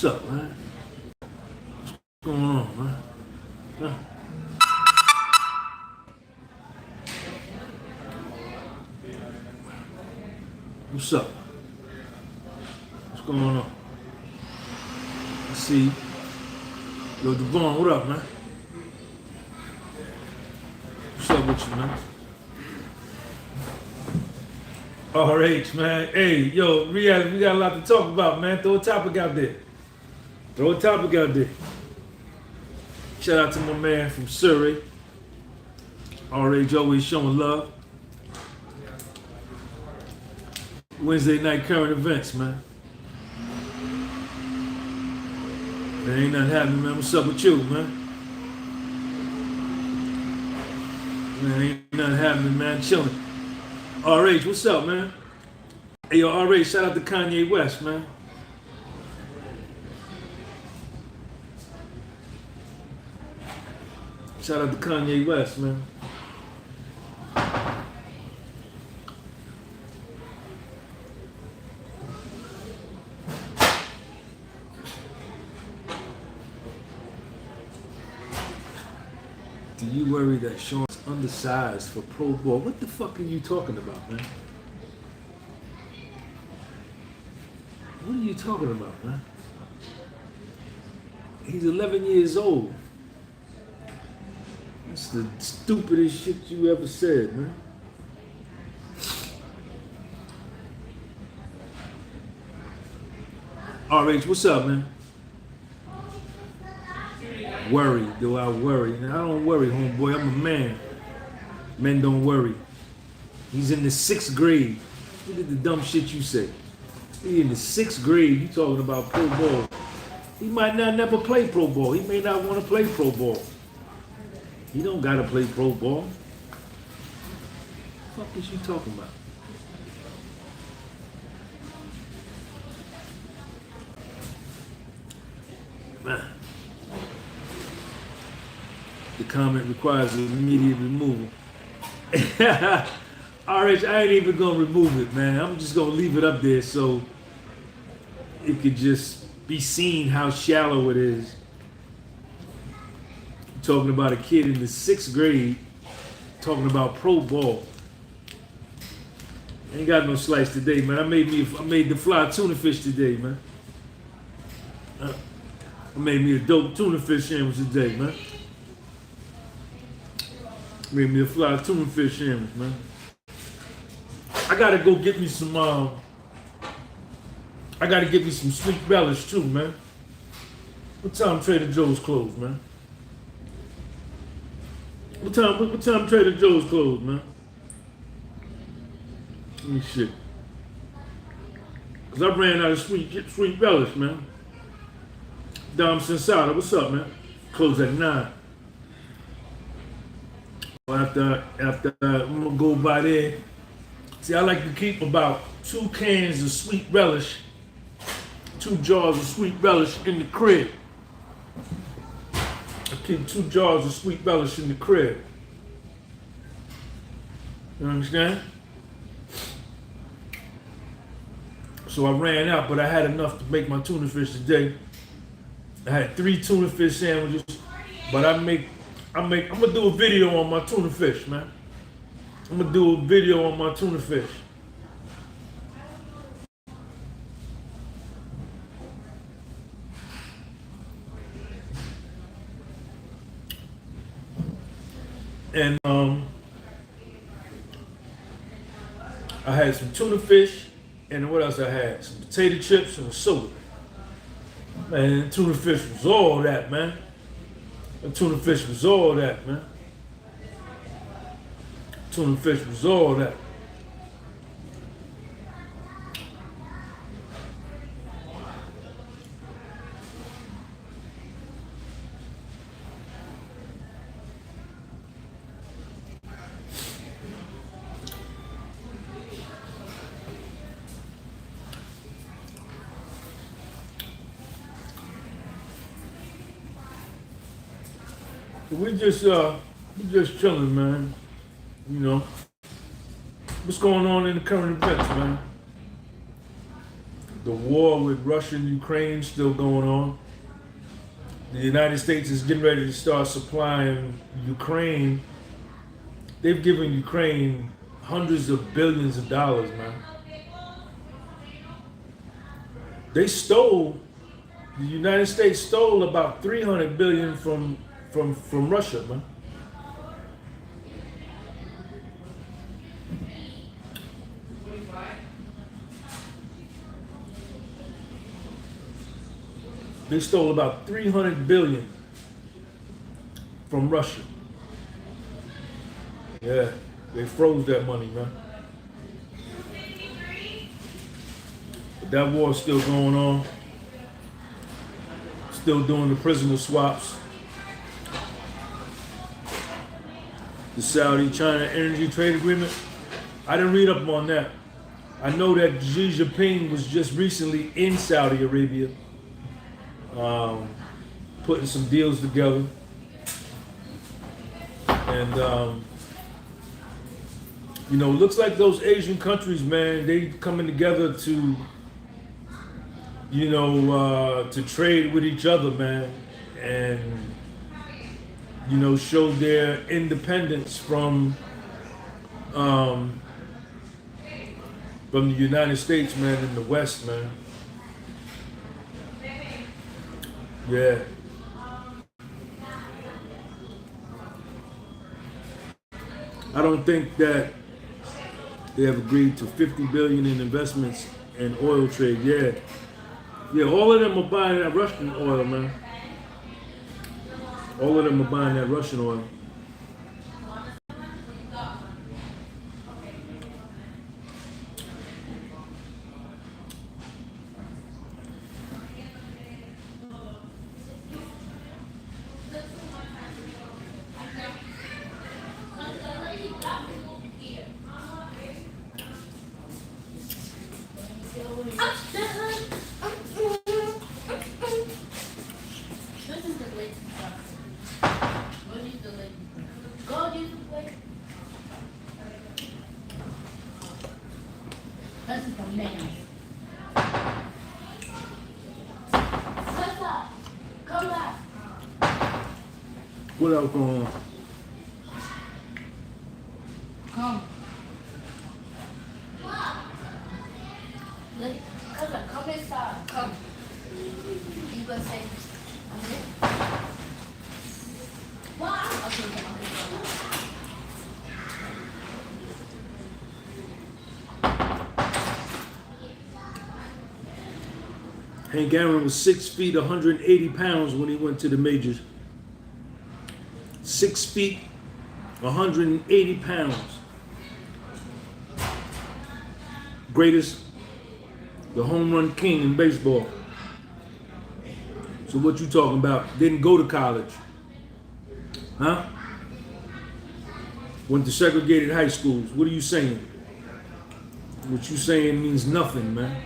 What's up, man? What's going on, man? Huh? What's up? What's going on? Let's see. Yo, Devon, what up, man? What's up with you, man? RH, man. Hey, yo, we got a lot to talk about, man. Throw a topic out there. Shout out to my man from Surrey. RH always showing love. Wednesday night current events, man. There ain't nothing happening, man. What's up with you, man? Man, ain't nothing happening, man. Chilling. RH, what's up, man? Hey, yo, RH, shout out to Kanye West, man. Shout out to Kanye West, man. Do you worry that Sean's undersized for pro ball? What the fuck are you talking about, man? What are you talking about, man? He's 11 years old. That's the stupidest shit you ever said, man. RH, what's up, man? Worry, do I worry? Now, I don't worry, homeboy. I'm a man. Men don't worry. He's in the 6th grade. Look at the dumb shit you say. He's in the 6th grade. You talking about pro ball. He might not never play pro ball. He may not want to play pro ball. He don't got to play pro ball. What the fuck is you talking about? Man. The comment requires immediate removal. RH, I ain't even gonna remove it, man. I'm just gonna leave it up there so it could just be seen how shallow it is. I'm talking about a kid in the 6th grade talking about pro ball. Ain't got no slice today, man. I made the fly tuna fish today, man. I made me a dope tuna fish sandwich today, man. Made me a fly tuna fish sandwich, man. I gotta go get me some, I gotta get me some sweet relish too, man. What time Trader Joe's closed, man? What time Trader Joe's closed, man? Let me see. Cause I ran out of sweet relish, man. Dom Sensata, what's up, man? Closed at 9. After I'm gonna go by there. See, I like to keep about 2 cans of sweet relish, 2 jars of sweet relish in the crib. I keep 2 jars of sweet relish in the crib. You understand? So I ran out, but I had enough to make my tuna fish today. I had 3 tuna fish sandwiches, but I'm gonna do a video on my tuna fish, man. I'm gonna do a video on my tuna fish. And I had some tuna fish, and what else I had? Some potato chips and a soda. Man, tuna fish was all that, man. The tuna fish was all that, man. Tuna fish was all that. We just chilling, man. You know, what's going on in the current events, man? The war with Russia and Ukraine still going on. The United States is getting ready to start supplying Ukraine. They've given Ukraine hundreds of billions of dollars, man. They stole, the United States stole about 300 billion from Russia, man. They stole about 300 billion from Russia. Yeah, they froze that money, man. But that war's still going on. Still doing the prisoner swaps. The Saudi-China energy trade agreement. I didn't read up on that. I know that Xi Jinping was just recently in Saudi Arabia, putting some deals together. And, you know, looks like those Asian countries, man, they coming together to, you know, to trade with each other, man, and, you know, show their independence from the United States, man, and the West, man. Yeah. I don't think that they have agreed to 50 billion in investments in oil trade. Yeah. Yeah, all of them are buying that Russian oil, man. All of them are buying that Russian oil. What else going on? Come. Come inside. Come. You gonna say, I'm here? Okay, Hank Aaron was 6 feet, 180 pounds when he went to the majors. 6 feet, 180 pounds. Greatest, the home run king in baseball. So what you talking about? Didn't go to college. Huh? Went to segregated high schools. What are you saying? What you saying means nothing, man.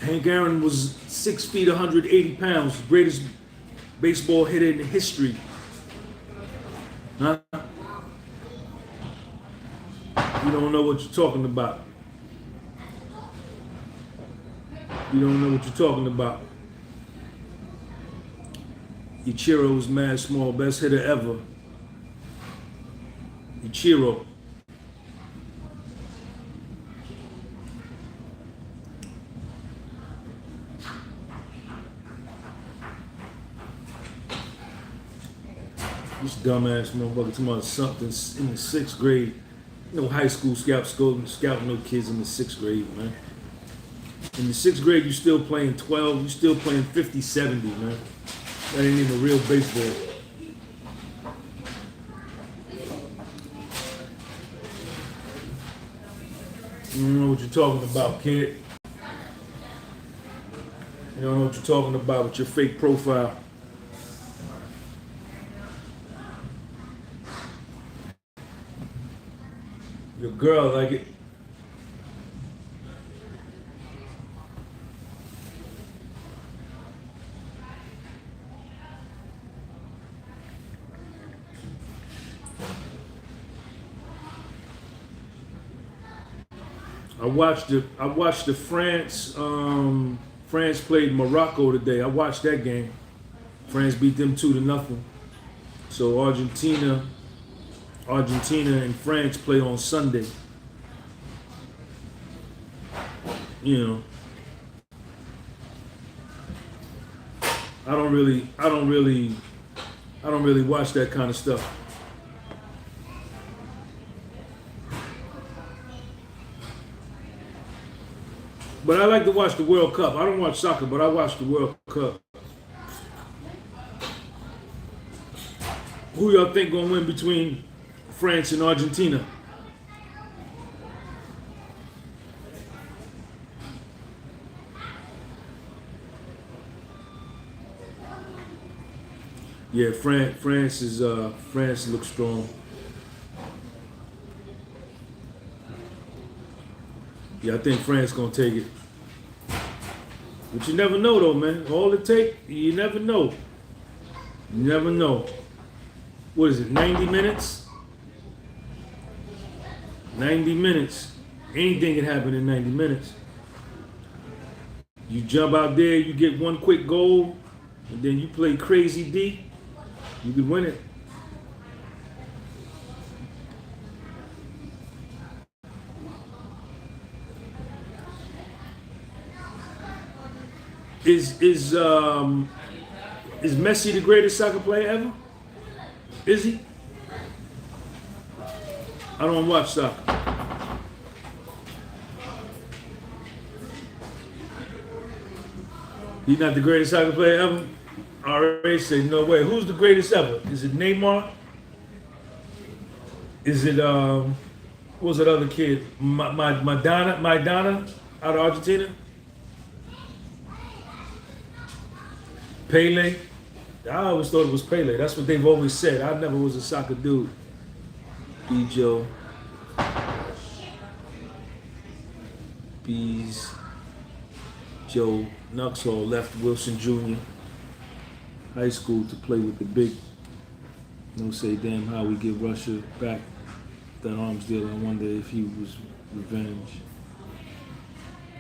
Hank Aaron was 6 feet, 180 pounds, greatest baseball hitter in history. Huh? You don't know what you're talking about. You don't know what you're talking about. Ichiro's mad small, best hitter ever. Ichiro. This dumbass motherfucker talking about something in the 6th grade. No high school scouting no kids in the 6th grade, man. In the 6th grade, you still playing 12, you still playing 50, 70, man. That ain't even real baseball. You don't know what you're talking about, kid. You don't know what you're talking about with your fake profile. Your girl like it. I watched the France. France played Morocco today. I watched that game. France beat them 2-0. So Argentina and France play on Sunday. You know, I don't really watch that kind of stuff. But I like to watch the World Cup. I don't watch soccer, but I watch the World Cup. Who y'all think gonna win between France and Argentina? Yeah, France looks strong. Yeah, I think France gonna take it. But you never know though, man. All it take, you never know. You never know. What is it, 90 minutes? 90 minutes. Anything can happen in 90 minutes. You jump out there, you get one quick goal, and then you play crazy D, you could win it. Is Messi the greatest soccer player ever? Is he? I don't watch soccer. He's not the greatest soccer player ever? I already said no way. Who's the greatest ever? Is it Neymar? Is it what was that other kid? Maidana out of Argentina? Pele? I always thought it was Pele. That's what they've always said. I never was a soccer dude. Joe. Bees. Joe Nuxhall left Wilson Jr. High school to play with the big. No say damn how we get Russia back that arms deal. I wonder if he was revenge.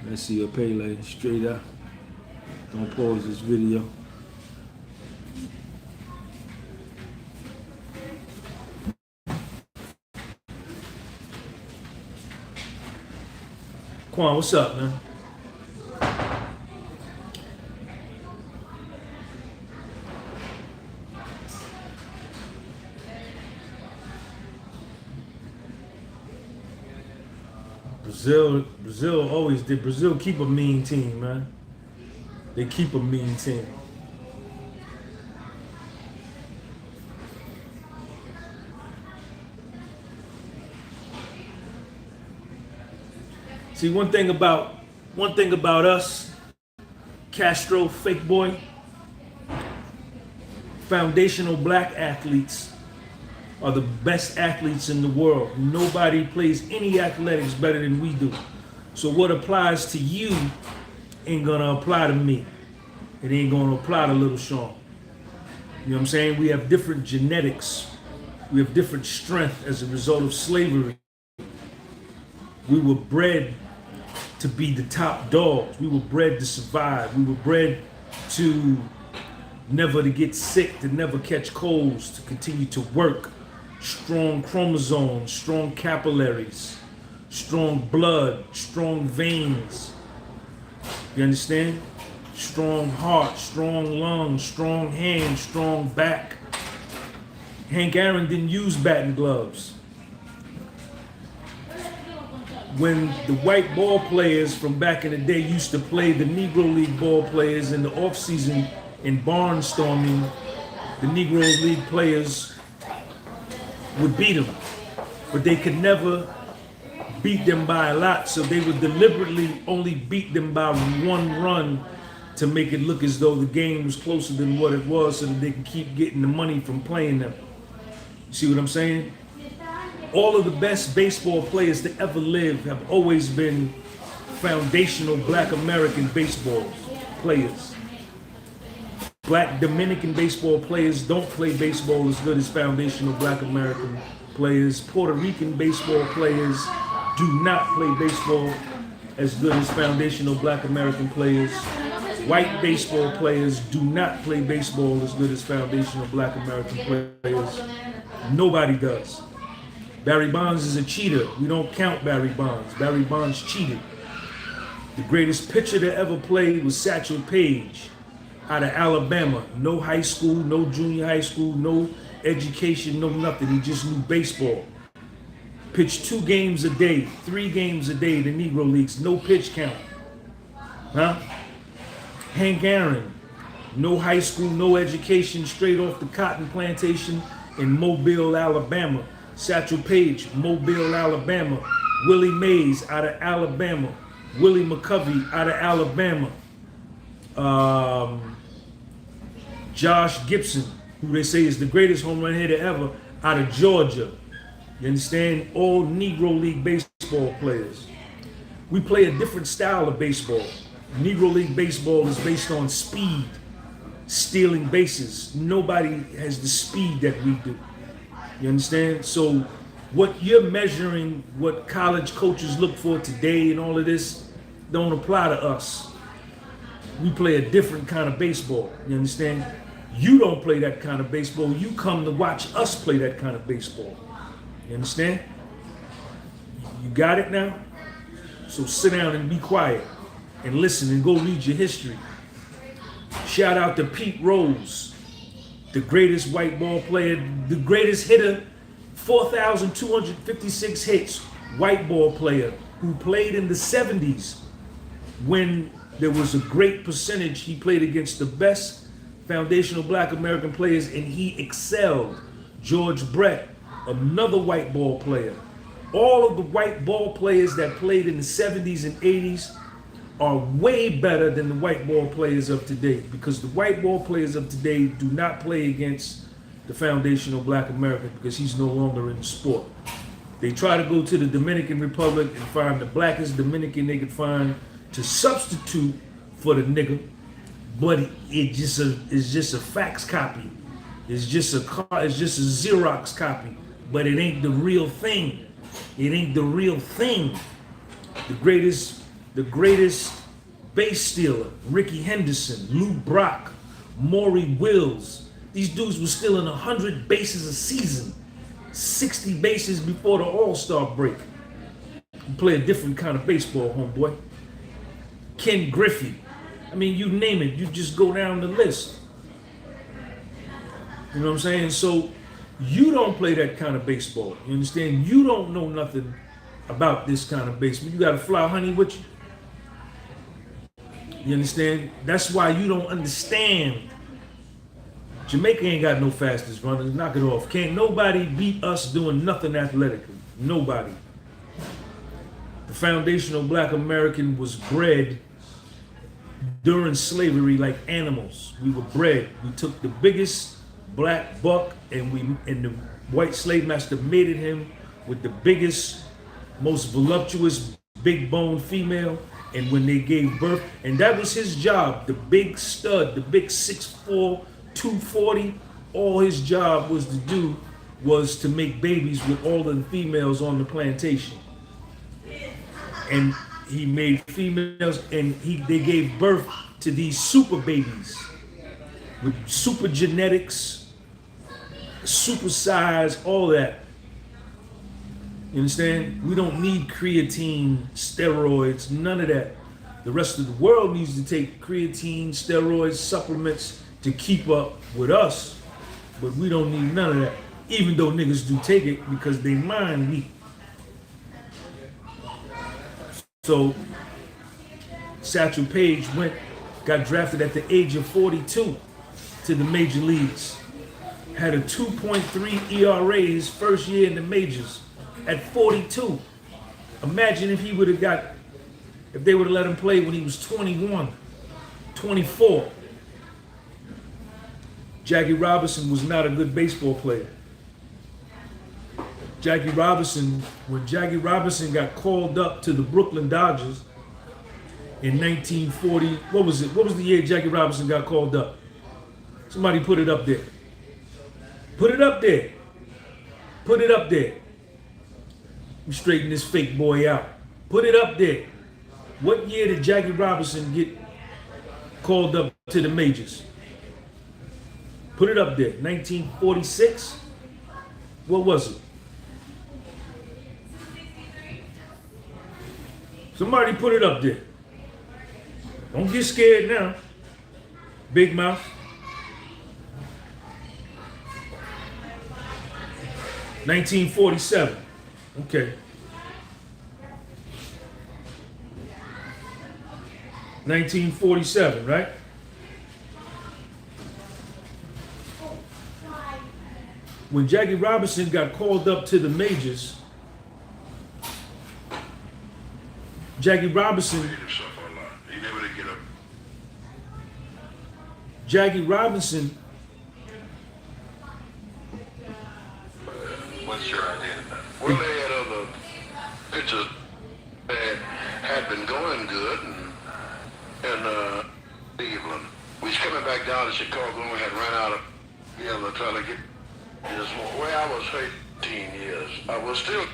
Messi or Pele, straight up. Don't pause this video. Quan, what's up, man? Brazil always did. Brazil keep a mean team, man. They keep a mean team. See, one thing about us, Castro, fake boy, foundational black athletes are the best athletes in the world. Nobody plays any athletics better than we do. So what applies to you ain't gonna apply to me. It ain't gonna apply to Little Sean. You know what I'm saying? We have different genetics. We have different strength as a result of slavery. We were bred to be the top dogs. We were bred to survive. We were bred to never to get sick, to never catch colds, to continue to work. Strong chromosomes, strong capillaries, strong blood, strong veins. You understand? Strong heart, strong lungs, strong hands, strong back. Hank Aaron didn't use batting gloves. When the white ball players from back in the day used to play the Negro League ball players in the offseason in barnstorming, the Negro League players would beat them. But they could never beat them by a lot, so they would deliberately only beat them by one run to make it look as though the game was closer than what it was so that they could keep getting the money from playing them. You see what I'm saying? All of the best baseball players to ever live have always been foundational Black American baseball players. Black Dominican baseball players don't play baseball as good as foundational Black American players. Puerto Rican baseball players do not play baseball as good as foundational Black American players. White baseball players do not play baseball as good as foundational Black American players. Nobody does. Barry Bonds is a cheater. We don't count Barry Bonds. Barry Bonds cheated. The greatest pitcher to ever play was Satchel Paige out of Alabama. No high school, no junior high school, no education, no nothing. He just knew baseball. Pitched 2 games a day, 3 games a day, the Negro Leagues, no pitch count. Huh? Hank Aaron, no high school, no education, straight off the cotton plantation in Mobile, Alabama. Satchel Paige, Mobile, Alabama. Willie Mays out of Alabama. Willie McCovey out of Alabama. Josh Gibson, who they say is the greatest home run hitter ever, out of Georgia. You understand? All Negro League baseball players. We play a different style of baseball. Negro League baseball is based on speed, stealing bases. Nobody has the speed that we do. You understand? So what you're measuring, what college coaches look for today and all of this, don't apply to us. We play a different kind of baseball. You understand? You don't play that kind of baseball. You come to watch us play that kind of baseball. You understand? You got it now? So sit down and be quiet and listen and go read your history. Shout out to Pete Rose, the greatest white ball player, the greatest hitter, 4,256 hits, white ball player who played in the 70s when there was a great percentage. He played against the best foundational Black American players and he excelled. George Brett, another white ball player. All of the white ball players that played in the 70s and 80s are way better than the white ball players of today, because the white ball players of today do not play against the foundational Black American because he's no longer in the sport. They try to go to the Dominican Republic and find the blackest Dominican they could find to substitute for the nigga, but it's just a fax copy. It's just a Xerox copy, but it ain't the real thing. It ain't the real thing. The greatest base stealer, Ricky Henderson, Lou Brock, Maury Wills. These dudes were stealing 100 bases a season, 60 bases before the All-Star break. You play a different kind of baseball, homeboy. Ken Griffey. I mean, you name it, you just go down the list. You know what I'm saying? So you don't play that kind of baseball. You understand? You don't know nothing about this kind of baseball. You got to fly honey with you. You understand? That's why you don't understand. Jamaica ain't got no fastest runners. Knock it off. Can't nobody beat us doing nothing athletically. Nobody. The foundational Black American was bred during slavery like animals. We were bred. We took the biggest black buck and the white slave master mated him with the biggest, most voluptuous, big bone female. And when they gave birth, and that was his job, the big stud, the big 6'4", 240, all his job was to do was to make babies with all the females on the plantation. And he made females, and they gave birth to these super babies with super genetics, super size, all that. You understand? We don't need creatine, steroids, none of that. The rest of the world needs to take creatine, steroids, supplements to keep up with us, but we don't need none of that, even though niggas do take it because they mind weak. So Satchel Paige got drafted at the age of 42 to the major leagues. Had a 2.3 ERA his first year in the majors at 42. Imagine if they would have let him play when he was 21, 24. Jackie Robinson was not a good baseball player. Jackie Robinson, when Jackie Robinson got called up to the Brooklyn Dodgers in 1940, what was it? What was the year Jackie Robinson got called up? Somebody put it up there. Put it up there. Put it up there. We straighten this fake boy out. Put it up there. What year did Jackie Robinson get called up to the majors? Put it up there. 1946? What was it? Somebody put it up there. Don't get scared now. Big mouth. $1947. Okay. 1947, right? When Jackie Robinson got called up to the majors, Jackie Robinson What's your idea? Well, they had other pitchers that had been going good, and Cleveland. We was coming back down to Chicago and we had run out of trying to get this. Where I was 18 years, I was still,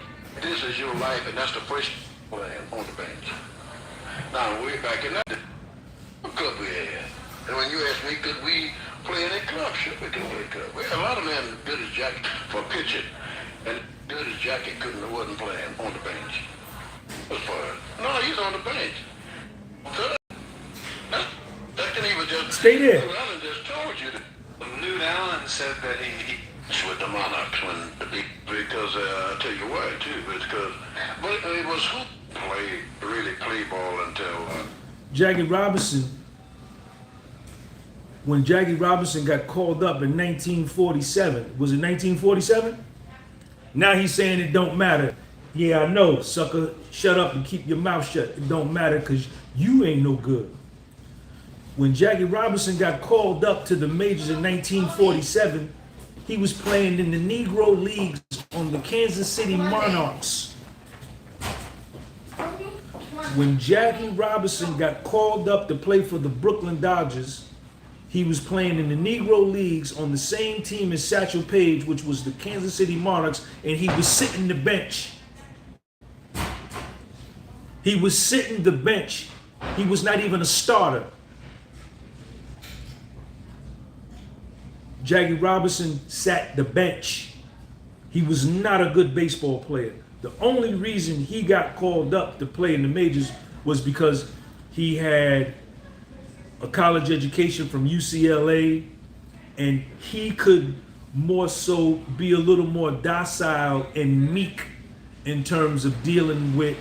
this is your life, and that's the first playing on the bench. Now, way back in that, what club we had? And when you asked me, could we play in a club? Sure, we could play a club. We had a lot of men good as Jackie for pitching, and good as Jackie wasn't playing on the bench. As far as, no, he's on the bench. So, that can even just stay there. Newt Allen just told you that. Newt Allen said that he with the Monarchs because I tell you why too, but it was who really played ball until Jackie Robinson. When Jackie Robinson got called up in 1947, was it 1947? Now he's saying it don't matter. Yeah, I know, sucker. Shut up and keep your mouth shut. It don't matter because you ain't no good. When Jackie Robinson got called up to the majors in 1947, he was playing in the Negro Leagues on the Kansas City Monarchs. When Jackie Robinson got called up to play for the Brooklyn Dodgers, he was playing in the Negro Leagues on the same team as Satchel Paige, which was the Kansas City Monarchs, and he was sitting the bench. He was sitting the bench. He was not even a starter. Jackie Robinson sat the bench. He was not a good baseball player. The only reason he got called up to play in the majors was because he had a college education from UCLA, and he could more so be a little more docile and meek in terms of dealing with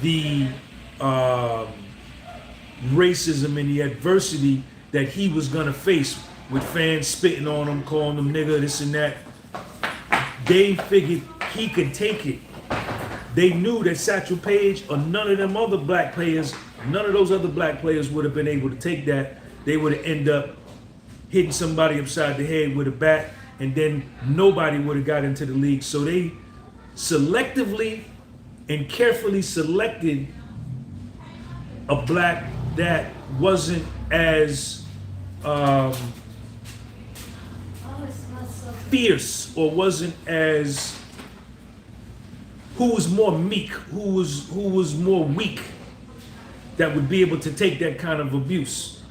the racism and the adversity that he was gonna face with fans spitting on him, calling him nigga, this and that. They figured he could take it. They knew that Satchel Paige or none of them other black players, none of those other black players would have been able to take that. They would have ended up hitting somebody upside the head with a bat, and then nobody would have got into the league. So they selectively and carefully selected a black that wasn't as fierce, or wasn't as, who was more meek, who was more weak, that would be able to take that kind of abuse.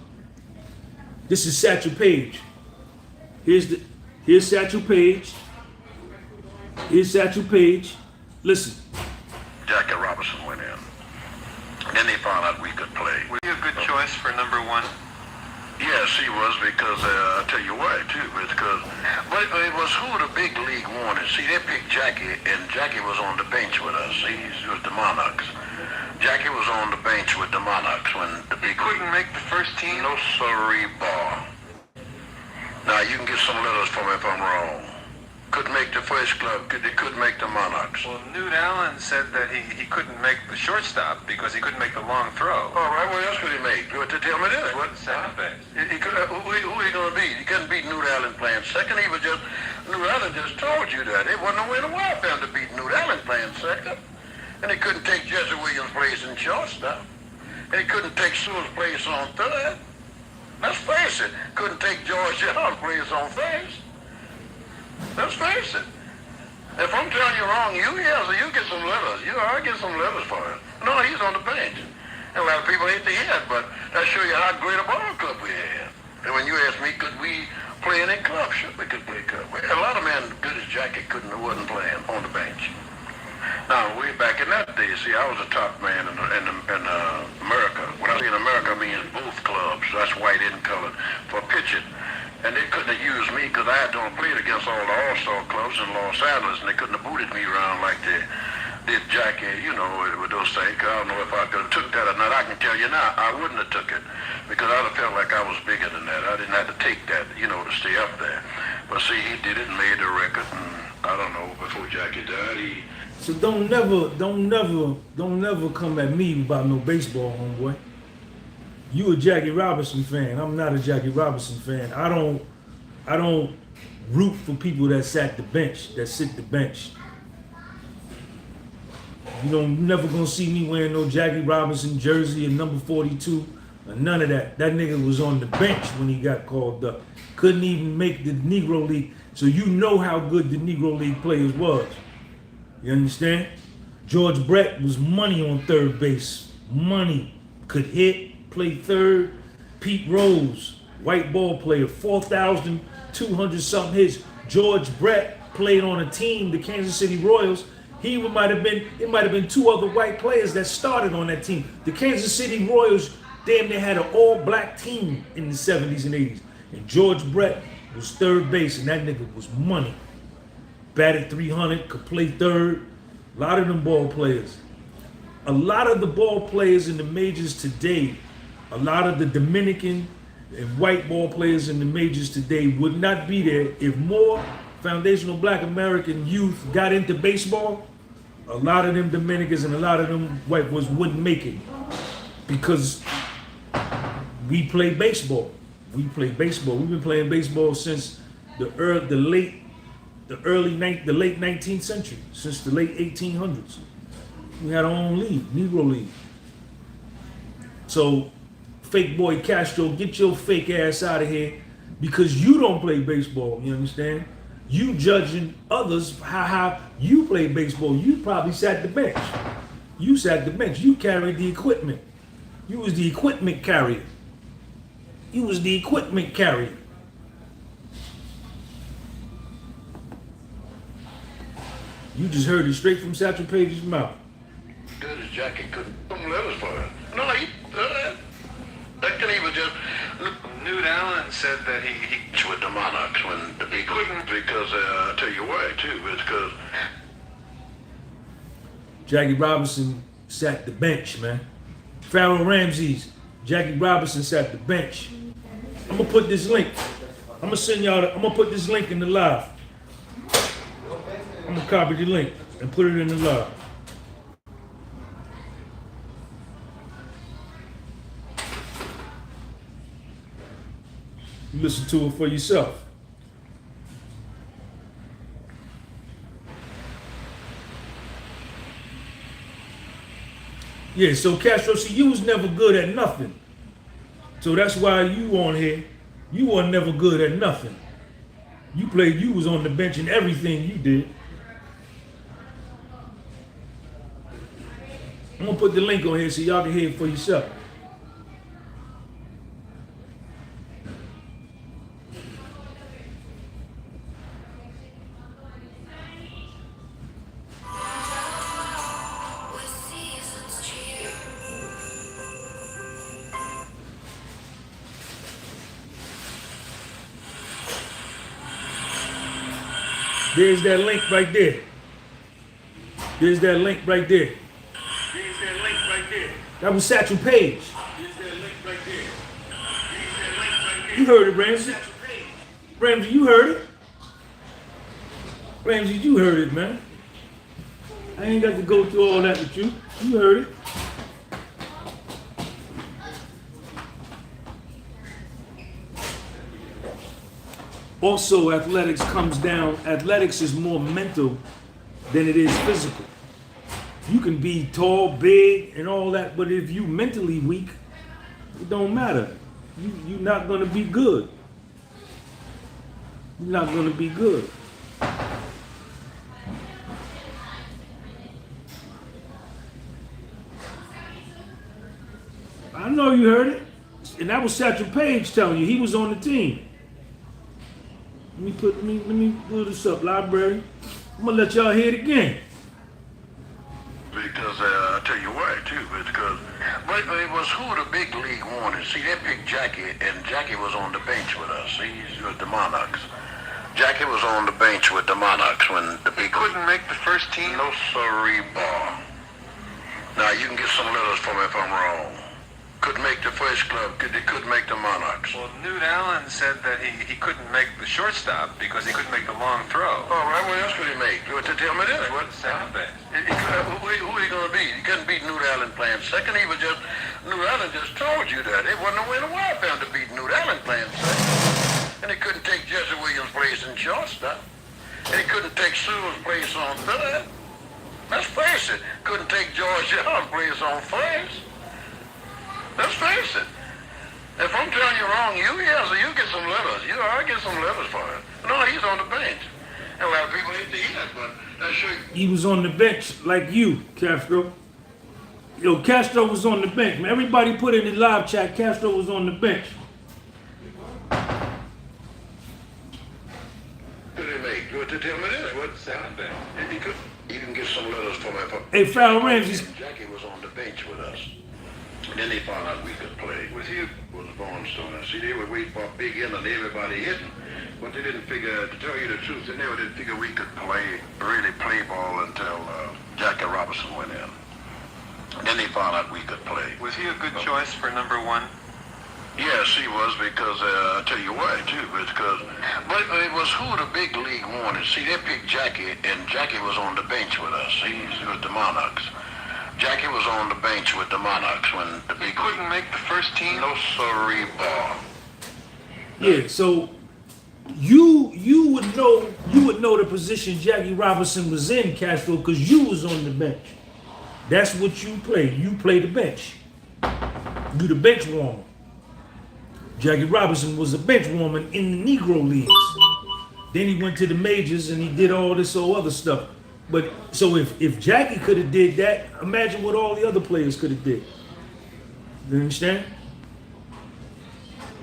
This is Satchel Paige. Here's Satchel Paige. Here's Satchel Paige. Listen. Jackie Robinson went in. Then they found out we could play. Were you a good choice for number one? Yes, he was, because I'll tell you why too. But it was who the big league wanted. See, they picked Jackie, and Jackie was on the bench with us. He was the Monarchs. Jackie was on the bench with the Monarchs when the big Couldn't make the first team? No sorry ball. Now you can get some letters from me if I'm wrong. Couldn't make the first club. They couldn't make the Monarchs. Well, Newt Allen said that he couldn't make the shortstop because he couldn't make the long throw. All right, what else could he make? You want to tell me this? What? Second base. Who he going to beat? He couldn't beat Newt Allen playing second. Newt Allen just told you that. It wasn't no way in the world for him to beat playing second. And he couldn't take Jesse Williams' place in shortstop. And he couldn't take Sewell's place on third. Let's face it. Couldn't take George Young's place on first. Let's face it. If I'm telling you wrong, you get some letters. I get some letters for it. No, he's on the bench. And a lot of people hate to hear it, but that shows you how great a ball club we have. And when you ask me, could we play in a club? Sure, we could play club. A lot of men good as Jackie wasn't playing on the bench. Now, way back in that day, see, I was a top man in America. When I say in America, I mean both clubs. That's white and colored for pitching. And they couldn't have used me because I had to play against all the all-star clubs in Los Angeles, and they couldn't have booted me around like they did Jackie, with those things. I don't know if I could have took that or not. I can tell you now, I wouldn't have took it because I'd have felt like I was bigger than that. I didn't have to take that, to stay up there. But see, he did it and made the record, and I don't know, before Jackie died, So don't never come at me about no baseball, homeboy. You a Jackie Robinson fan. I'm not a Jackie Robinson fan. I don't root for people that sit the bench. You're never gonna see me wearing no Jackie Robinson jersey and number 42 or none of that. That nigga was on the bench when he got called up. Couldn't even make the Negro League. So you know how good the Negro League players was. You understand? George Brett was money on third base. Money. Could hit, play third. Pete Rose, white ball player, 4,200 something hits. George Brett played on a team, the Kansas City Royals. It might have been two other white players that started on that team. The Kansas City Royals damn near had an all-black team in the 70s and 80s. And George Brett was third base, and that nigga was money. Batted 300, could play third. A lot of them ball players. A lot of the ball players in the majors today, a lot of the Dominican and white ball players in the majors today would not be there if more foundational black American youth got into baseball. A lot of them Dominicans and a lot of them white boys wouldn't make it because we play baseball. We've been playing baseball since the late 19th century, since the late 1800s. We had our own league, Negro League. So, fake boy Castro, get your fake ass out of here because you don't play baseball, you understand? You judging others how you play baseball. You probably sat the bench. You sat the bench. You carried the equipment. You was the equipment carrier. You just heard it straight from Satchel Paige's mouth. good as Jackie couldn't some letters for her. No, that can even just. Newt Allen said that he With the Monarchs when the big couldn't because I'll tell you why too. It's because Jackie Robinson sat the bench, man. Pharaoh Ramses, Jackie Robinson sat the bench. I'm gonna put this link. I'm gonna put this link in the live. I'm gonna copy the link and put it in the live. You listen to it for yourself. Yeah, so Castro, see, you was never good at nothing. So that's why you on here. You were never good at nothing. You was on the bench in everything you did. I'm gonna put the link on here so y'all can hear it for yourself. There's that link right there. There's that link right there. There's that link right there. That was Satchel Paige. There's that link right there. There's that link right there. You heard it, Ramsey. Ramsey, you heard it. Ramsey, you heard it, man. I ain't got to go through all that with you. You heard it. Also, athletics is more mental than it is physical. You can be tall, big, and all that, but if you mentally weak, it don't matter. You're not gonna be good. You're not gonna be good. I know you heard it, and that was Satchel Paige telling you he was on the team. Let me pull this up, library. I'm gonna let y'all hear it again. Because I tell you why too, because it was who the big league wanted. See, they picked Jackie, and Jackie was on the bench with us. He's with the Monarchs. Jackie was on the bench with the Monarchs when the big. He couldn't make the first team. No sorry, ball. Now you can get some letters from me if I'm wrong. Couldn't make the first club. He couldn't make the Monarchs. Well, Newt Allen said that he couldn't make the shortstop because he couldn't make the long throw. All right, what else could he make? You want to tell me this? What? Second base. Who he gonna be? He couldn't beat Newt Allen playing second. Newt Allen just told you that. It wasn't no way in the world for him to beat Newt Allen playing second. And he couldn't take Jesse Williams' place in shortstop. And he couldn't take Sewell's place on third. Let's face it. Couldn't take George Young's place on first. Let's face it. If I'm telling you wrong, you get some letters. I get some letters for him. No, he's on the bench. And a lot of people hate to hear that, but that's sure. He was on the bench like you, Castro. Yo, Castro was on the bench. Man, everybody put in the live chat, Castro was on the bench. What did he make? You want to tell me this? What? Second base. You can get some letters for me. Hey, Farrell Ramsey. Jackie was on the bench with us. Then they found out we could play. Was he was born stoner? See, they would wait for a big end and everybody hitting, but they didn't figure. To tell you the truth, they never did figure we could really play ball until Jackie Robinson went in. Then they found out we could play. Was he a good choice for number one? Yes, he was, because I'll tell you why too. Because it was who the big league wanted. See, they picked Jackie, and Jackie was on the bench with us. He's with the Monarchs. Jackie was on the bench with the Monarchs when the big. He couldn't make the first team. No sorry, ball. Yeah, so you would know the position Jackie Robinson was in, Castro, because you was on the bench. That's what you play. You play the bench. You the bench warmer. Jackie Robinson was a bench warmer in the Negro Leagues. Then he went to the majors and he did all this other stuff. But so if Jackie could have did that, imagine what all the other players could have did. You understand?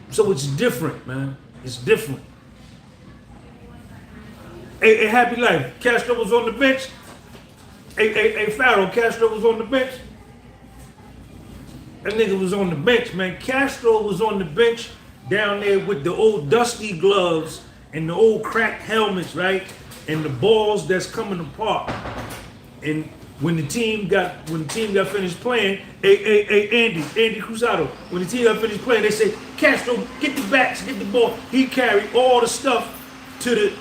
So it's different, man. It's different. Hey, Happy Life. Castro was on the bench. Hey, Farrell. Castro was on the bench. That nigga was on the bench, man. Castro was on the bench down there with the old dusty gloves and the old cracked helmets, right? And the balls that's coming apart. And when the team got finished playing, Andy Cruzado, when the team got finished playing, they say, Castro, get the bats, get the ball. He carried all the stuff to the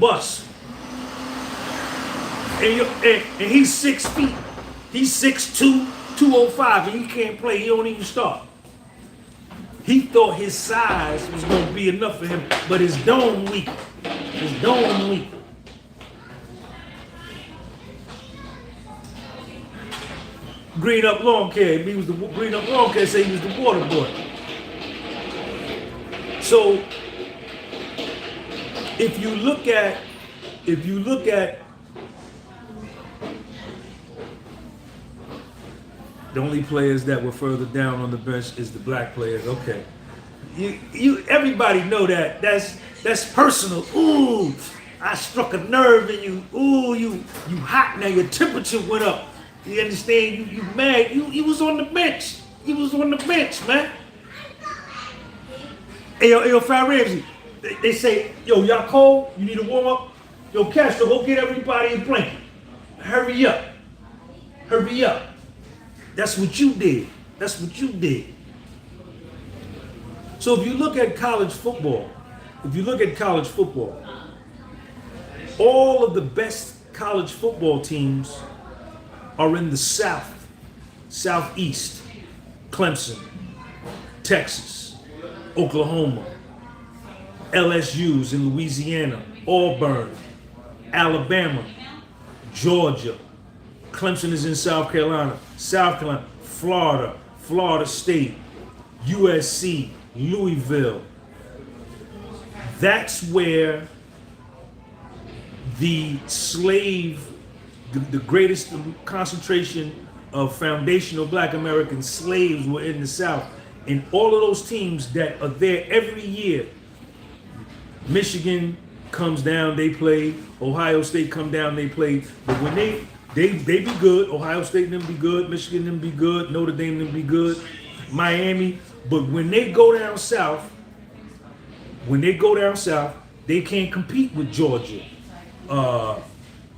bus. And he's 6 feet. He's 6'2", 205, and he can't play. He don't even start. He thought his size was going to be enough for him, but his dome weak. His dome weak. Green Up Lawn Care. He was the Green Up Lawn Care. Say he was the water boy. So if you look at the only players that were further down on the bench is the black players. Okay, everybody know that. That's personal. Ooh, I struck a nerve in you. Ooh, you hot now. Your temperature went up. You understand? You mad? You was on the bench. You was on the bench, man. Hey, yo, Fat Ramsey. They say, yo, y'all cold? You need to warm up? Yo, Castro, go get everybody a blanket. Hurry up. Hurry up. That's what you did. That's what you did. So if you look at college football, all of the best college football teams are in the South, Southeast, Clemson, Texas, Oklahoma, LSU's in Louisiana, Auburn, Alabama, Georgia. Clemson is in South Carolina. South Carolina, Florida, Florida State, USC, Louisville. That's where the greatest concentration of foundational black American slaves were in the South. And all of those teams that are there every year, Michigan comes down, they play. Ohio State come down, they play. But when they be good, Ohio State and them be good, Michigan them be good, Notre Dame them be good, Miami. But when they go down south, they can't compete with Georgia,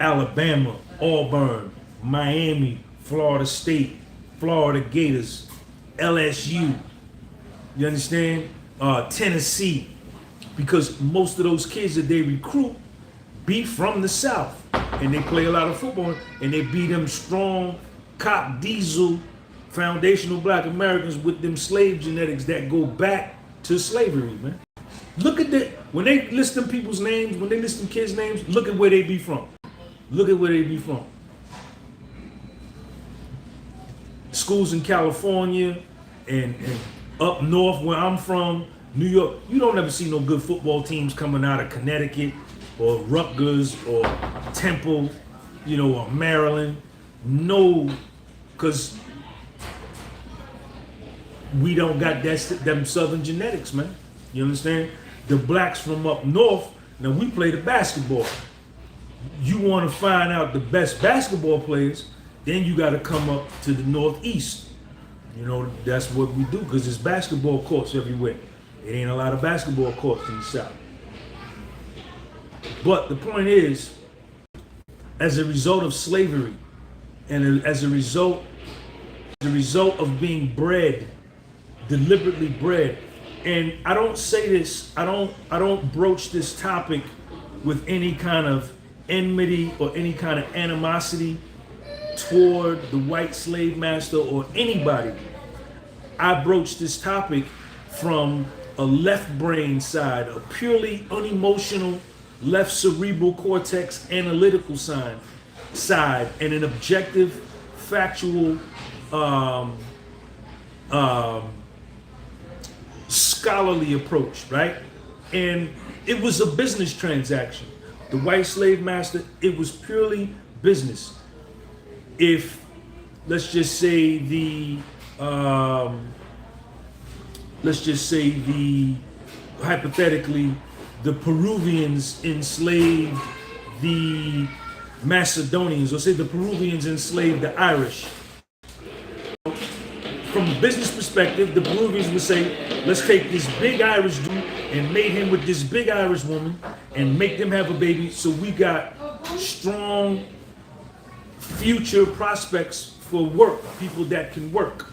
Alabama, Auburn, Miami, Florida State, Florida Gators, LSU. You understand? Tennessee. Because most of those kids that they recruit be from the South. And they play a lot of football. And they be them strong, cop diesel, foundational black Americans with them slave genetics that go back to slavery, man. Look at that. When they list them people's names, when they list them kids' names, look at where they be from. Look at where they be from. Schools in California and up north where I'm from, New York, you don't ever see no good football teams coming out of Connecticut or Rutgers or Temple, or Maryland. No, because we don't got them southern genetics, man. You understand? The blacks from up north, now we play the basketball. You want to find out the best basketball players, then you got to come up to the Northeast. That's what we do, because there's basketball courts everywhere. It ain't a lot of basketball courts in the South. But the point is, as a result of slavery, and as a result of being bred, deliberately bred, and I don't say this, I don't broach this topic with any kind of enmity or any kind of animosity toward the white slave master or anybody. I broach this topic from a left brain side, a purely unemotional, left cerebral cortex analytical side, and an objective, factual, scholarly approach, right? And it was a business transaction. The white slave master, it was purely business. If, let's just say hypothetically, the Peruvians enslaved the Macedonians, or say the Peruvians enslaved the Irish. From a business perspective, the Peruvians would say, let's take this big Irish dude and mate him with this big Irish woman and make them have a baby, so we got strong future prospects for work, people that can work.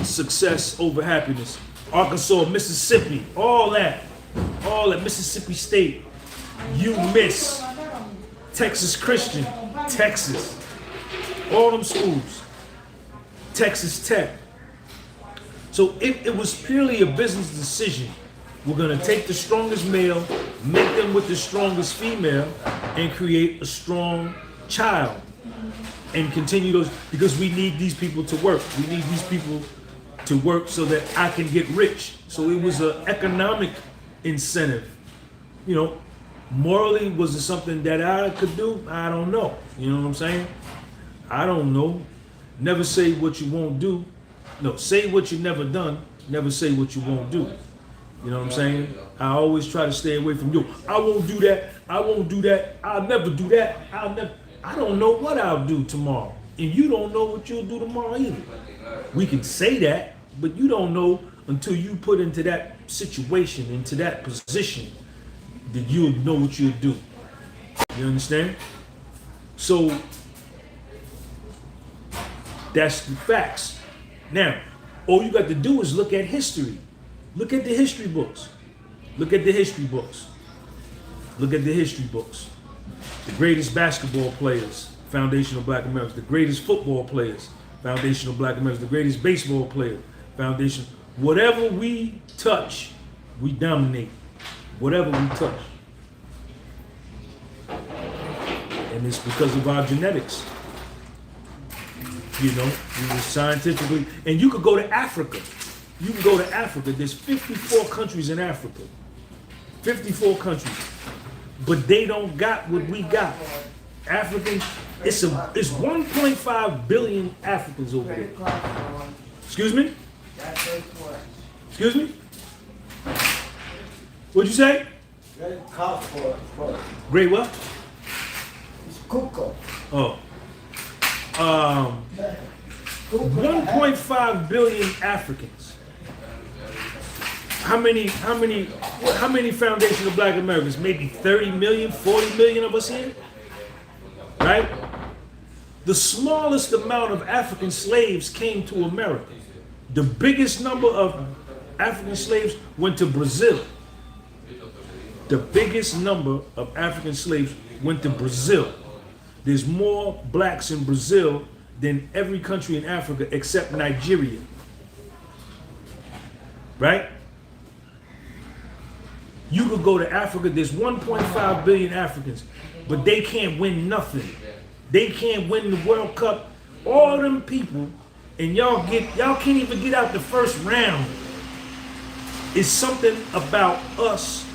Success over happiness. Arkansas, Mississippi, all that, Mississippi State, UMiss, Texas Christian, Texas, all them schools, Texas Tech. So it was purely a business decision. We're gonna take the strongest male, make them with the strongest female, and create a strong child. And continue those, because we need these people to work. We need these people to work so that I can get rich. So it was an economic incentive. Morally, was it something that I could do? I don't know. You know what I'm saying? I don't know. Never say what you won't do. No, say what you never done. Never say what you won't do. You know what I'm saying? I always try to stay away from I won't do that. I won't do that. I'll never do that. I don't know what I'll do tomorrow. And you don't know what you'll do tomorrow either. We can say that, but you don't know until you put into that situation, into that position, that you'll know what you'll do. You understand? So that's the facts. Now, all you got to do is look at history. Look at the history books. Look at the history books. Look at the history books. The greatest basketball players, foundational black Americans. The greatest football players, foundational black Americans. The greatest baseball player, foundation. Whatever we touch, we dominate. Whatever we touch. And it's because of our genetics. You know, we were scientifically, and you could go to Africa. You can go to Africa. There's 54 countries in Africa. 54 countries. But they don't got what we got. Africans, it's 1.5 billion Africans over there. Excuse me? Excuse me? What'd you say? Great what? It's cuckoo. Oh. 1.5 billion Africans. How many foundational Black Americans? Maybe 30 million, 40 million of us here? Right? The smallest amount of African slaves came to America. The biggest number of African slaves went to Brazil. The biggest number of African slaves went to Brazil. There's more blacks in Brazil than every country in Africa except Nigeria. Right? You could go to Africa, there's 1.5 billion Africans, but they can't win nothing. They can't win the World Cup. All them people, and y'all can't even get out the first round. It's something about us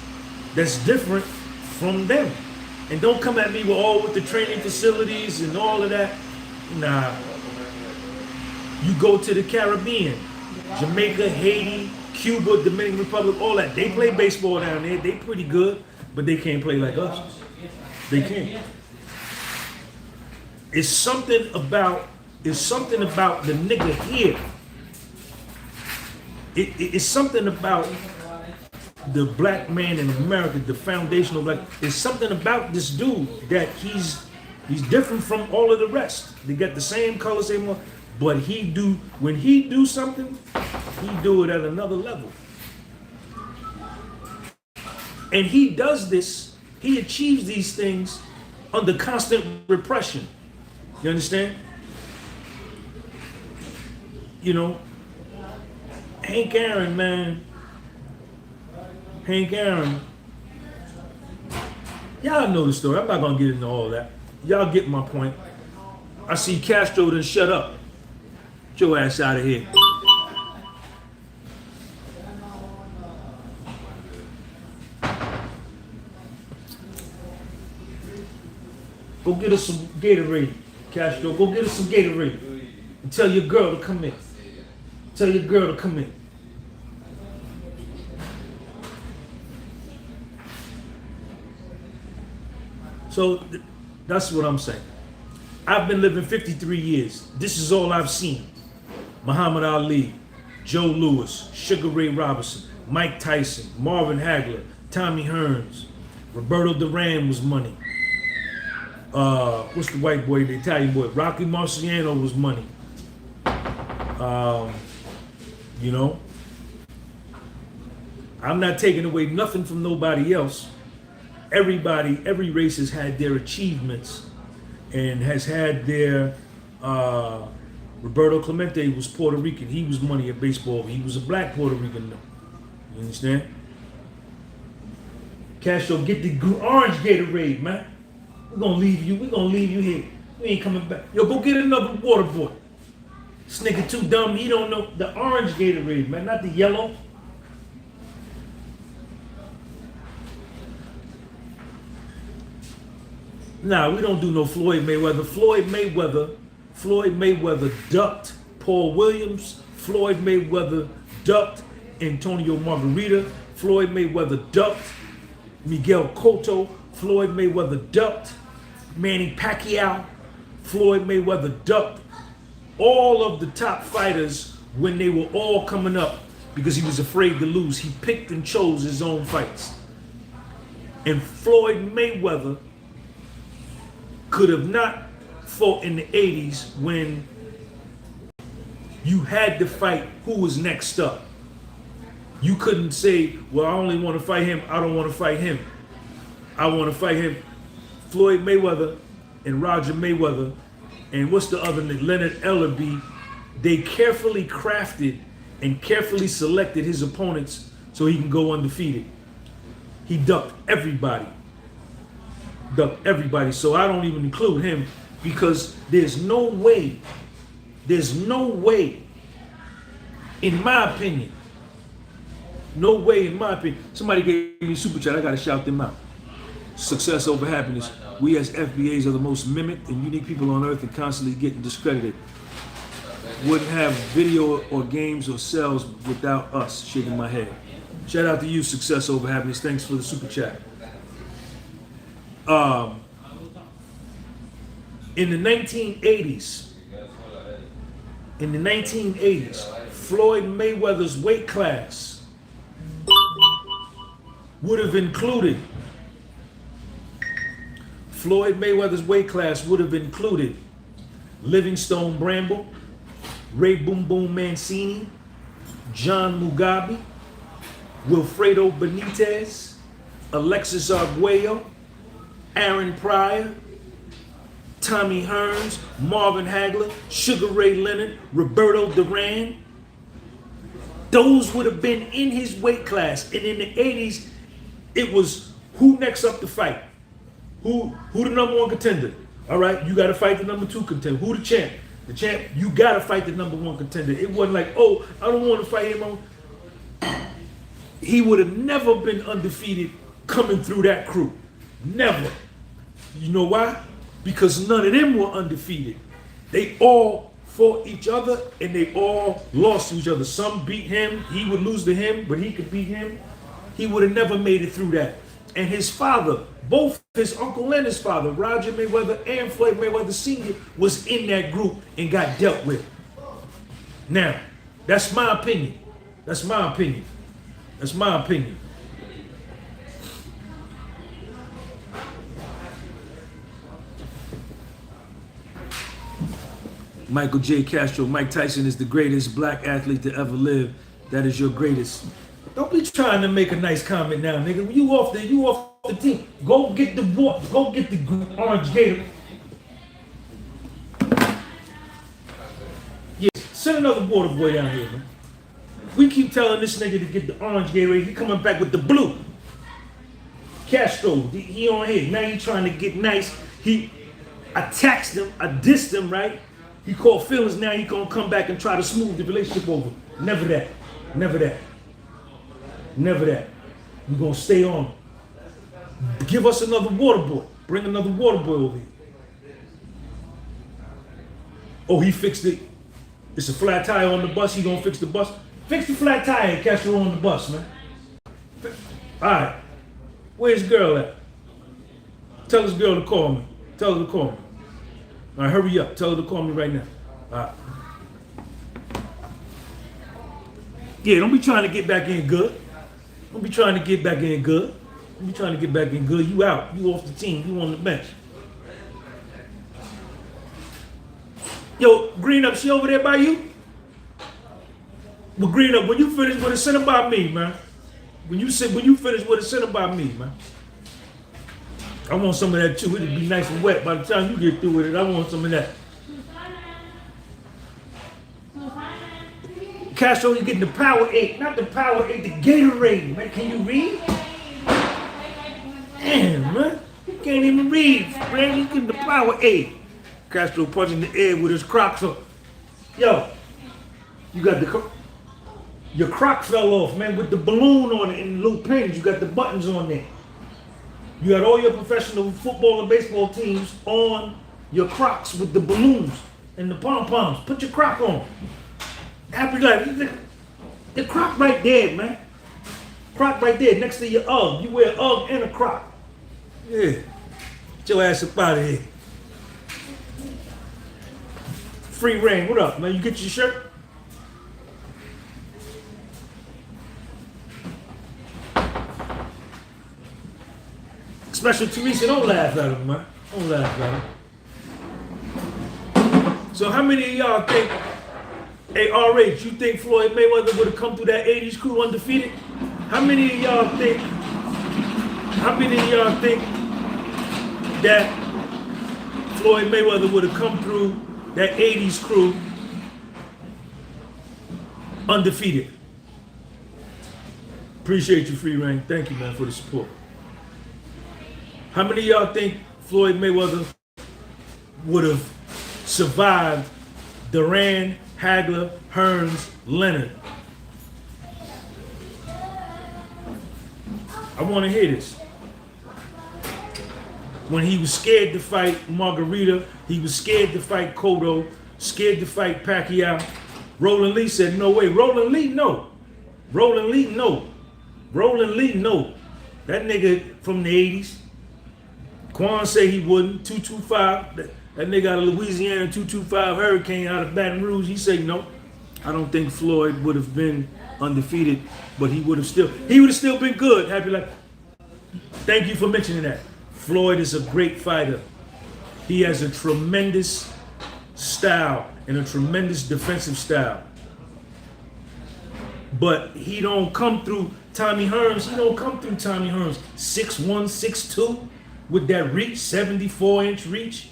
that's different from them. And don't come at me with the training facilities and all of that. Nah. You go to the Caribbean, Jamaica, Haiti, Cuba, Dominican Republic, all that. They play baseball down there. They pretty good, but they can't play like us. They can't. It's something about the nigga here. It's something about the black man in America, the foundational black. It's something about this dude that he's different from all of the rest. They got the same color, same one, but when he do something, he do it at another level. And he does this, he achieves these things under constant repression. You understand? You know, Hank Aaron, man. Hank Aaron. Y'all know the story. I'm not gonna get into all that. Y'all get my point. I see Castro done shut up. Get your ass out of here. Go get us some Gatorade, Castro. Go get us some Gatorade. And tell your girl to come in. Tell your girl to come in. So that's what I'm saying. I've been living 53 years. This is all I've seen. Muhammad Ali, Joe Louis, Sugar Ray Robinson, Mike Tyson, Marvin Hagler, Tommy Hearns, Roberto Duran was money. What's the white boy, the Italian boy? Rocky Marciano was money. You know, I'm not taking away nothing from nobody else. Every race has had their achievements and has had their, Roberto Clemente was Puerto Rican. He was money at baseball. He was a black Puerto Rican though. You understand? Castro, get the orange Gatorade, man. We're gonna leave you here. We ain't coming back. Yo, go get another water boy. This nigga too dumb. He don't know the orange Gatorade, man, not the yellow. Nah, we don't do no Floyd Mayweather. Floyd Mayweather ducked Paul Williams. Floyd Mayweather ducked Antonio Margarita. Floyd Mayweather ducked Miguel Cotto. Floyd Mayweather ducked Manny Pacquiao. Floyd Mayweather ducked all of the top fighters when they were all coming up because he was afraid to lose. He picked and chose his own fights. And Floyd Mayweather could have not fought in the 80s when you had to fight who was next up. You couldn't say, well, I only want to fight him. I don't want to fight him. I want to fight him. Floyd Mayweather and Roger Mayweather and what's the other name? Leonard Ellerbe. They carefully crafted and carefully selected his opponents so he can go undefeated. He ducked everybody. ducked everybody. So I don't even include him because there's no way, in my opinion, somebody gave me super chat, I gotta shout them out. Success over happiness. We as FBAs are the most mimicked and unique people on earth and constantly getting discredited. Wouldn't have video or games or sales without us. Shaking my head. Shout out to you, Success over happiness. Thanks for the super chat. In the 1980s, Floyd Mayweather's weight class would have included Livingstone Bramble, Ray Boom Boom Mancini, John Mugabe, Wilfredo Benitez, Alexis Arguello, Aaron Pryor, Tommy Hearns, Marvin Hagler, Sugar Ray Leonard, Roberto Duran. Those would have been in his weight class. And in the 80s, it was who next up to fight? Who the number one contender? All right, you got to fight the number two contender. Who the champ? The champ, you got to fight the number one contender. It wasn't like, oh, I don't want to fight him. He would have never been undefeated coming through that crew. Never. You know why? Because none of them were undefeated. They all fought each other and they all lost to each other. Some beat him, he would lose to him, but he could beat him. He would have never made it through that. And his father, both his uncle and his father, Roger Mayweather and Floyd Mayweather Sr., was in that group and got dealt with. Now, that's my opinion. Michael J. Castro, Mike Tyson is the greatest black athlete to ever live. That is your greatest. Don't be trying to make a nice comment now, nigga. You off the team. Go get the orange gator. Yeah, send another water boy down here, man. We keep telling this nigga to get the orange Gatorade. He coming back with the blue. Castro, he on here. Now he trying to get nice. I taxed him, I dissed him, right? He called feelings. Now he gonna come back and try to smooth the relationship over. Never that. We gonna stay on. Give us another water boy. Bring another water boy over here. Oh, he fixed it. It's a flat tire on the bus. He gonna fix the bus. Fix the flat tire and catch her on the bus, man. All right. Where's girl at? Tell this girl to call me. Tell her to call me. All right, hurry up. Tell her to call me right now. All right. Yeah, don't be trying to get back in good. You out. You off the team. You on the bench. Yo, Green Up, she over there by you? But Green Up, when you finish with it, send her by me, man. When you finish with it, send her by me, man. I want some of that too. It'll be nice and wet by the time you get through with it. I want some of that. Castro, you getting the Powerade, not the Powerade, the Gatorade, man. Can you read? Damn, man. You can't even read, man. You getting the Powerade. Castro punching the air with his Crocs on. Yo, you got your Croc fell off, man, with the balloon on it and little pins. You got the buttons on there. You got all your professional football and baseball teams on your Crocs with the balloons and the pom-poms. Put your Croc on. Happy life. The Croc right there, man. Croc right there next to your UGG. You wear UGG and a Croc. Yeah. Get your ass up out of here. Free reign. What up, man? You get your shirt? Special Teresa, don't laugh at him, man. Don't laugh at him. So how many of y'all think, hey, RH, you think Floyd Mayweather would have come through that 80s crew undefeated? How many of y'all think that Floyd Mayweather would have come through that 80s crew undefeated? Appreciate you, Free Reign. Thank you, man, for the support. How many of y'all think Floyd Mayweather would have survived Duran, Hagler, Hearns, Leonard? I want to hear this. When he was scared to fight Margarita, he was scared to fight Cotto, scared to fight Pacquiao. Roland Lee said, no way. Roland Lee, no. Roland Lee, no. Roland Lee, no. That nigga from the 80s. Quan said he wouldn't. 225. That nigga out of Louisiana, 225 Hurricane out of Baton Rouge. He said no. I don't think Floyd would have been undefeated, but he would have still been good. Happy like. Thank you for mentioning that. Floyd is a great fighter. He has a tremendous style and a tremendous defensive style. But he don't come through Tommy Hearns. He don't come through Tommy Hearns. 6'1", 6'2", with that reach, 74-inch reach.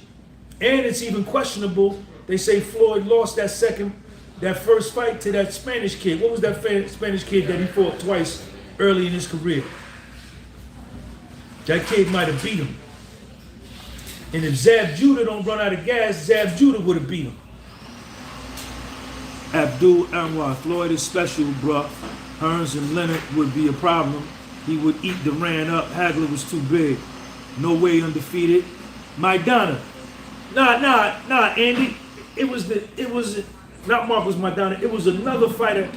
And it's even questionable. They say Floyd lost that first fight to that Spanish kid. What was that Spanish kid that he fought twice early in his career? That kid might have beat him. And if Zab Judah don't run out of gas, Zab Judah would have beat him. Abdul Anwar, Floyd is special, bruh. Hearns and Leonard would be a problem. He would eat Duran up. Hagler was too big. No way undefeated. Maidana. Nah, Andy. It was not Marcos Maidana. It was another fighter.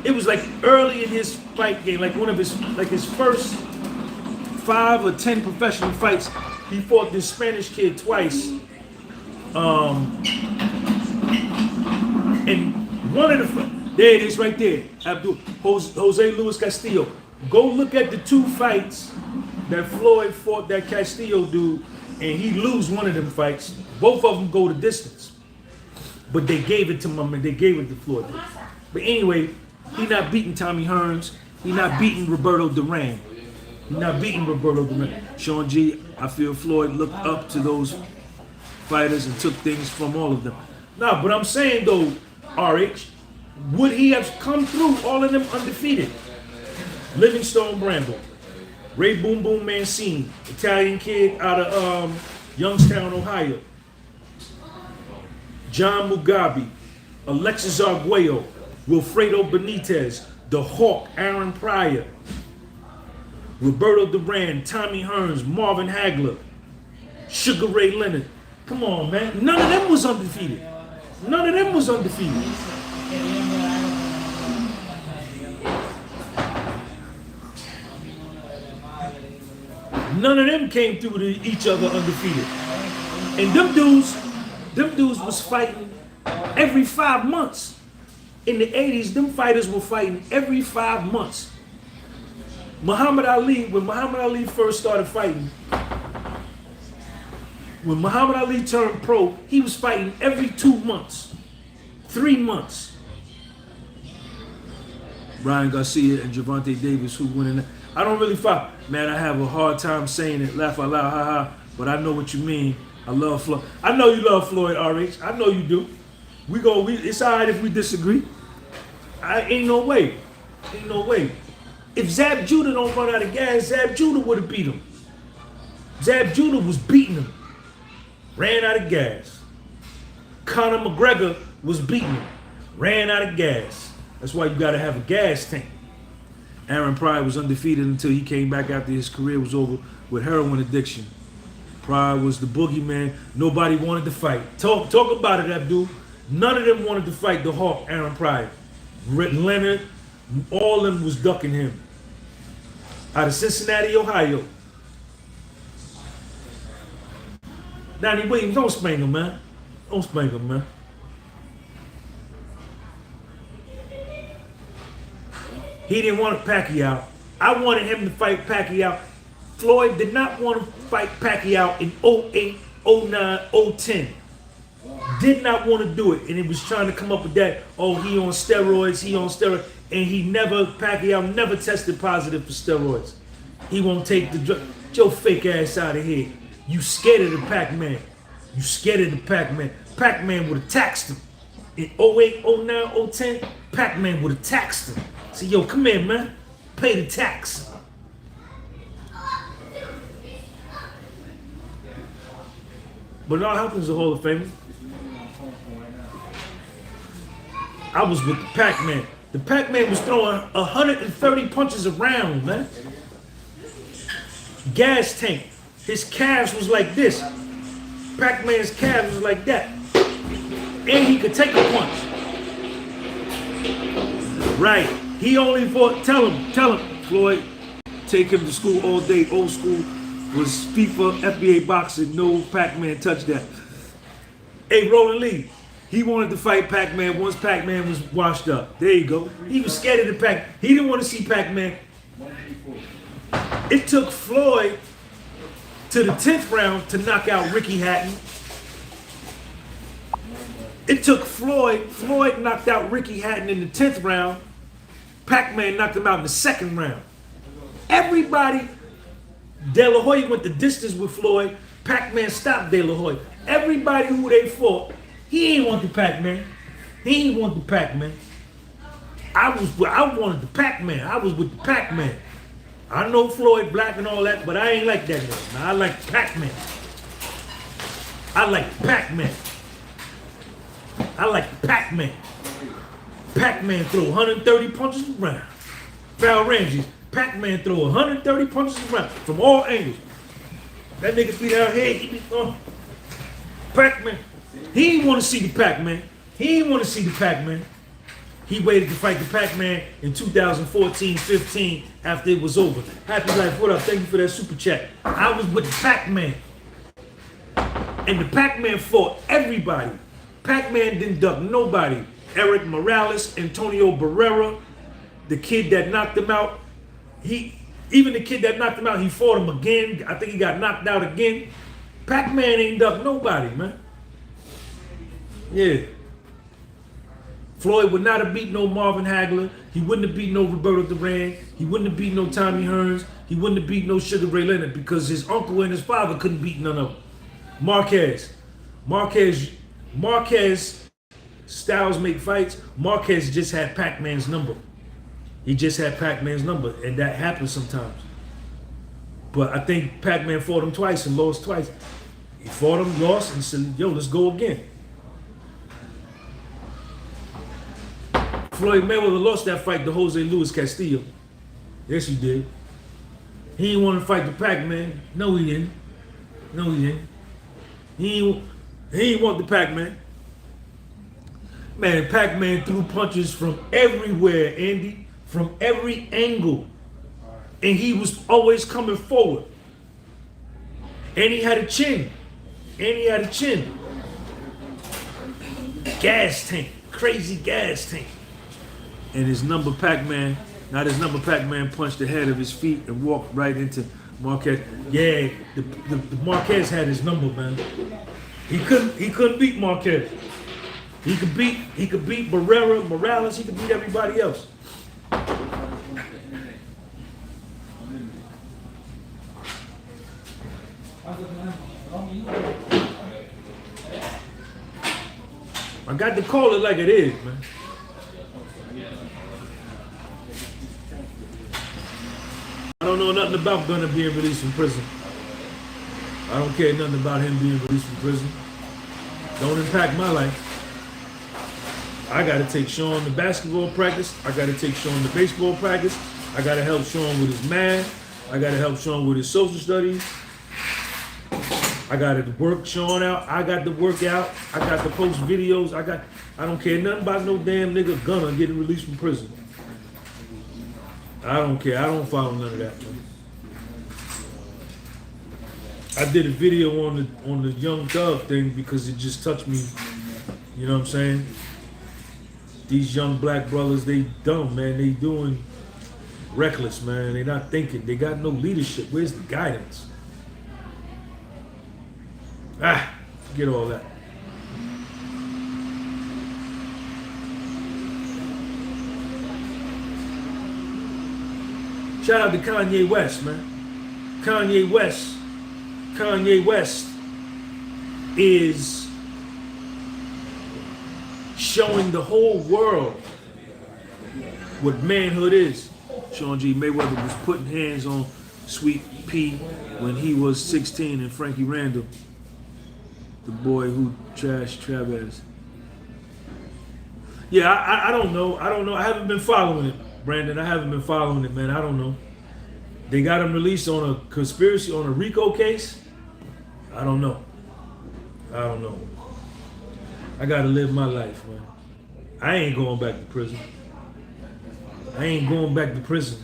It was like early in his fight game, like his first 5 or 10 professional fights. He fought this Spanish kid twice. And one of the there it is right there. Abdul Jose Luis Castillo. Go look at the 2 fights that Floyd fought that Castillo dude, and he lose one of them fights. Both of them go the distance. But they gave it to him, they gave it to Floyd. But anyway, he not beating Tommy Hearns. He not beating Roberto Duran. He not beating Roberto Duran. Sean G, I feel Floyd looked up to those fighters and took things from all of them. Nah, but I'm saying though, RH, would he have come through all of them undefeated? Livingstone Bramble, Ray Boom Boom Mancini, Italian kid out of Youngstown, Ohio, John Mugabe, Alexis Arguello, Wilfredo Benitez, The Hawk, Aaron Pryor, Roberto Duran, Tommy Hearns, Marvin Hagler, Sugar Ray Leonard. Come on, man. None of them was undefeated. None of them was undefeated. None of them came through to each other undefeated. And them dudes was fighting every 5 months. In the 80s, them fighters were fighting every 5 months. Muhammad Ali, when Muhammad Ali first started fighting, when Muhammad Ali turned pro, he was fighting every 2 months, 3 months. Ryan Garcia and Gervonta Davis, who went in. I don't really fight. Man, I have a hard time saying it, laugh out loud, haha, but I know what you mean. I love Floyd. I know you love Floyd, RH. I know you do. It's all right if we disagree. Ain't no way. Ain't no way. If Zab Judah don't run out of gas, Zab Judah would have beat him. Zab Judah was beating him. Ran out of gas. Conor McGregor was beating him. Ran out of gas. That's why you got to have a gas tank. Aaron Pryor was undefeated until he came back after his career was over with heroin addiction. Pryor was the boogeyman. Nobody wanted to fight. Talk about it, Abdul. None of them wanted to fight the Hawk, Aaron Pryor. Leonard, all of them was ducking him. Out of Cincinnati, Ohio. Donnie Williams, don't spank him, man. Don't spank him, man. He didn't want Pacquiao. I wanted him to fight Pacquiao. Floyd did not want to fight Pacquiao in 08, 09, 010. Did not want to do it. And he was trying to come up with that, oh, he on steroids. And Pacquiao never tested positive for steroids. He won't take the drug. Get your fake ass out of here. You scared of the Pac-Man. You scared of the Pac-Man. Pac-Man would have taxed him. In 08, 09, 010, Pac-Man would have taxed him. Say, yo, come here, man. Pay the tax. Bernard Hopkins is a Hall of Famer. I was with the Pac-Man. The Pac-Man was throwing 130 punches around, man. Gas tank. His calves was like this. Pac-Man's calves was like that. And he could take a punch. Right. He only fought, tell him, Floyd, take him to school all day. Old school was FIFA, FBA boxing, no Pac-Man touch that. Hey, Roland Lee, he wanted to fight Pac-Man once Pac-Man was washed up. There you go. He was scared of the Pac. He didn't want to see Pac-Man. It took Floyd to the 10th round to knock out Ricky Hatton. It took Floyd knocked out Ricky Hatton in the 10th round. Pac-Man knocked him out in the 2nd round. Everybody, De La Hoya went the distance with Floyd. Pac-Man stopped De La Hoya. Everybody who they fought, he ain't want the Pac-Man. He ain't want the Pac-Man. I wanted the Pac-Man. I was with the Pac-Man. I know Floyd Black and all that, but I ain't like that nigga. Now, I like Pac-Man. I like Pac-Man. I like Pac-Man. Pac-Man throw 130 punches around. Val Ramsey, Pac-Man throw 130 punches around from all angles. That nigga beat out here, he be throwing. Pac-Man. He didn't want to see the Pac-Man. He didn't want to see the Pac-Man. He waited to fight the Pac-Man in 2014-15 after it was over. Happy Life, what up? Thank you for that super chat. I was with the Pac-Man. And the Pac-Man fought everybody. Pac-Man didn't duck nobody. Eric Morales, Antonio Barrera, the kid that knocked him out. Even the kid that knocked him out, he fought him again. I think he got knocked out again. Pac-Man ain't ducked nobody, man. Yeah. Floyd would not have beat no Marvin Hagler. He wouldn't have beat no Roberto Duran. He wouldn't have beat no Tommy Hearns. He wouldn't have beat no Sugar Ray Leonard because his uncle and his father couldn't beat none of them. Marquez, styles make fights. Marquez just had Pac-Man's number. He just had Pac-Man's number, and that happens sometimes. But I think Pac-Man fought him twice and lost twice. He fought him, lost, and said, yo, let's go again. Floyd Mayweather lost that fight to Jose Luis Castillo. Yes, he did. He didn't want to fight the Pac-Man. No, he didn't. No, he didn't. He didn't want the Pac-Man. Man, Pac-Man threw punches from everywhere, Andy. From every angle. And he was always coming forward. And he had a chin. Gas tank. Crazy gas tank. And his number Pac-Man punched the head of his feet and walked right into Marquez. Yeah, the Marquez had his number, man. He couldn't beat Marquez. He could beat Barrera, Morales, he could beat everybody else. I got to call it like it is, man. I don't know nothing about Gunner being released from prison. I don't care nothing about him being released from prison. Don't impact my life. I got to take Sean to basketball practice. I got to take Sean to baseball practice. I got to help Sean with his math. I got to help Sean with his social studies. I got to work Sean out. I got to work out. I got to post videos. I don't care nothing about no damn nigga Gunner getting released from prison. I don't care. I don't follow none of that, man. I did a video on the Young Thug thing because it just touched me. You know what I'm saying? These young black brothers, they dumb, man. They doing reckless, man. They not thinking. They got no leadership. Where's the guidance? Forget all that. Shout out to Kanye West, man. Kanye West is showing the whole world what manhood is. Sean G. Mayweather was putting hands on Sweet Pea when he was 16 and Frankie Randall. The boy who trashed Chavez. Yeah, I don't know. I don't know. I haven't been following it, Brandon. I haven't been following it, man. I don't know. They got him released on a conspiracy, on a RICO case. I don't know. I don't know. I gotta live my life, man. I ain't going back to prison. I ain't going back to prison.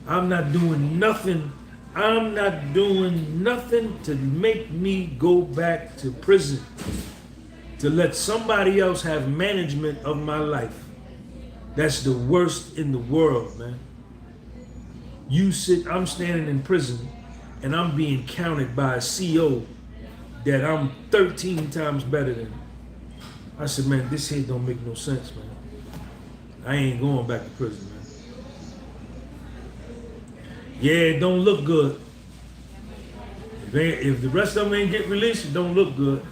I'm not doing nothing. I'm not doing nothing to make me go back to prison. To let somebody else have management of my life. That's the worst in the world, man. I'm standing in prison and I'm being counted by a CO that I'm 13 times better than. I said, man, this here don't make no sense, man. I ain't going back to prison, man. Yeah, it don't look good. If the rest of them ain't get released, it don't look good.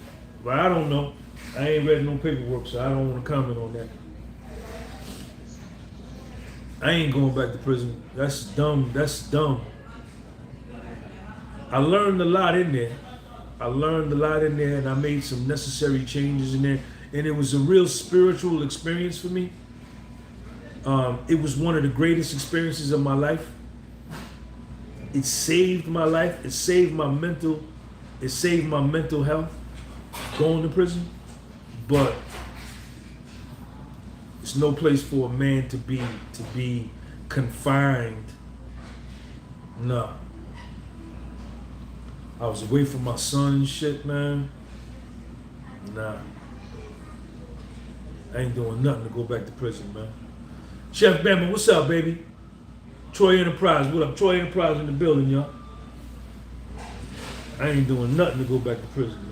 But I don't know. I ain't read no paperwork, so I don't want to comment on that. I ain't going back to prison. That's dumb. That's dumb. I learned a lot in there. And I made some necessary changes in there. And it was a real spiritual experience for me. It was one of the greatest experiences of my life. It saved my life. It saved my mental health going to prison. But it's no place for a man to be confined. No. I was away from my son and shit, man. Nah. I ain't doing nothing to go back to prison, man. Chef Bama, what's up, baby? Troy Enterprise, what up? Troy Enterprise in the building, y'all. I ain't doing nothing to go back to prison, man.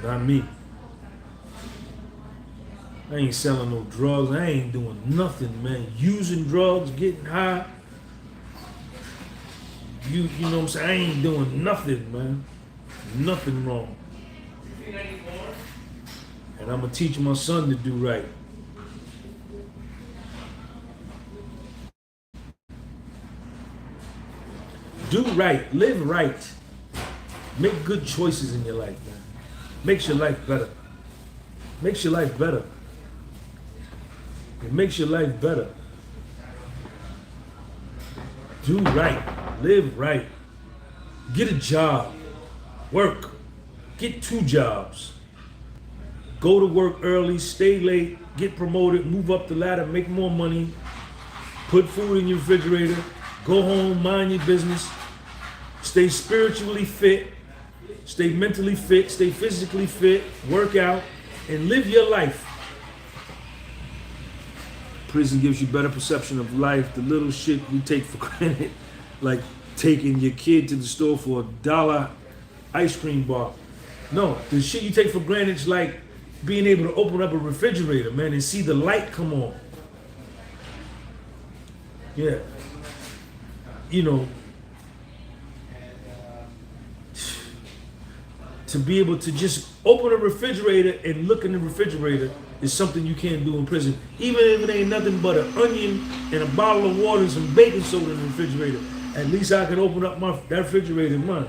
Not me. I ain't selling no drugs. I ain't doing nothing, man. Using drugs, getting high. You know what I'm saying? I ain't doing nothing, man. Nothing wrong. And I'm gonna teach my son to do right. Do right. Live right. Make good choices in your life, man. Makes your life better. Makes your life better. It makes your life better. Do right. Live right. Get a job. Work. Get 2 jobs. Go to work early, stay late, get promoted, move up the ladder, make more money, put food in your refrigerator, go home, mind your business, stay spiritually fit, stay mentally fit, stay physically fit, work out, and live your life. Prison gives you better perception of life. The little shit we take for granted, like taking your kid to the store for $1 ice cream bar. No, the shit you take for granted is like being able to open up a refrigerator, man, and see the light come on. Yeah. You know, to be able to just open a refrigerator and look in the refrigerator is something you can't do in prison. Even if it ain't nothing but an onion and a bottle of water and some baking soda in the refrigerator, at least I can open up that refrigerator and run.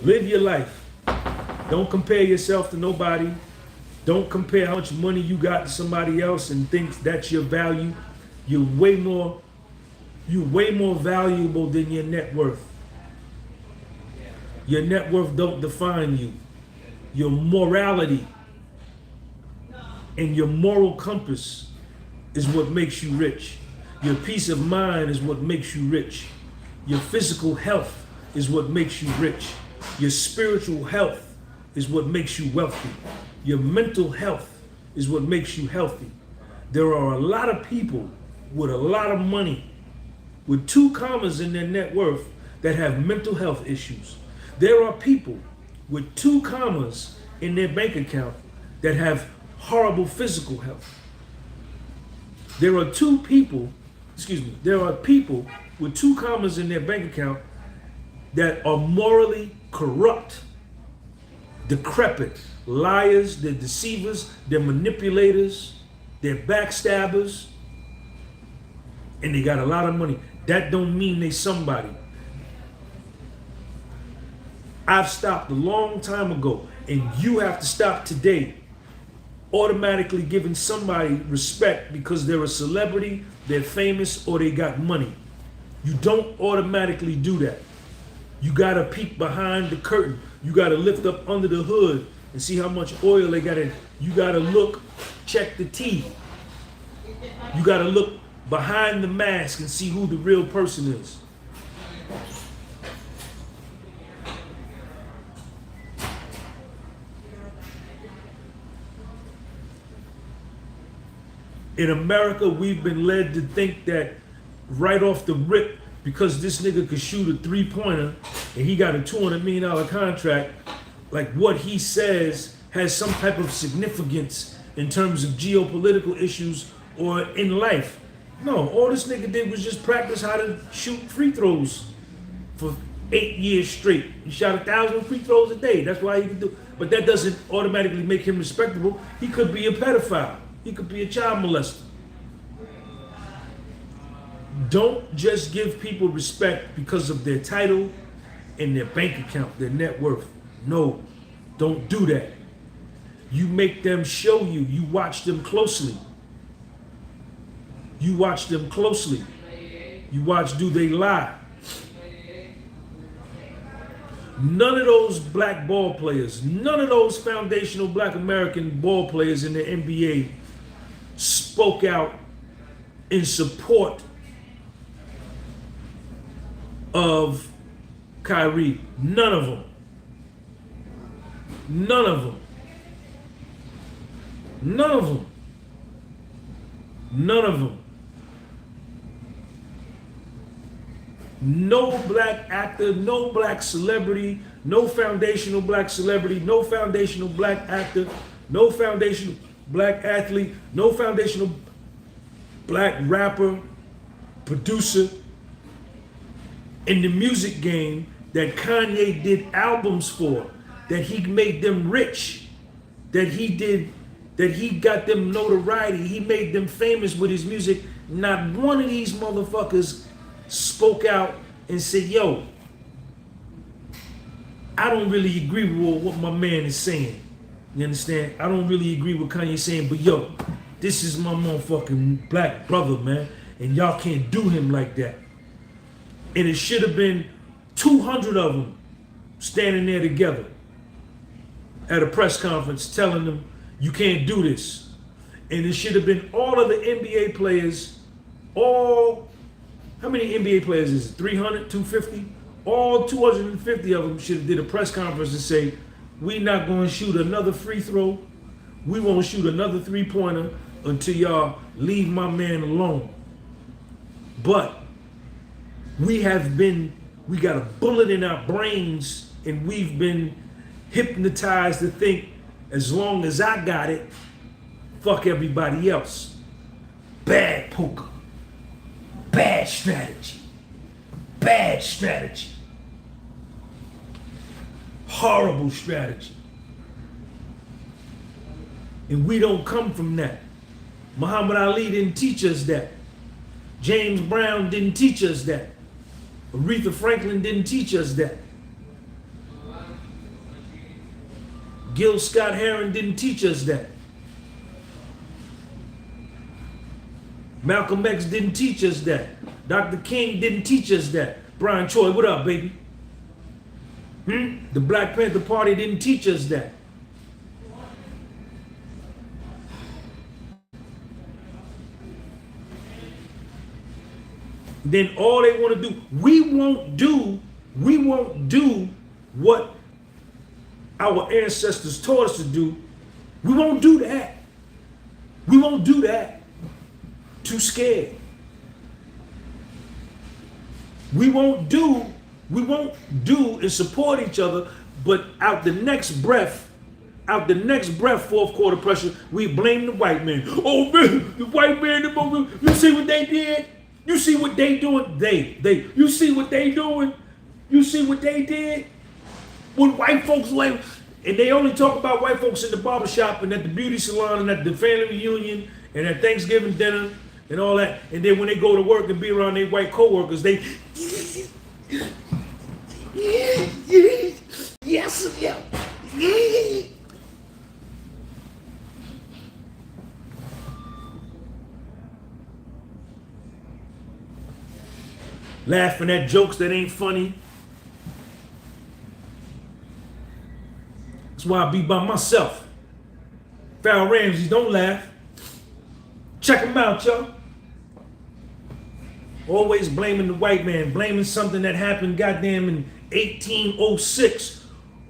Live your life. Don't compare yourself to nobody. Don't compare how much money you got to somebody else and think that's your value. You're way more valuable than your net worth. Your net worth don't define you. Your morality and your moral compass is what makes you rich. Your peace of mind is what makes you rich. Your physical health is what makes you rich. Your spiritual health is what makes you wealthy. Your mental health is what makes you healthy. There are a lot of people with a lot of money, with 2 commas in their net worth, that have mental health issues. There are people with 2 commas in their bank account that have horrible physical health. There are people with 2 commas in their bank account that are morally corrupt, decrepit, liars, they're deceivers, they're manipulators, they're backstabbers, and they got a lot of money. That don't mean they somebody. I've stopped a long time ago, and you have to stop today automatically giving somebody respect because they're a celebrity, they're famous, or they got money. You don't automatically do that. You gotta peek behind the curtain. You gotta lift up under the hood and see how much oil they got in. You gotta look, check the teeth. You gotta look behind the mask and see who the real person is. In America, we've been led to think that right off the rip, because this nigga could shoot a three-pointer and he got a $200 million contract, like what he says has some type of significance in terms of geopolitical issues or in life. No, all this nigga did was just practice how to shoot free throws for 8 years straight. He shot 1,000 free throws a day. That's why he could do. But that doesn't automatically make him respectable. He could be a pedophile. He could be a child molester. Don't just give people respect because of their title and their bank account, their net worth. No, don't do that. You make them show you. You watch them closely. You watch them closely. You watch, do they lie? None of those black ball players, none of those foundational black American ball players in the NBA spoke out in support of Kyrie. None of them. None of them. None of them. None of them. No black actor, no black celebrity, no foundational black celebrity, no foundational black actor, no foundational black athlete, no foundational black rapper, producer in the music game that Kanye did albums for, that he made them rich, that he got them notoriety, he made them famous with his music. Not one of these motherfuckers spoke out and said, yo, I don't really agree with what my man is saying. You understand? I don't really agree with Kanye saying, but yo, this is my motherfucking black brother, man, and y'all can't do him like that. And it should have been 200 of them standing there together at a press conference telling them, you can't do this. And it should have been all of the NBA players, how many NBA players is it? 300, 250? All 250 of them should have did a press conference and say, we not going to shoot another free throw. We won't shoot another three-pointer until y'all leave my man alone. But we got a bullet in our brains and we've been hypnotized to think as long as I got it, fuck everybody else. Bad poker. Bad strategy. Bad strategy. Horrible strategy. And we don't come from that. Muhammad Ali didn't teach us that. James Brown didn't teach us that. Aretha Franklin didn't teach us that. Gil Scott-Heron didn't teach us that. Malcolm X didn't teach us that. Dr. King didn't teach us that. Brian Choi, what up, baby? The Black Panther Party didn't teach us that. Then all they want to do, we won't do what our ancestors taught us to do. We won't do that. We won't do that. Too scared. We won't do and support each other, but out the next breath, fourth quarter pressure, we blame the white man. Oh man, the white man, you see what they did? You see what they doing? You see what they doing? You see what they did? when white folks like, and they only talk about white folks in the barbershop and at the beauty salon and at the family reunion and at Thanksgiving dinner and all that. And then when they go to work and be around their white coworkers, they yes, yeah. Laughing at jokes that ain't funny. That's why I be by myself. Farrell Ramsey, don't laugh. Check him out, y'all. Always blaming the white man, blaming something that happened goddamn in 1806.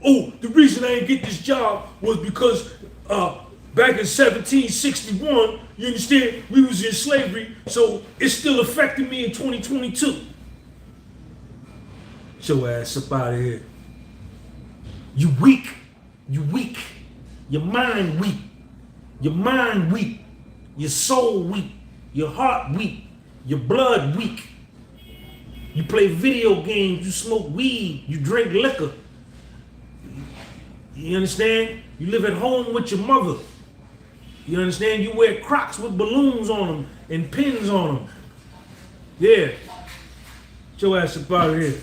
Oh, the reason I didn't get this job was because back in 1761, you understand, we was in slavery, so it's still affecting me in 2022. Get your ass up out of here. You weak. You weak. Your mind weak. Your mind weak. Your soul weak. Your heart weak. Your blood weak. You play video games. You smoke weed. You drink liquor. You understand? You live at home with your mother. You understand? You wear Crocs with balloons on them and pins on them. Yeah. Get your ass up out of here.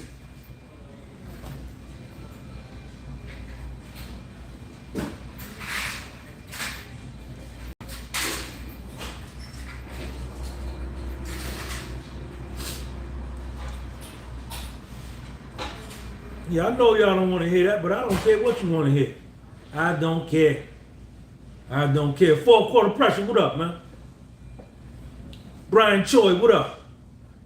Yeah, I know y'all don't want to hear that, but I don't care what you want to hear. I don't care. I don't care. 4-quarter pressure, what up, man? Brian Choi, what up?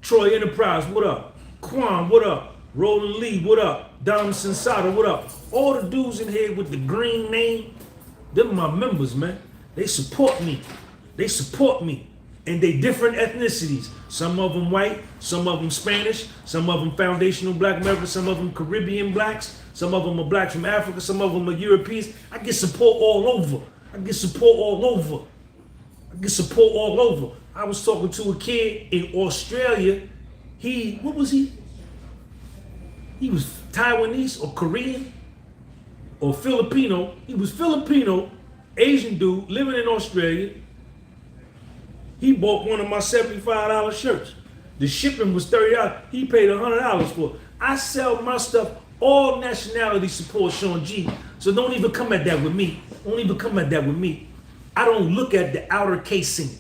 Troy Enterprise, what up? Quan, what up? Roland Lee, what up? Dom Sensata, what up? All the dudes in here with the green name, them my members, man. They support me. They support me. And they different ethnicities. Some of them white, some of them Spanish, some of them foundational black Americans, some of them Caribbean blacks, some of them are blacks from Africa, some of them are Europeans. I get support all over. I get support all over. I get support all over. I was talking to a kid in Australia. What was he? He was Taiwanese or Korean or Filipino. He was Filipino, Asian dude living in Australia. He bought one of my $75 shirts. The shipping was $30. He paid $100 for it. I sell my stuff. All nationality support Sean G. So don't even come at that with me. Don't even come at that with me. I don't look at the outer casing.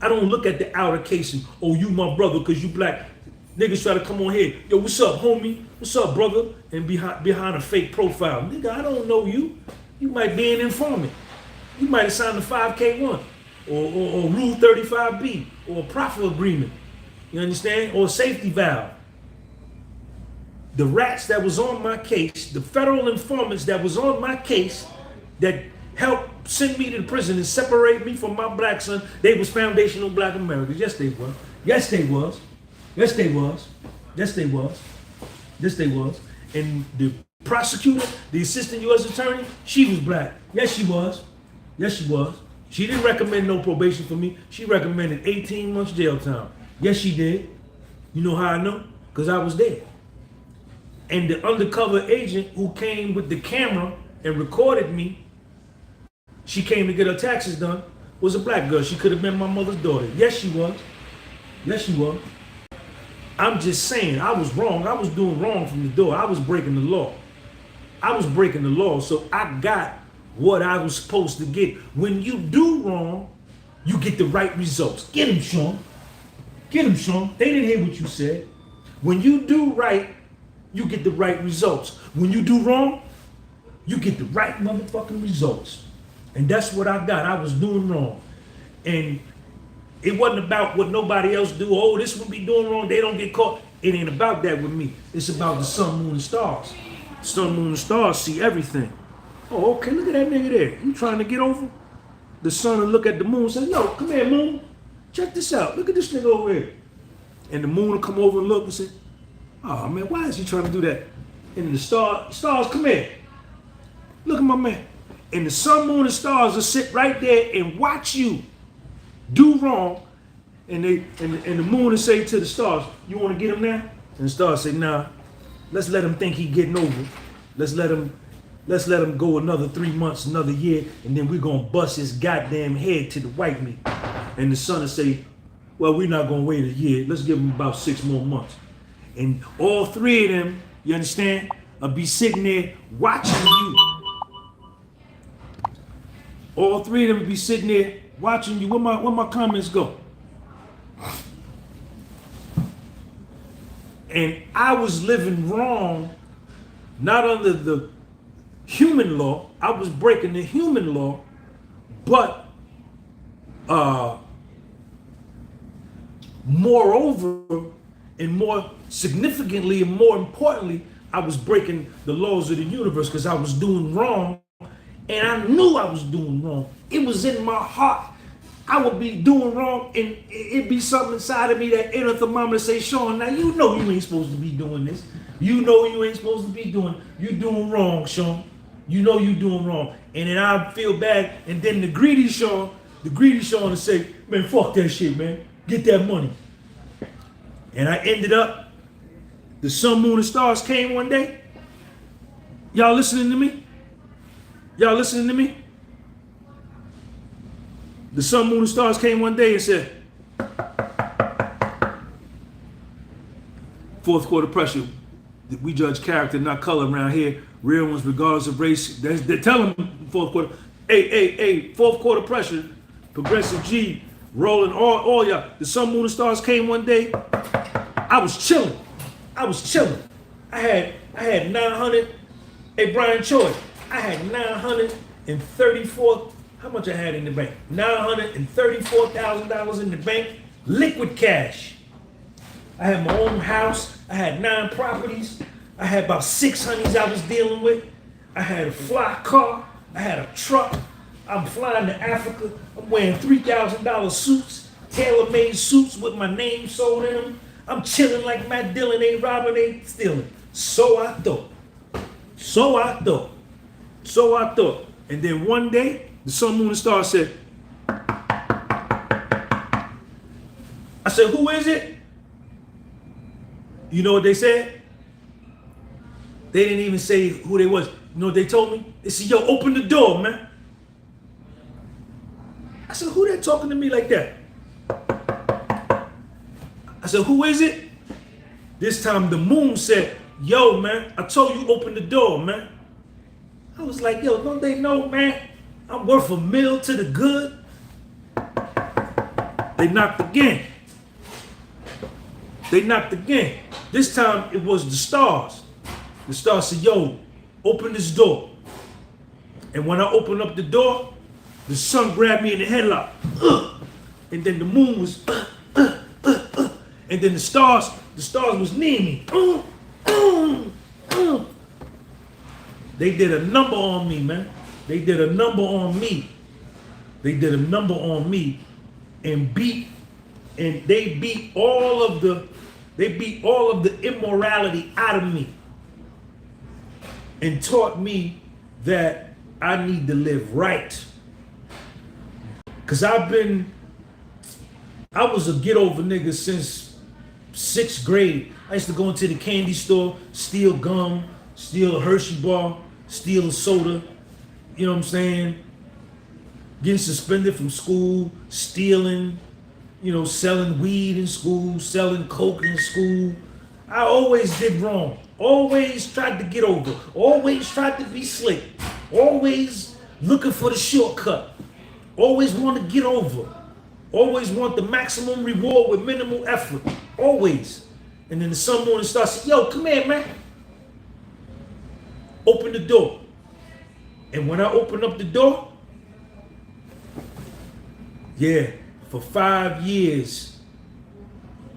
I don't look at the outer casing. Oh, you my brother because you black. Niggas try to come on here. Yo, what's up, homie? What's up, brother? And behind a fake profile. Nigga, I don't know you. You might be an informant. You might have signed a 5K1. Or Rule 35B, or a profit agreement, you understand? Or a safety valve. The rats that was on my case, the federal informants that was on my case that helped send me to prison and separate me from my black son, they was foundational black Americans. Yes, they were. Yes, they was. Yes, they was. Yes, they was. Yes, they was. And the prosecutor, the assistant U.S. attorney, she was black. Yes, she was. Yes, she was. She didn't recommend no probation for me. She recommended 18 months jail time. Yes, she did. You know how I know? Because I was there. And the undercover agent who came with the camera and recorded me, she came to get her taxes done, was a black girl. She could have been my mother's daughter. Yes, she was. Yes, she was. I'm just saying, I was wrong. I was doing wrong from the door. I was breaking the law. I was breaking the law, so I got what I was supposed to get. When you do wrong, you get the right results. Get him, Sean. Get him, Sean. They didn't hear what you said. When you do right, you get the right results. When you do wrong, you get the right motherfucking results. And that's what I got. I was doing wrong. And it wasn't about what nobody else do. Oh, this one be doing wrong, they don't get caught. It ain't about that with me. It's about the sun, moon, and stars. Sun, moon, and stars see everything. Oh, okay, look at that nigga there. You trying to get over? The sun will look at the moon and say, yo, come here, moon. Check this out. Look at this nigga over here. And the moon will come over and look and say, oh, man, why is he trying to do that? And the stars, come here. Look at my man. And the sun, moon, and stars will sit right there and watch you do wrong. And the moon will say to the stars, you want to get him now? And the stars say, nah, let's let him think he getting over. Let's let him go another 3 months, another year, and then we're gonna bust his goddamn head to the white meat. And the son will say, well, we're not gonna wait a year. Let's give him about 6 more months. And all 3 of them, you understand, will be sitting there watching you. All 3 of them will be sitting there watching you. Where my comments go? And I was living wrong, not under the human law. I was breaking the human law, but moreover, and more significantly and more importantly, I was breaking the laws of the universe because I was doing wrong, and I knew I was doing wrong. It was in my heart. I would be doing wrong, and it'd be something inside of me that enter thermometer say, Sean, now you know you ain't supposed to be doing this. You know you ain't supposed to be doing, you doing wrong, Sean. You know you doing wrong. And then I feel bad, and then the greedy Sean will say, man, fuck that shit, man. Get that money. And I ended up, the sun, moon, and stars came one day. Y'all listening to me? Y'all listening to me? The sun, moon, and stars came one day and said, fourth quarter pressure. We judge character, not color around here. Real ones, regardless of race. They're telling them fourth quarter. Hey, fourth quarter pressure. Progressive G, rolling all y'all. The sun, moon, and stars came one day. I was chilling. I had 900. Hey, Brian Choi, I had 934. How much I had in the bank? $934,000 in the bank, liquid cash. I had my own house. I had 9 properties. I had about 6 honeys I was dealing with. I had a fly car. I had a truck. I'm flying to Africa. I'm wearing $3,000 suits, tailor-made suits with my name sold in them. I'm chilling like Matt Dillon, ain't robbing, ain't stealing. So I thought. And then one day, the sun, moon, and stars said, I said, who is it? You know what they said? They didn't even say who they was. You know what they told me? They said, yo, open the door, man. I said, who they talking to me like that? I said, who is it? This time the moon said, yo, man, I told you open the door, man. I was like, yo, don't they know, man? I'm worth $1 million to the good. They knocked again. This time it was the stars. The stars said, yo, open this door. And when I opened up the door, the sun grabbed me in the headlock. And then the moon was, and then the stars was near me. They did a number on me, man. They did a number on me. And they beat all of the immorality out of me. And taught me that I need to live right. Cause I was a get over nigga since 6th grade. I used to go into the candy store, steal gum, steal a Hershey bar, steal a soda. You know what I'm saying? Getting suspended from school, stealing, selling weed in school, selling coke in school. I always did wrong. Always tried to get over. Always tried to be slick. Always looking for the shortcut. Always want to get over. Always want the maximum reward with minimal effort. Always. And then the sun, moon, and stars say, yo, come here, man. Open the door. And when I opened up the door, yeah, for 5 years,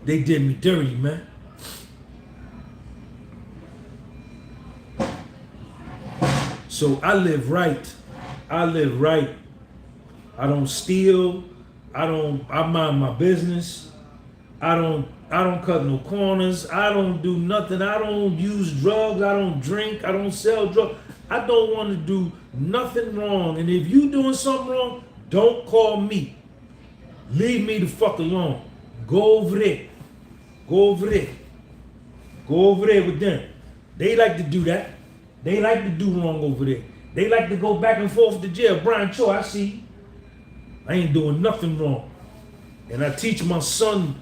they did me dirty, man. So I live right. I don't steal. I mind my business. I don't cut no corners. I don't do nothing. I don't use drugs. I don't drink. I don't sell drugs. I don't want to do nothing wrong. And if you doing something wrong, don't call me. Leave me the fuck alone. Go over there. Go over there with them. They like to do that. They like to do wrong over there. They like to go back and forth to jail. Brian Cho, I see you. I ain't doing nothing wrong. And I teach my son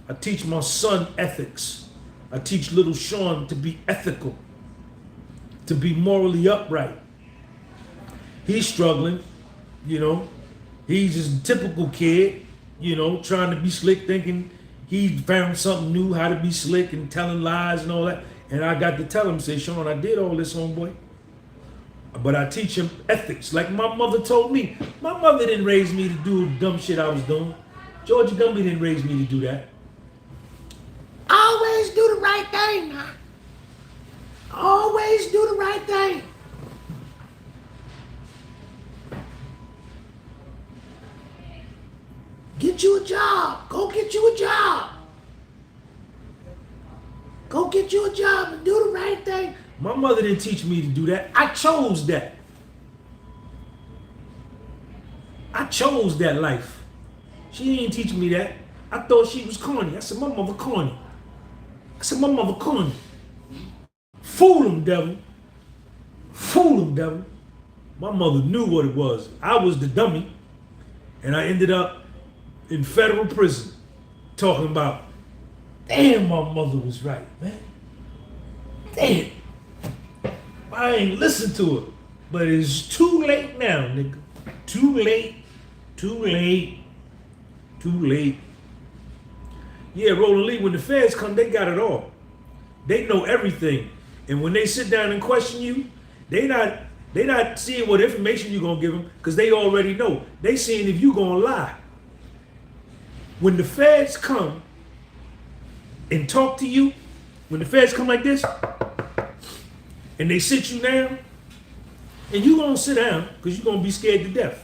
ethics. I teach little Sean to be ethical, to be morally upright. He's struggling, you know. He's just a typical kid, you know, trying to be slick, thinking he found something new, how to be slick and telling lies and all that. And I got to tell him, say, Sean, I did all this, homeboy. But I teach him ethics, like my mother told me. My mother didn't raise me to do the dumb shit I was doing. Georgia Gunby didn't raise me to do that. Always do the right thing, man. Always do the right thing. Get you a job. Go get you a job. Go get you a job and do the right thing. My mother didn't teach me to do that. I chose that. I chose that life. She didn't teach me that. I thought she was corny. I said, my mother corny. I said, my mother corny. Fool him, devil. Fool him, devil. My mother knew what it was. I was the dummy. And I ended up in federal prison talking about, damn, my mother was right, man. Damn. I ain't listened to it. But it's too late now, nigga. Too late. Too late. Too late. Yeah, Roland Lee, when the feds come, they got it all. They know everything. And when they sit down and question you, they not seeing what information you're gonna give them, because they already know. They seeing if you gonna lie. When the feds come and talk to you, when the feds come like this, and they sit you down, and you gonna sit down because you're gonna be scared to death.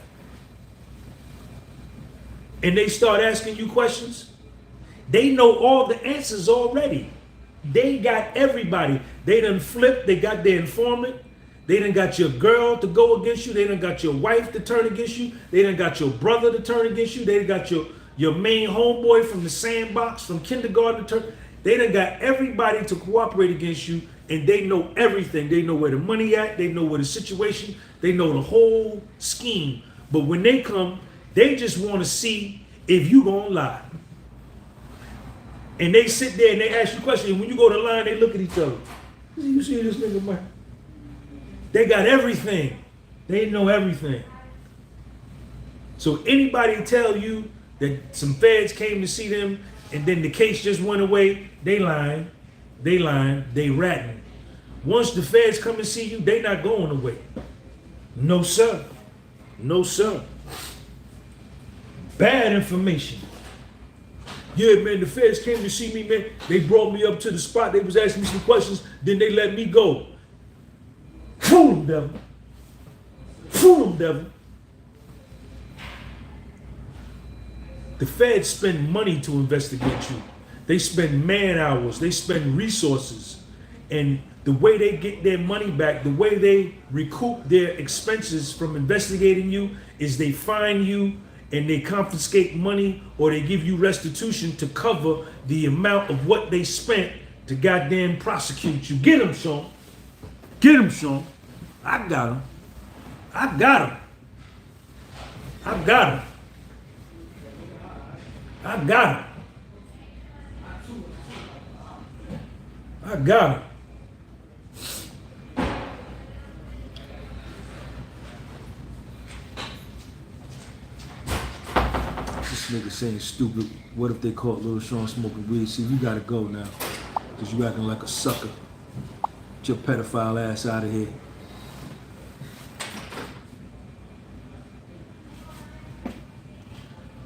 And they start asking you questions, they know all the answers already. They got everybody. They done flipped, they got their informant, they done got your girl to go against you, they done got your wife to turn against you, they done got your brother to turn against you, they done got your main homeboy from the sandbox, from kindergarten to turn. They done got everybody to cooperate against you, and they know everything. They know where the money at, they know where the situation, they know the whole scheme. But when they come, they just want to see if you gonna lie. And they sit there and they ask you questions. And when you go to line, they look at each other. You see this nigga, man? They got everything. They know everything. So anybody tell you that some feds came to see them and then the case just went away, they lying, they ratting. Once the feds come and see you, they not going away. No, sir. No, sir. Bad information. Yeah, man, the feds came to see me, man. They brought me up to the spot. They was asking me some questions. Then they let me go. Fool them, devil. Fool them, devil. The feds spend money to investigate you. They spend man hours. They spend resources. And the way they get their money back, the way they recoup their expenses from investigating you is they fine you and they confiscate money or they give you restitution to cover the amount of what they spent to goddamn prosecute you. Get him, Sean. Get him, Sean. I got him. I got him. I got him. I got him. I got him. This nigga saying stupid. What if they caught Little Sean smoking weed? See, you gotta go now. Cause you acting like a sucker. Get your pedophile ass out of here.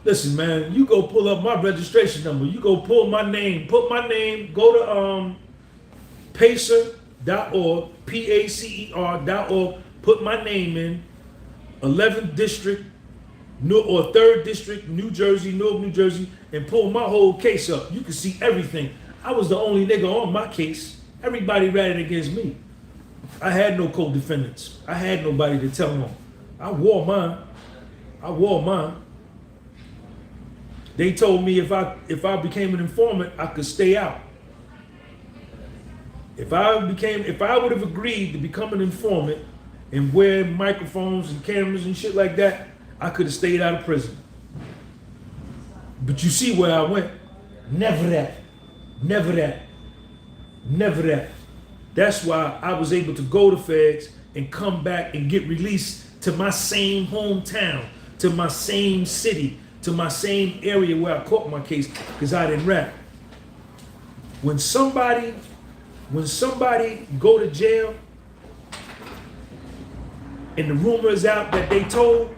Listen, man, you go pull up my registration number. You go pull my name, put my name, go to pacer.org, pacer.org, put my name in, 11th District, or 3rd District, New Jersey, Newark, New Jersey, and pull my whole case up. You can see everything. I was the only nigga on my case. Everybody ratted against me. I had no co-defendants. I had nobody to tell on. I wore mine. I wore mine. They told me if I became an informant, I could stay out. If I would have agreed to become an informant and wear microphones and cameras and shit like that, I could have stayed out of prison. But you see where I went. Never that. Never that. Never that. That's why I was able to go to feds and come back and get released to my same hometown, to my same city, to my same area where I caught my case, because I didn't rap. When somebody go to jail and the rumor is out that they told,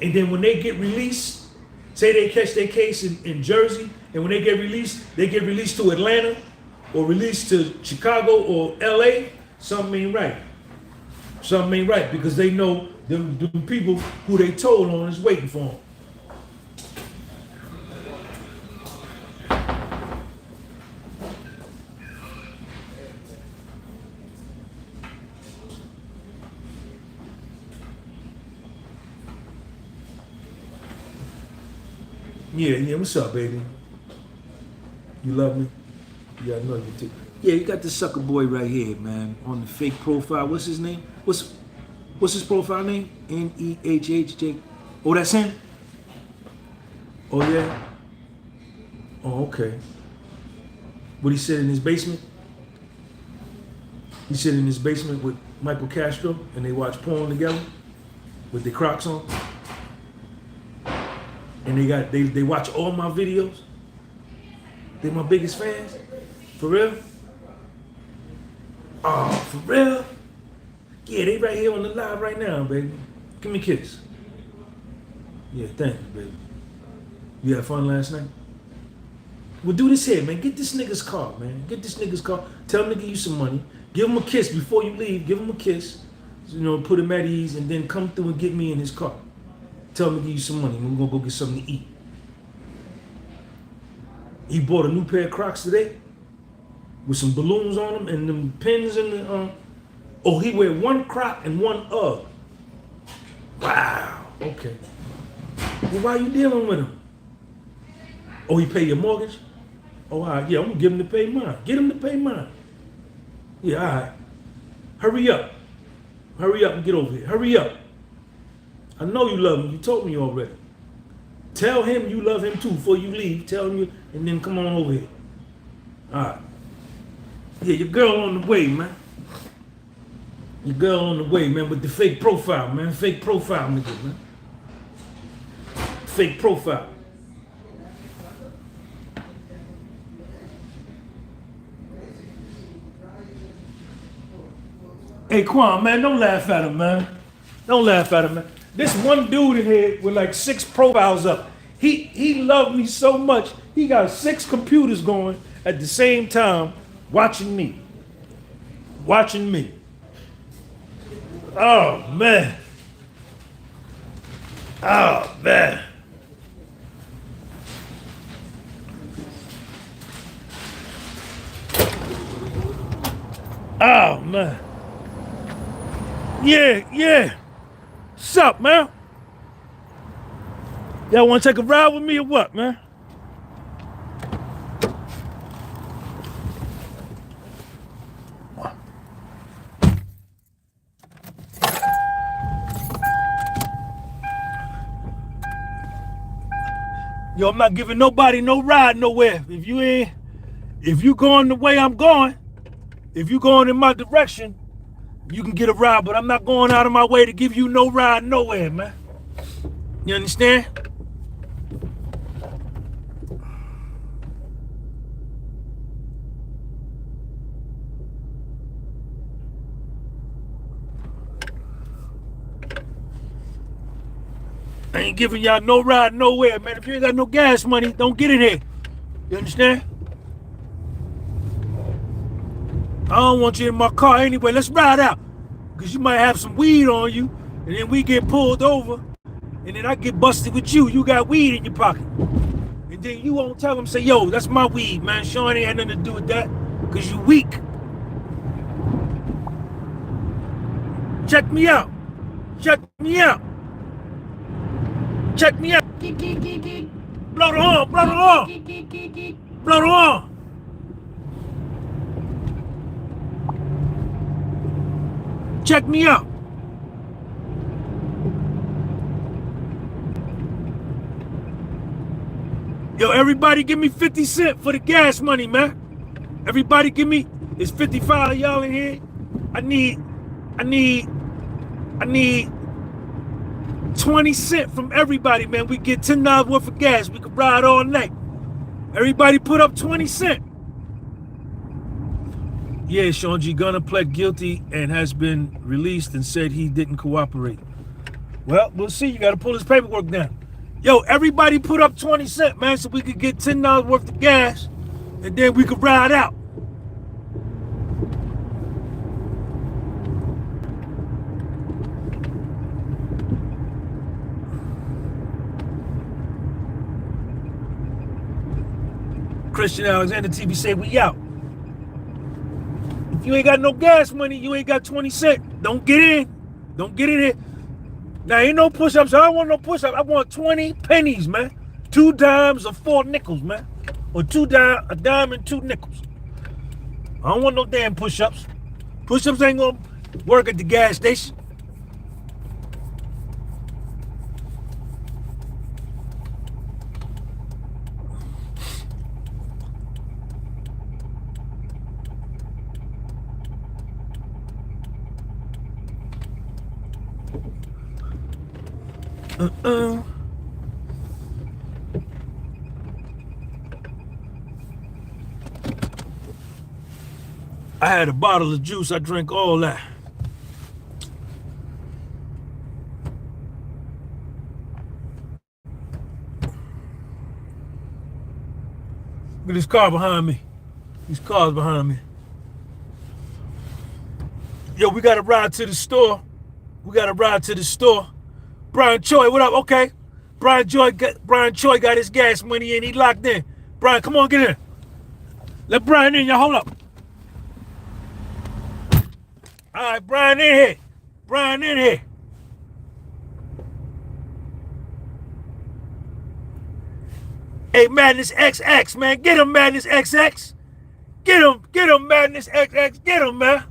and then when they get released, say they catch their case in Jersey, and when they get released to Atlanta or released to Chicago or LA, something ain't right. Something ain't right, because they know the people who they told on is waiting for them. Yeah, what's up, baby? You love me? Yeah, I know you do. Yeah, you got this sucker boy right here, man, on the fake profile. What's his name? What's his profile name? Nehhj. Oh, that's him? Oh, yeah? Oh, okay. What, he sit in his basement? He sit in his basement with Michael Castro and they watch porn together with their Crocs on? And they watch all my videos. They my biggest fans. For real? Oh, for real? Yeah, they right here on the live right now, baby. Give me a kiss. Yeah, thank you, baby. You had fun last night? Well, do this here, man. Get this nigga's car, man. Get this nigga's car. Tell him to give you some money. Give him a kiss before you leave. Give him a kiss. You know, put him at ease, and then come through and get me in his car. Tell him to give you some money. We're gonna go get something to eat. He bought a new pair of Crocs today with some balloons on them and them pins in the. Oh, he wear one Croc and one Ugg. Wow. Okay. Well, why you dealing with him? Oh, he pay your mortgage? Oh, all right. Yeah, I'm gonna get him to pay mine. Get him to pay mine. Yeah, all right. Hurry up. Hurry up and get over here. Hurry up. I know you love him. You told me already. Tell him you love him too before you leave. Tell him you, and then come on over here. All right. Yeah, your girl on the way, man. Your girl on the way, man, with the fake profile, man. Fake profile, nigga, man. Fake profile. Hey, Quan, man, don't laugh at him, man. Don't laugh at him, man. This one dude in here with like 6 profiles up. He loved me so much. He got 6 computers going at the same time watching me. Watching me. Oh, man. Oh, man. Oh, man. Yeah. What's up, man? Y'all want to take a ride with me or what, man? Yo, I'm not giving nobody no ride nowhere. If you going the way I'm going, if you going in my direction, you can get a ride, but I'm not going out of my way to give you no ride nowhere, man. You understand? I ain't giving y'all no ride nowhere, man. If you ain't got no gas money, don't get in here. You understand? I don't want you in my car anyway. Let's ride out. Because you might have some weed on you, and then we get pulled over, and then I get busted with you. You got weed in your pocket. And then you won't tell them, say, yo, that's my weed, man. Sean ain't had nothing to do with that, because you weak. Check me out. Check me out. Check me out. Blow the horn, blow the horn. Blow the horn. Check me out. Yo, everybody give me 50 cents for the gas money, man. Everybody give me, it's 55 of y'all in here. I need 20 cents from everybody, man. We get $10 worth of gas. We can ride all night. Everybody put up 20 cents. Yeah, Sean G. Gunner pled guilty and has been released and said he didn't cooperate. Well, we'll see. You got to pull his paperwork down. Yo, everybody put up 20 cents, man, so we could get $10 worth of gas, and then we could ride out. Christian Alexander TV say we out. If you ain't got no gas money, you ain't got 20 cents. Don't get in. Don't get in here. Now, ain't no push-ups. I don't want no push-ups. I want 20 pennies, man. 2 dimes or 4 nickels, man. Or a dime and 2 nickels. I don't want no damn push-ups. Push-ups ain't gonna work at the gas station. I had a bottle of juice. I drank all that. Look at this car behind me. These cars behind me. Yo, we got to ride to the store. Brian Choi, what up? Okay. Brian Choi got his gas money in. He locked in. Brian, come on, get in. Let Brian in, y'all. Hold up. All right, Brian in here. Brian in here. Hey, Madness XX, man. Get him, Madness XX. Get him, Madness XX. Get him, man.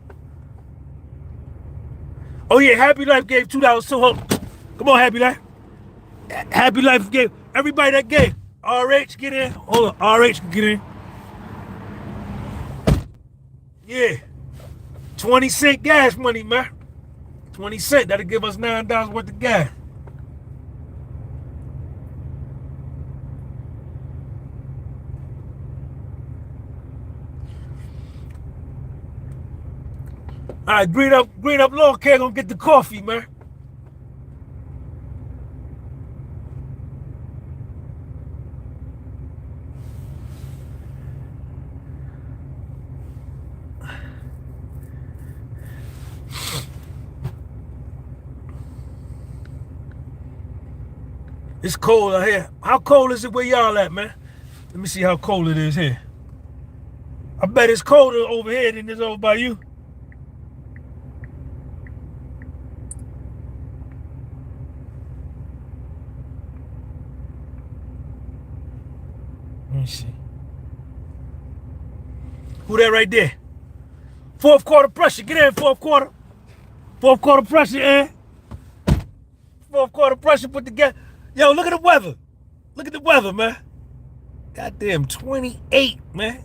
Oh, yeah, Happy Life gave $2. So, hold on. Come on, Happy Life. Happy Life gave everybody that gave. RH, get in. Hold on, RH, get in. Yeah. 20 cent gas money, man. 20 cent. That'll give us $9 worth of gas. All right, green up lawn care gonna get the coffee, man. It's cold out here. How cold is it where y'all at, man? Let me see how cold it is here. I bet it's colder over here than it's over by you. Let me see. Who that right there? Fourth quarter pressure. Get in, fourth quarter. Fourth quarter pressure, eh? Fourth quarter pressure, put the gas. Yo, look at the weather. Look at the weather, man. Goddamn, 28, man.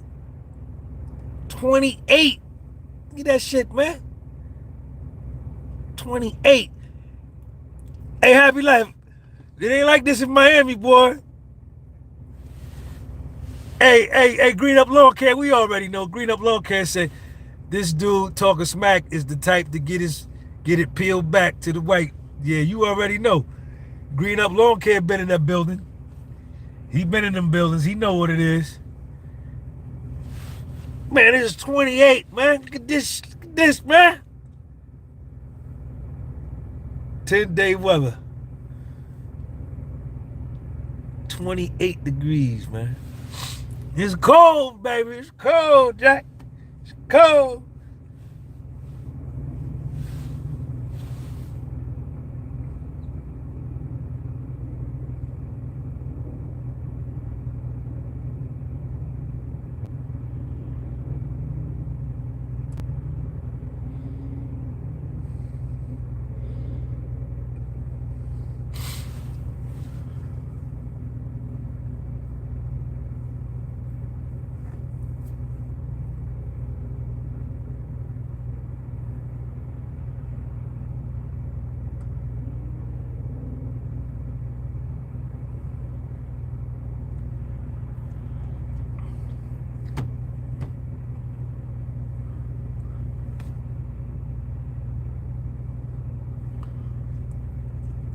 28. Look at that shit, man. 28. Hey, Happy Life. It ain't like this in Miami, boy. Hey, Green Up Lawn Care, we already know. Green Up Lawn Care said this dude talking smack is the type to get it peeled back to the white. Yeah, you already know. Green Up Lawn Care been in that building. He been in them buildings. He know what it is. Man, it's 28, man. Look at this, man. 10-day weather. 28 degrees, man. It's cold, baby. It's cold, Jack. It's cold.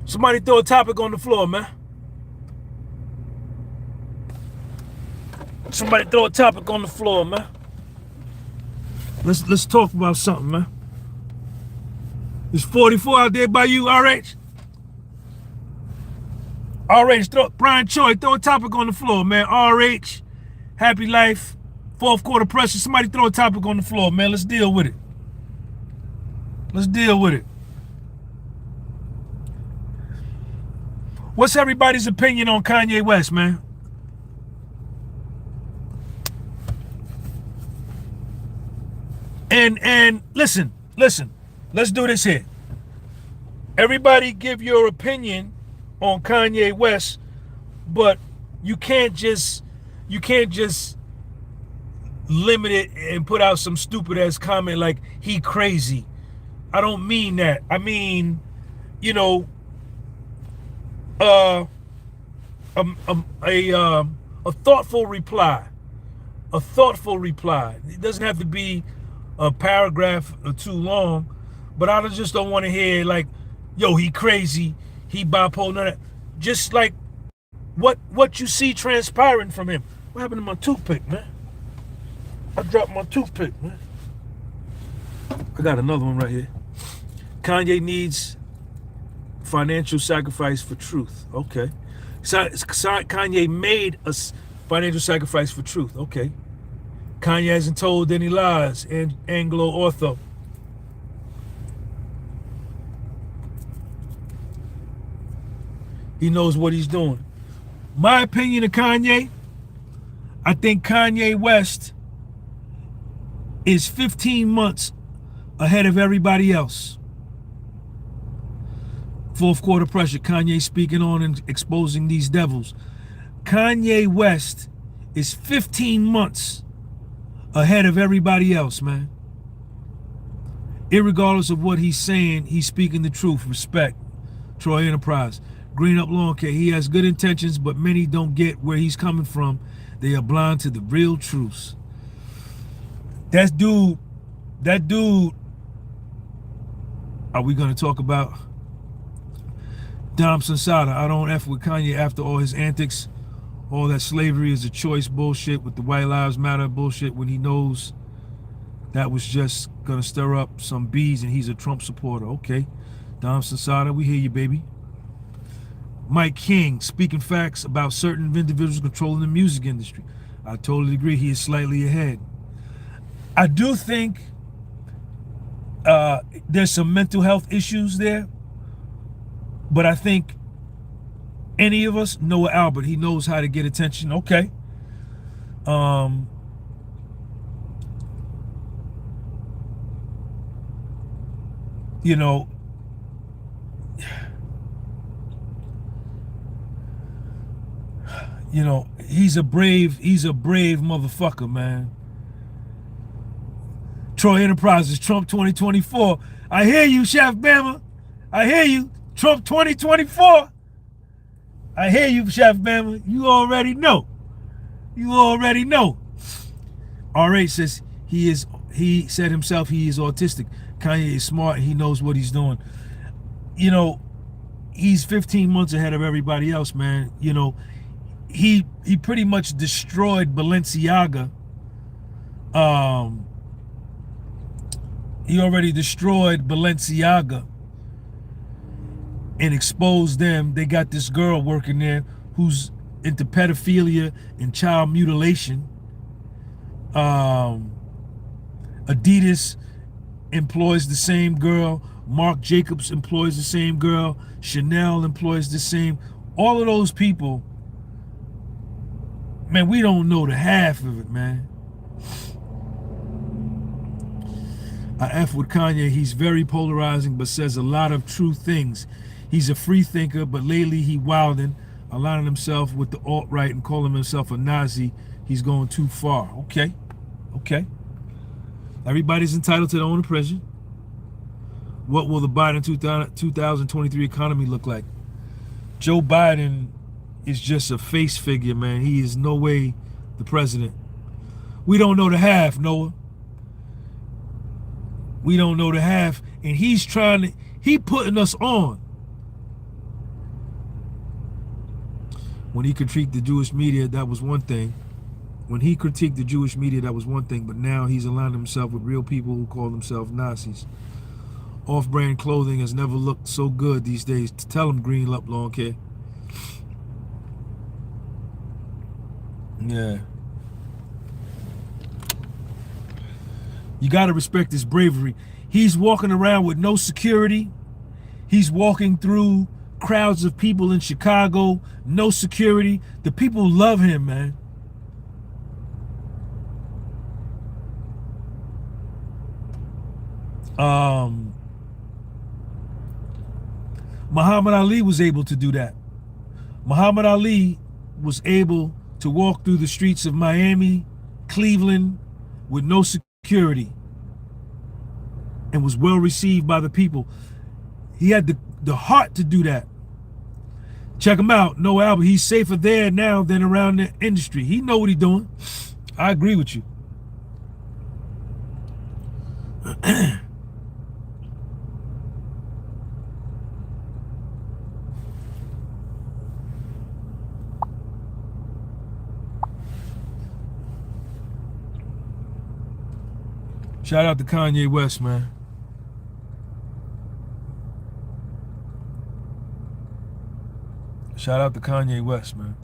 Somebody throw a topic on the floor, man. Somebody throw a topic on the floor, man. Let's talk about something, man. It's 44 out there by you, RH. RH, Brian Choi, throw a topic on the floor, man. RH, happy life, fourth quarter pressure. Somebody throw a topic on the floor, man. Let's deal with it. Let's deal with it. What's everybody's opinion on Kanye West, man? And listen, let's do this here. Everybody give your opinion on Kanye West, but you can't just limit it and put out some stupid ass comment like he crazy. I don't mean that. I mean, you know, a thoughtful reply. A thoughtful reply. It doesn't have to be a paragraph or too long, but I just don't want to hear like, yo, he crazy, he bipolar, none of that. Just like what you see transpiring from him. What happened to my toothpick, man? I dropped my toothpick, man. I got another one right here. Kanye needs financial sacrifice for truth. Okay. Kanye made a financial sacrifice for truth. Okay. Kanye hasn't told any lies. And Anglo Ortho. He knows what he's doing. My opinion of Kanye, I think Kanye West is 15 months ahead of everybody else. Fourth quarter pressure, Kanye speaking on and exposing these devils. Kanye West is 15 months ahead of everybody else, man. Irregardless of what he's saying, he's speaking the truth. Respect. Troy Enterprise. Green Up Lawn Care. He has good intentions, but many don't get where he's coming from. They are blind to the real truths. That dude, are we going to talk about Dom Sensata? I don't F with Kanye after all his antics. All that slavery is a choice bullshit with the White Lives Matter bullshit when he knows that was just going to stir up some bees and he's a Trump supporter. Okay. Dom Sensata, we hear you, baby. Mike King, speaking facts about certain individuals controlling the music industry. I totally agree. He is slightly ahead. I do think there's some mental health issues there, but I think any of us, Noah Albert, he knows how to get attention. Okay. You know, he's a brave motherfucker, man. Troy Enterprises, Trump 2024. I hear you, Chef Bama. I hear you. Trump 2024. I hear you, Chef Bama. You already know. You already know. RH says he said himself he is autistic. Kanye is smart and he knows what he's doing. You know, he's 15 months ahead of everybody else, man. You know, he pretty much destroyed Balenciaga. He already destroyed Balenciaga and exposed them. They got this girl working there who's into pedophilia and child mutilation. Adidas employs the same girl. Marc Jacobs employs the same girl. Chanel employs the same. All of those people, man, we don't know the half of it, man. I F with Kanye. He's very polarizing, but says a lot of true things. He's a free thinker, but lately he wilding, aligning himself with the alt-right and calling himself a Nazi. He's going too far. Okay. Okay. Everybody's entitled to their own opinion. What will the Biden 2023 economy look like? Joe Biden is just a face figure, man. He is no way the president. We don't know the half, Noah. We don't know the half. And he's putting us on. When he critiqued the Jewish media, that was one thing. When he critiqued the Jewish media, that was one thing. But now he's aligned himself with real people who call themselves Nazis. Off-brand clothing has never looked so good these days. Tell him, Green Up Long Hair. Yeah. You got to respect his bravery. He's walking around with no security. He's walking through crowds of people in Chicago, no security. The people love him, man. Muhammad Ali was able to do that. Muhammad Ali was able to walk through the streets of Miami, Cleveland, with no security, and was well received by the people. He had the heart to do that. Check him out. No Albert. He's safer there now than around the industry. He know what he's doing. I agree with you. Shout out to Kanye West, man. Shout out to Kanye West, man.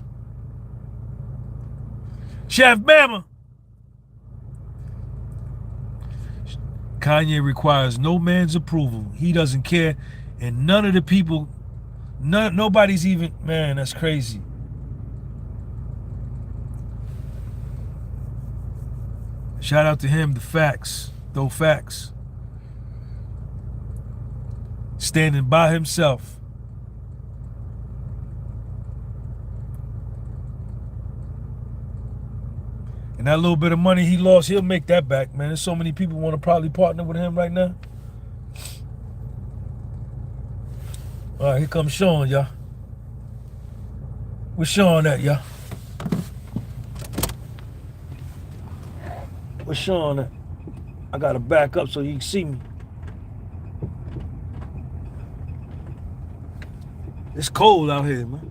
Chef Bama. Kanye requires no man's approval. He doesn't care. And none of the people, nobody's even, man, that's crazy. Shout out to him, the facts, though facts. Standing by himself. And that little bit of money he lost, he'll make that back, man. There's so many people want to probably partner with him right now. All right, here comes Sean, y'all. Where's Sean at, y'all? Where's Sean at? I gotta back up so you can see me. It's cold out here, man.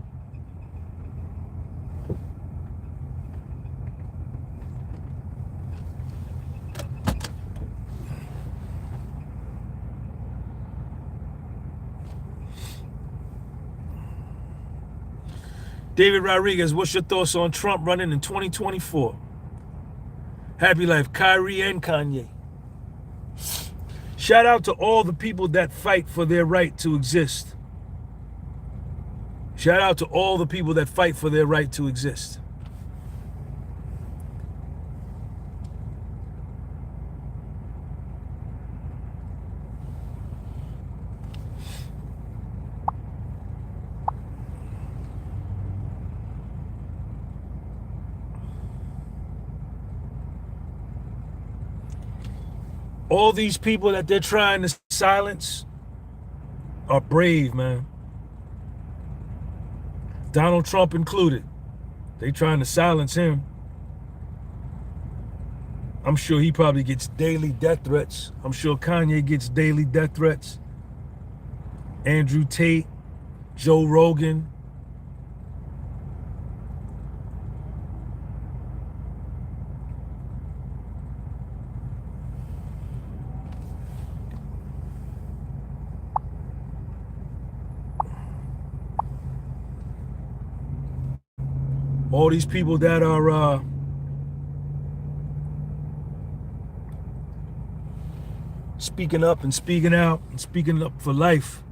David Rodriguez, what's your thoughts on Trump running in 2024? Happy life, Kyrie and Kanye. Shout out to all the people that fight for their right to exist. Shout out to all the people that fight for their right to exist. All these people that they're trying to silence are brave, man. Donald Trump included. They trying to silence him. I'm sure he probably gets daily death threats. I'm sure Kanye gets daily death threats. Andrew Tate, Joe Rogan. All these people that are speaking up and speaking out and speaking up for life.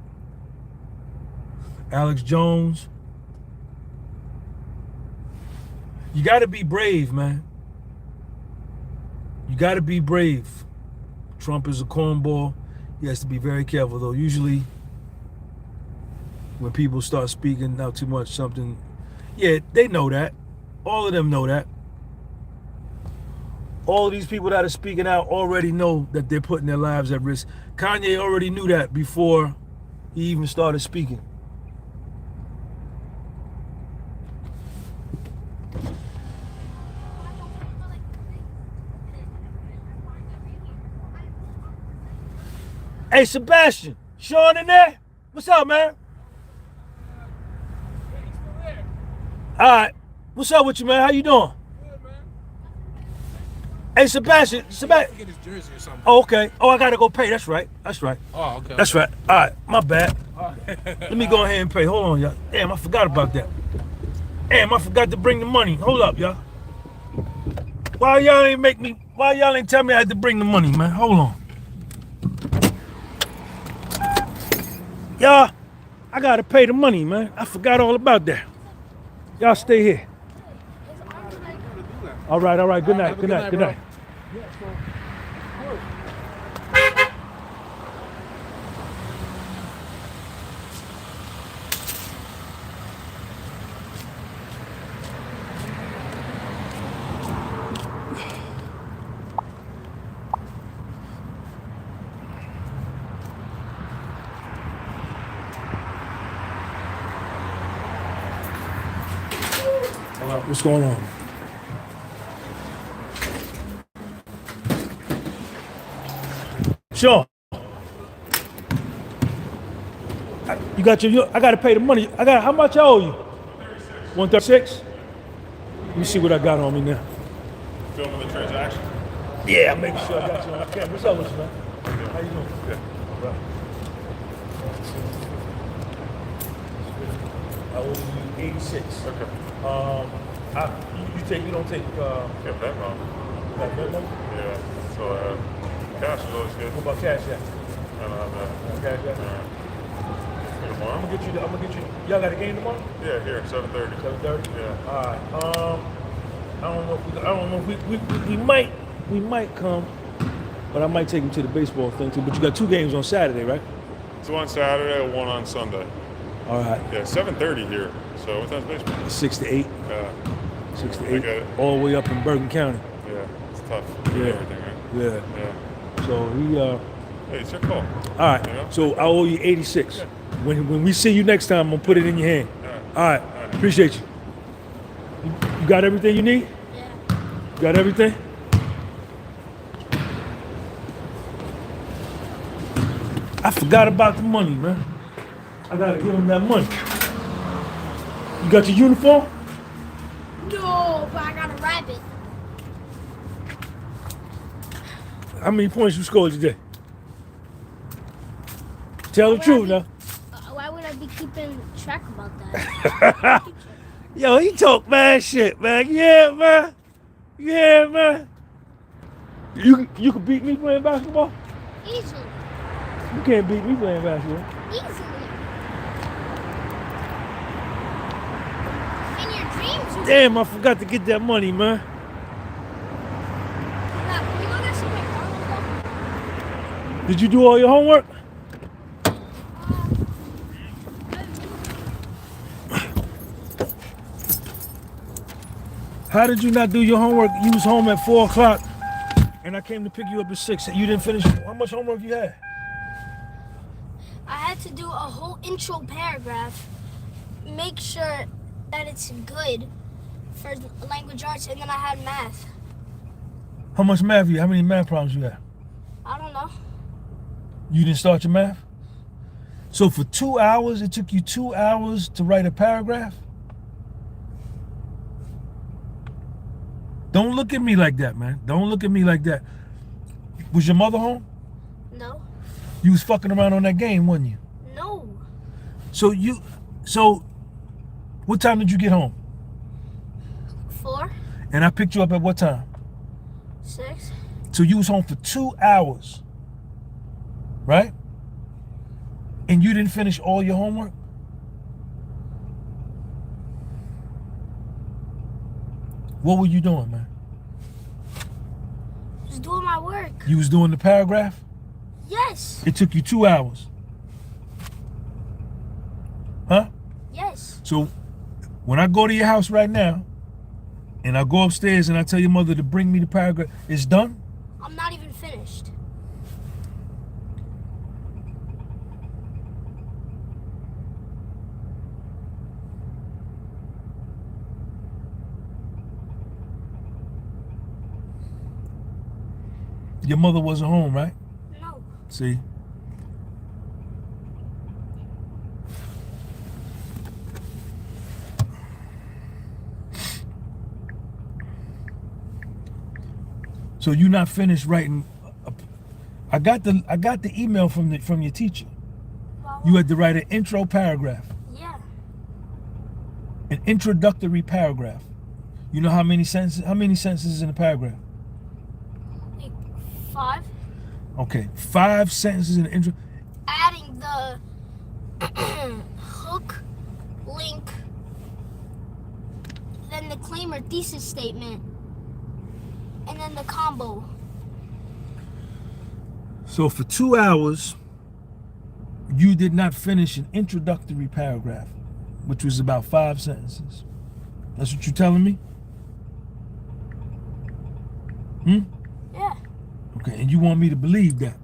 Alex Jones. You got to be brave, man. You got to be brave. Trump is a cornball. He has to be very careful, though. Usually, when people start speaking out too much, something... Yeah, they know that. All of them know that. All of these people that are speaking out already know that they're putting their lives at risk. Kanye already knew that before he even started speaking. Hey, Sebastian, Sean in there? What's up, man? All right. What's up with you, man? How you doing? Good, man. Hey, Sebastian. Sebastian. Get his jersey or something. Oh, okay. Oh, I gotta go pay. That's right. That's right. Oh, okay. That's right. All right. My bad. Let me go ahead and pay. Hold on, y'all. Damn, I forgot about that. Damn, I forgot to bring the money. Hold up, y'all. Why y'all ain't tell me I had to bring the money, man? Hold on. Y'all, I gotta pay the money, man. I forgot all about that. Y'all stay here. All right. Good night. Good night. Good night. What's going on? Sean, you got I gotta pay the money. How much I owe you? 136. Let me see what I got on me now. Filming the transaction. Yeah, I'm making sure I got you on camera. What's up with you, man? How you doing? Good. Right. I owe you 86. Okay. You don't take Yeah, that wrong. that money? Yeah. So cash is always good. What about cash app? I don't have that. Cash app? Tomorrow? I'm gonna get you. Y'all got a game tomorrow? Yeah, here, 7:30. 7:30. Yeah. All right. I don't know if we might come, but I might take him to the baseball thing too. But you got 2 games on Saturday, right? 2 on Saturday, 1 on Sunday. All right. Yeah, 7:30 here. So what time's baseball? 6 to 8. Yeah. 6 to I 8. get it. All the way up in Bergen County. Yeah. It's tough. Yeah. Everything, right? Yeah. Yeah. So he. Hey, it's your call. All right. You know? So I owe you 86. Yeah. When we see you next time, I'm gonna put it in your hand. All right. Appreciate you. You got everything you need? Yeah. You got everything? I forgot about the money, man. I gotta give him that money. You got your uniform? No, but I gotta wrap it. How many points you scored today? Tell the truth now. Why would I be keeping track about that? Yo, he talk mad shit, man. Yeah, man. Yeah, man. You can beat me playing basketball? Easily. You can't beat me playing basketball. Easily. In your dreams, you Damn, I forgot to get that money, man. can you go get some McDonald's? Did you do all your homework? How did you not do your homework? You was home at 4 o'clock, and I came to pick you up at 6. You didn't finish. How much homework you had? I had to do a whole intro paragraph, make sure that it's good for language arts, and then I had math. How much math you? How many math problems you had? I don't know. You didn't start your math? So for 2 hours, it took you 2 hours to write a paragraph? Don't look at me like that, man. Don't look at me like that. Was your mother home? No. You was fucking around on that game, wasn't you? No. So what time did you get home? 4, And I picked you up at what time? 6. So you was home for 2 hours, right? And you didn't finish all your homework? What were you doing, man? Just doing my work. You was doing the paragraph? Yes. It took you 2 hours. Huh? Yes. So when I go to your house right now, and I go upstairs and I tell your mother to bring me the paragraph, it's done? I'm not even finished. Your mother wasn't home, right? No. See? So you not finished writing. I got the email from your teacher. Well, You had to write an intro paragraph, yeah. an introductory paragraph. You know how many sentences? How many sentences in a paragraph? Like 5. Okay, 5 sentences in the intro. Adding the hook, link, then the claim or thesis statement, and then the combo. So for 2 hours, you did not finish an introductory paragraph, which was about 5 sentences. That's what you're telling me? Yeah. Okay, and you want me to believe that?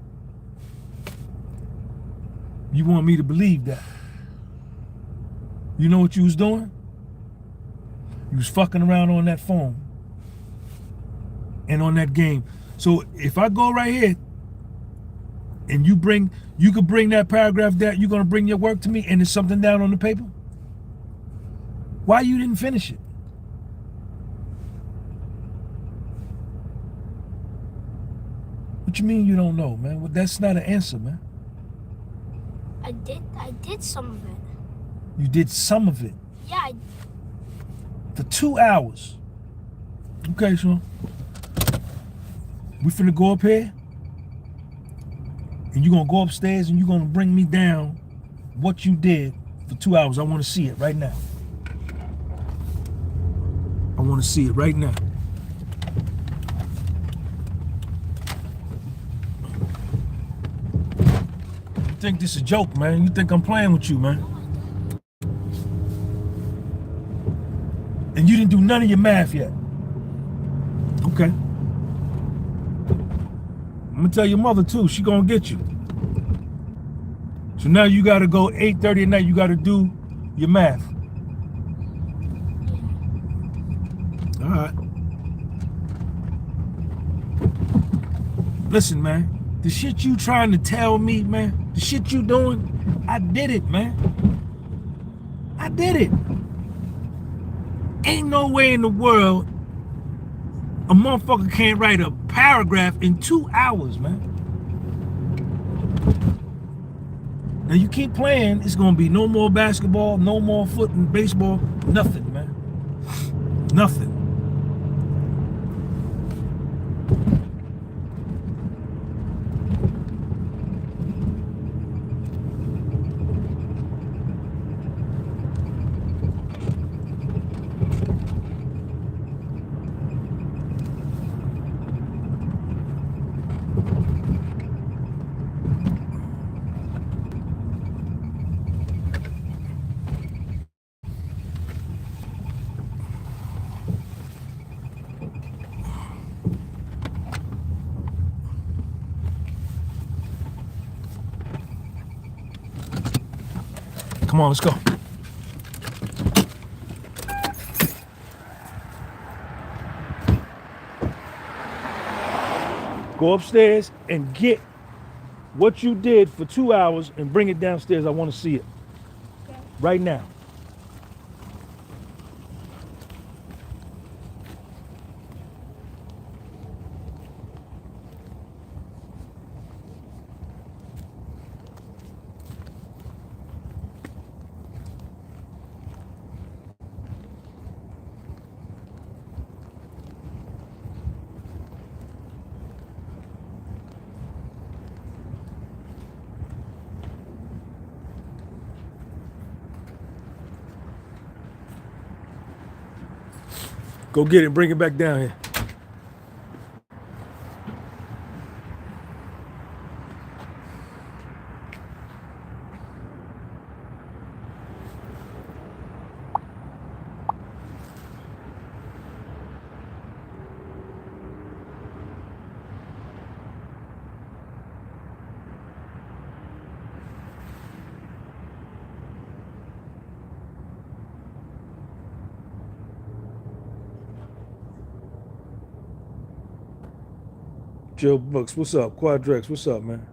You want me to believe that? You know what you was doing? You was fucking around on that phone and on that game. So if I go right here and you could bring that paragraph down, you're gonna bring your work to me and there's something down on the paper? Why you didn't finish it? What you mean you don't know, man? Well, that's not an answer, man. I did some of it. You did some of it Yeah, for 2 hours. Okay, Sean. We finna go up here and you're gonna go upstairs and you're gonna bring me down what you did for 2 hours. I wanna see it right now. I wanna see it right now. You think this is a joke, man? You think I'm playing with you, man? And you didn't do none of your math yet. Okay. I'm gonna tell your mother too. She gonna get you. So now you gotta go 8:30 at night. You gotta do your math. All right. Listen, man. The shit you trying to tell me, man. The shit you doing, I did it, man. I did it. Ain't no way in the world a motherfucker can't write a paragraph in 2 hours, man. Now you keep playing, it's gonna be no more basketball, no more foot and baseball, nothing, man. Nothing. Come on, let's go. Go upstairs and get what you did for 2 hours and bring it downstairs. I want to see it. Okay. Right now. Go get it and bring it back down here. Joe Books, what's up? Quadrex, what's up, man?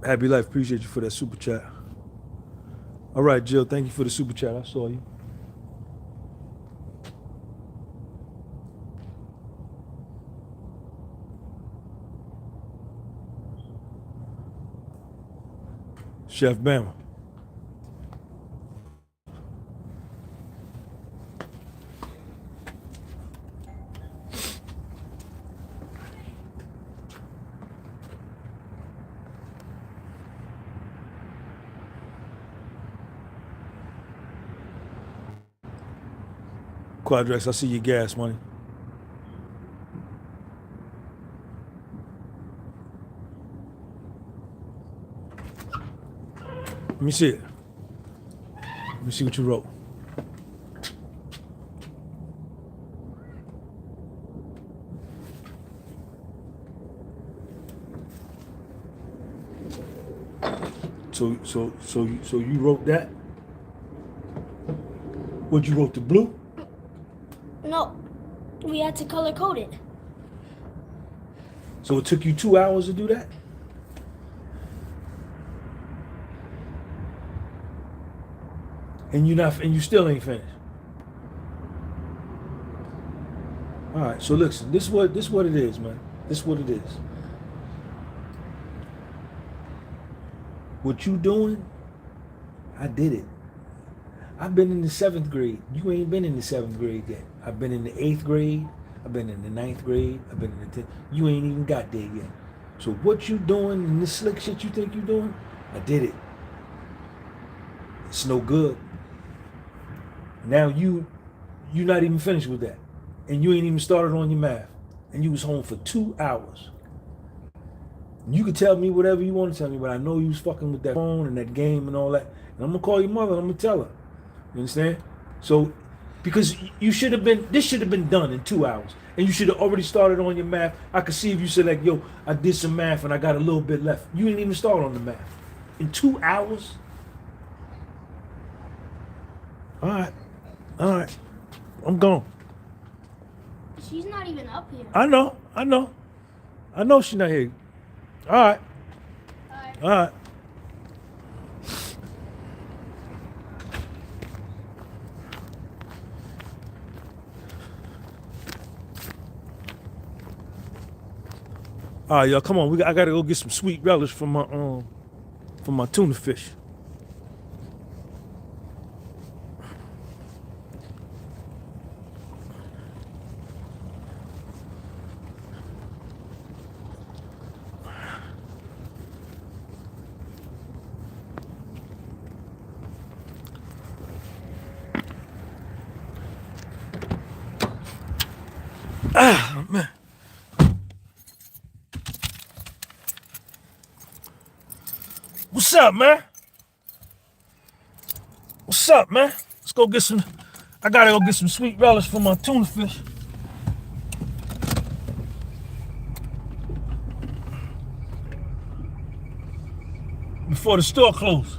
Happy life. Appreciate you for that super chat. All right, Jill. Thank you for the super chat. I saw you. Chef Bama. Quadrex, I see your gas money. Let me see it. Let me see what you wrote. So you wrote that? What you wrote, the blue? No, we had to color code it. So it took you 2 hours to do that? And you still ain't finished. All right, so listen, this what it is, man. This what it is. What you doing, I did it. I've been in the 7th grade. You ain't been in the 7th grade yet. I've been in the 8th grade. I've been in the 9th grade. I've been in the 10th. You ain't even got there yet. So what you doing and this slick shit you think you doing, I did it. It's no good. Now you not even finished with that. And you ain't even started on your math. And you was home for 2 hours. You can tell me whatever you want to tell me, but I know you was fucking with that phone and that game and all that. And I'm gonna call your mother and I'm gonna tell her. You understand? So, because this should have been done in 2 hours. And you should have already started on your math. I could see if you said like, yo, I did some math and I got a little bit left. You didn't even start on the math. In 2 hours? All right. I'm gone. She's not even up here. I know she's not here. All right. All right. All right, y'all, come on. I gotta go get some sweet relish for my tuna fish. Ah, man. What's up, man? What's up, man? Let's go get some. I gotta go get some sweet relish for my tuna fish. Before the store closes.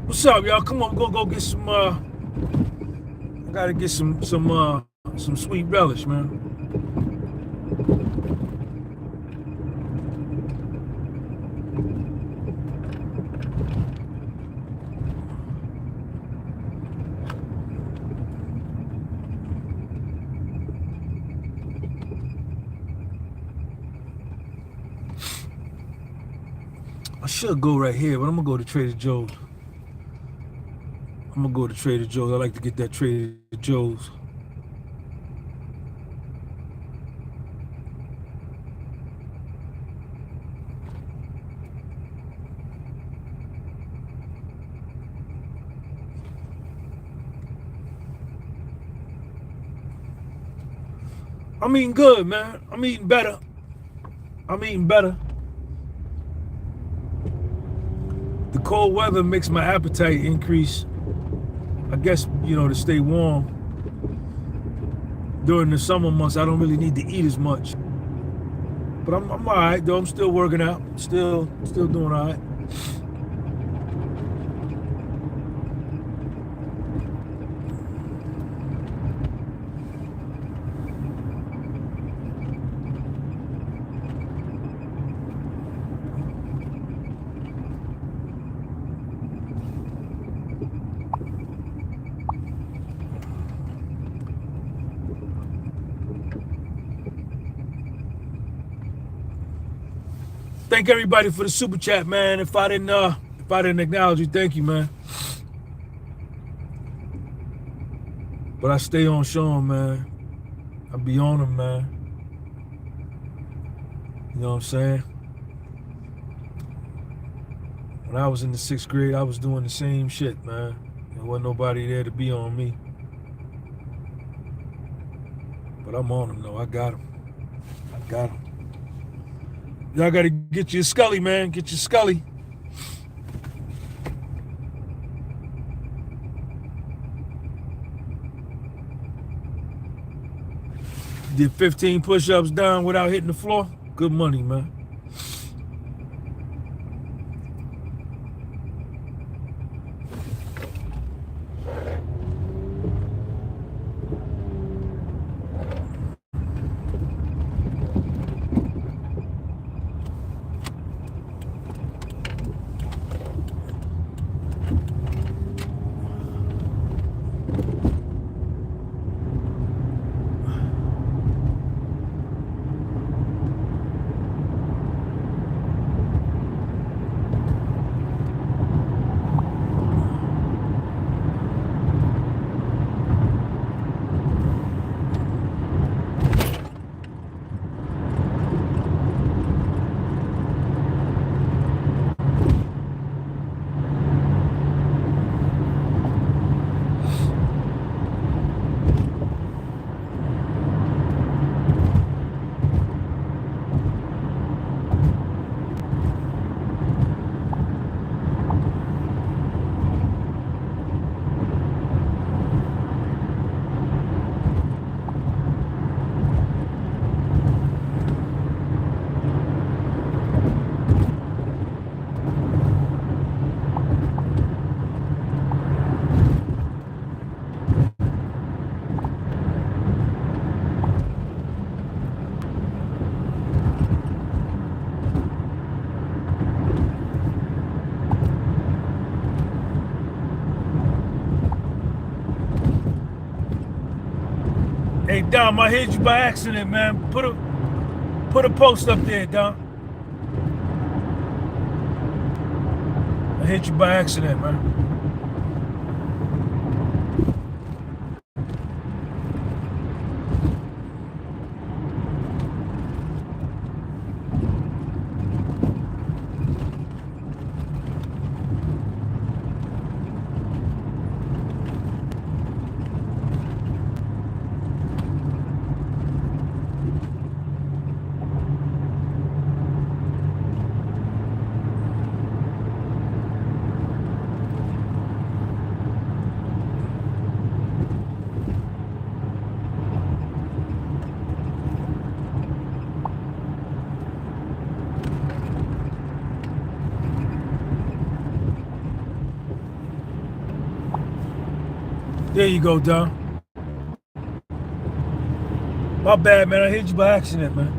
What's up, y'all? Come on, go get some. I gotta get some sweet relish, man. should go right here, but I'm gonna go to Trader Joe's. I'm gonna go to Trader Joe's. I like to get that Trader Joe's. I'm eating good, man. I'm eating better. I'm eating better. The cold weather makes my appetite increase. I guess, you know, to stay warm. During the summer months, I don't really need to eat as much. But I'm all right, though. I'm still working out. Still doing all right. Thank everybody for the super chat, man. If I didn't acknowledge you, thank you, man. But I stay on Sean, man. I be on him, man. You know what I'm saying? When I was in the 6th grade, I was doing the same shit, man. There wasn't nobody there to be on me. But I'm on him, though. I got him. I got him. Y'all gotta get your Scully, man. Get your Scully. Did 15 push-ups down without hitting the floor. Good money, man. Hey, Dom, I hit you by accident, man. Put a post up there, Dom. I hit you by accident, man. There you go, Don. My bad, man. I hit you by accident, man.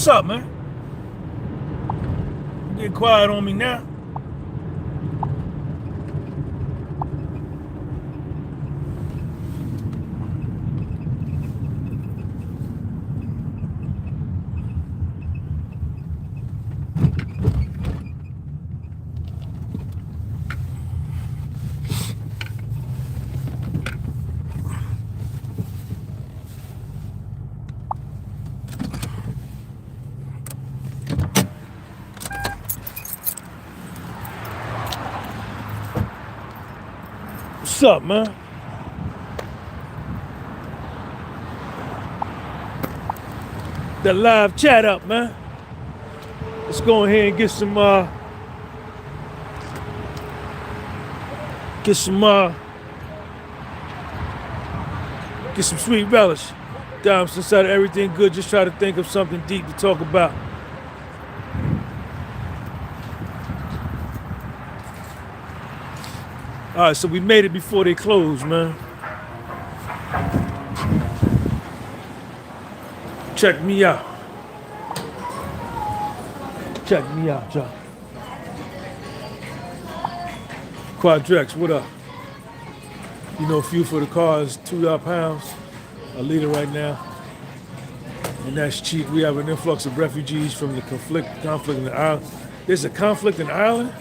What's up, man? Get quiet on me now. What's up, man? That live chat up, man. Let's go ahead and get some sweet relish. Damn, since out of everything good, just try to think of something deep to talk about. All right, so we made it before they closed, man. Check me out. Check me out, John. Quadrex, what up? You know, fuel for the car is £2 a liter right now. And that's cheap. We have an influx of refugees from the conflict in the island. There's a conflict in Ireland?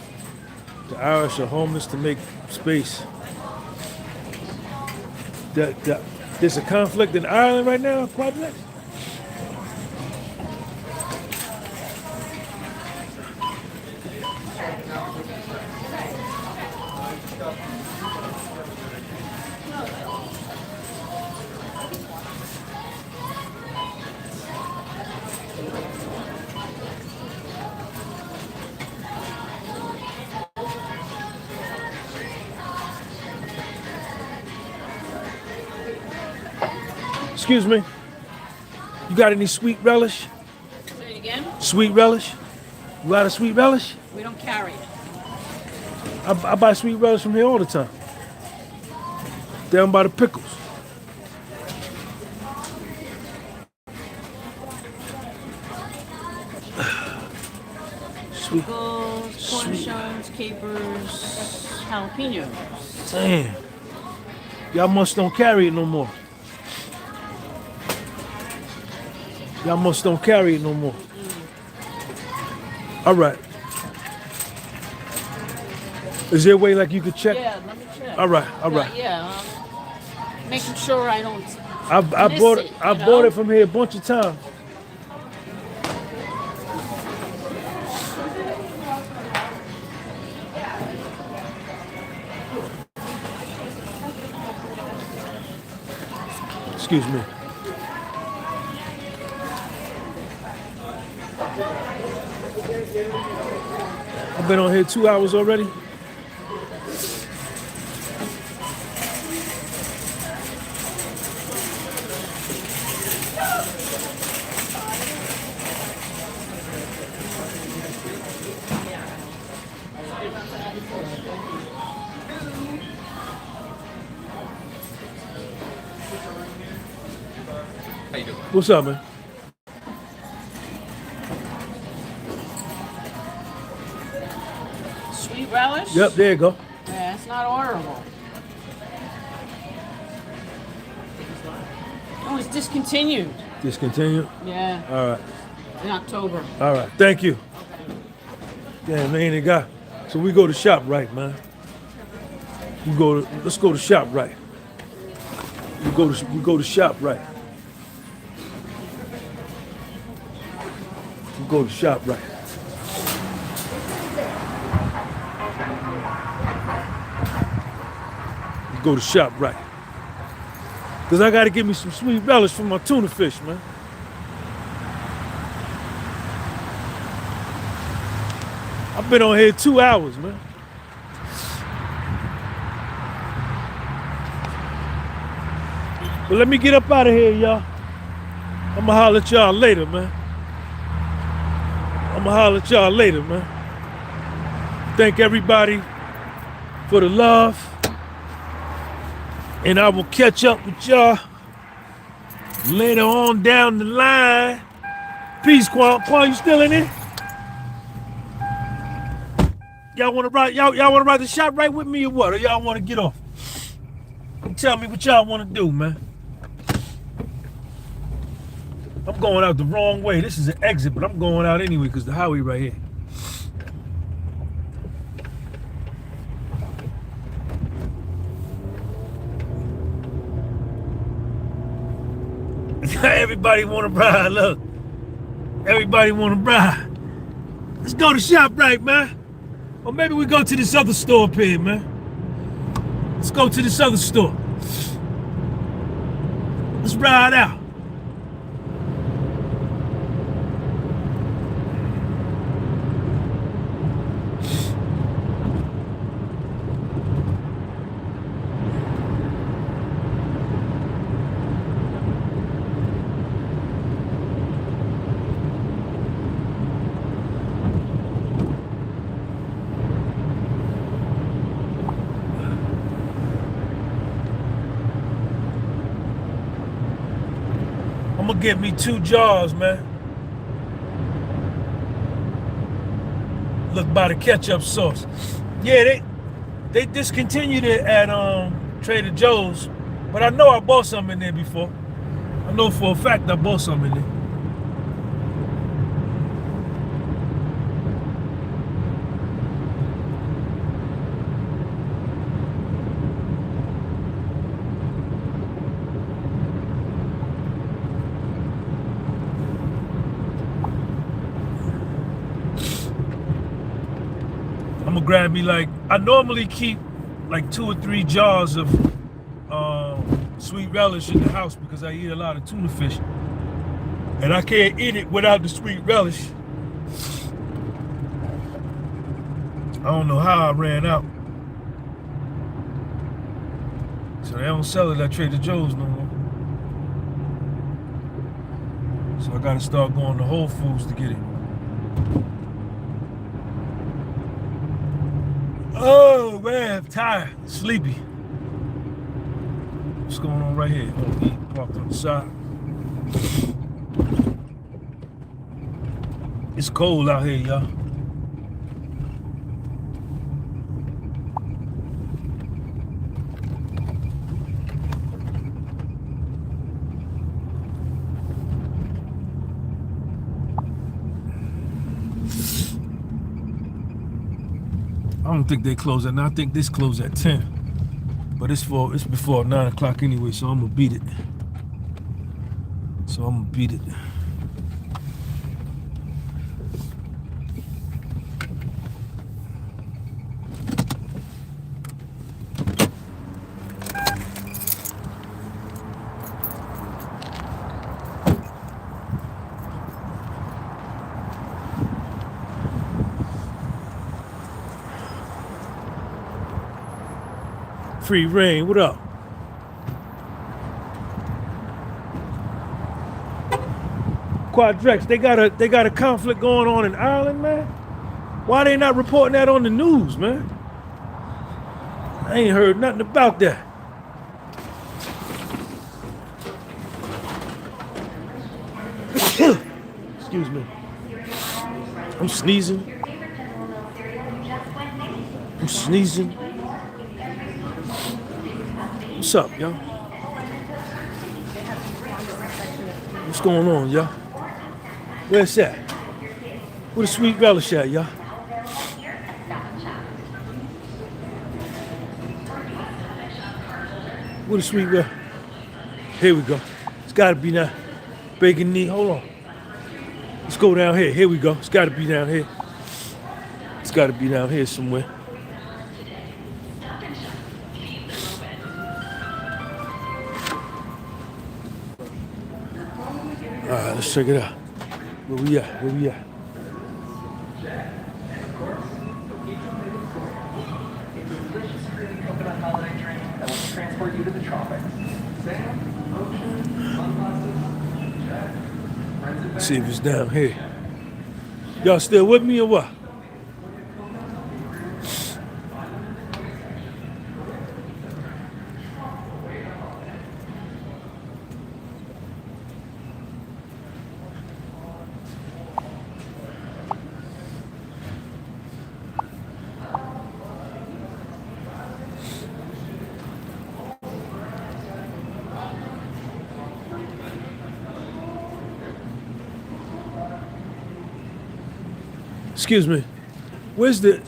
The Irish are homeless to make space. There's a conflict in Ireland right now, Quadrex? Excuse me. You got any sweet relish? Say it again? Sweet relish? You got a sweet relish? We don't carry it. I buy sweet relish from here all the time. Down by the pickles. Sweet. Pickles, cornichons, capers, jalapenos. Damn. Y'all must don't carry it no more. Y'all must don't carry it no more. All right. Is there a way like you could check? Yeah, let me check. All right, all right. Yeah, making sure I don't. I bought it. I bought it from here a bunch of times. Excuse me. I've been on here 2 hours already. How you doing? What's up, man? Sweet relish? Yep, there you go. Yeah, it's not orderable. Oh, it's discontinued. Discontinue. Yeah, All right. in October. All right. Thank you. Damn, man, they got. So we go to shop right, man. Let's go to shop right. We go to shop right. We go to shop right. We go to shop right. Cause I gotta get me some sweet relish for my tuna fish, man. I've been on here 2 hours, man. But let me get up out of here, y'all. I'ma holler at y'all later, man. Thank everybody for the love. And I will catch up with y'all later on down the line. Peace, Quan. Quan, you still in there? Y'all want to ride? Y'all want to ride the shop right with me or what? Or y'all want to get off? Tell me what y'all want to do, man. I'm going out the wrong way. This is an exit, but I'm going out anyway because the highway right here. Everybody want to ride, look. Everybody want to ride. Let's go to ShopRite, man. Or maybe we go to this other store up here, man. Let's go to this other store. Let's ride out. I'm gonna get me 2 jars, man. Look by the ketchup sauce. Yeah, they discontinued it at Trader Joe's, but I know I bought some in there before. I know for a fact I bought some in there. I'm gonna grab me I normally keep 2 or 3 jars of sweet relish in the house because I eat a lot of tuna fish. And I can't eat it without the sweet relish. I don't know how I ran out. So they don't sell it at Trader Joe's no more. So I gotta start going to Whole Foods to get it. Oh man, I'm tired, sleepy. What's going on right here? Oh, eat, parked on the side. It's cold out here, y'all. I don't think they close at 9. I think this close at 10. But it's before 9 o'clock anyway, so I'm gonna beat it. Free Rain, what up? Quadrex, they got a conflict going on in Ireland, man. Why they not reporting that on the news, man? I ain't heard nothing about that. Excuse me. I'm sneezing. What's up, y'all? What's going on, y'all? Where's that? Where the sweet relish at, y'all? Where the sweet relish? Here we go. It's gotta be now. Bacon knee, hold on. Let's go down here. Here we go. It's gotta be down here. It's gotta be down here somewhere. All right, let's check it out. Where we at? Transport you to the tropics. Let's see if it's down here. Y'all still with me or what? Excuse me. Where's the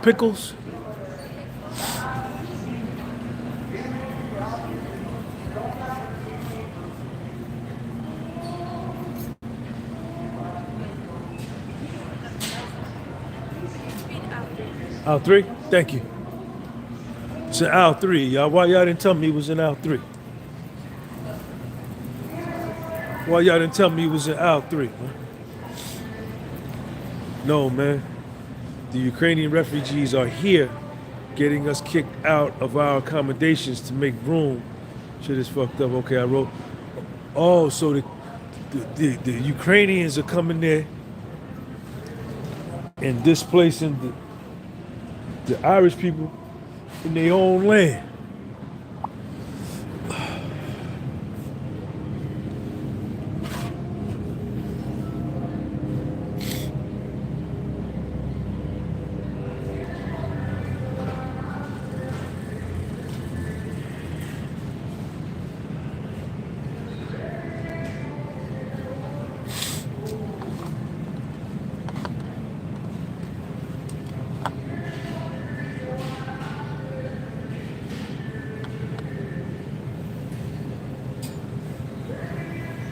pickles? Aisle 3? Thank you. It's in aisle 3, y'all. Why y'all didn't tell me it was in aisle 3? Why y'all didn't tell me it was in aisle 3? Man? No, man. The Ukrainian refugees are here getting us kicked out of our accommodations to make room. Shit is fucked up. Okay, I wrote. Oh, so the Ukrainians are coming there and displacing the Irish people in their own land.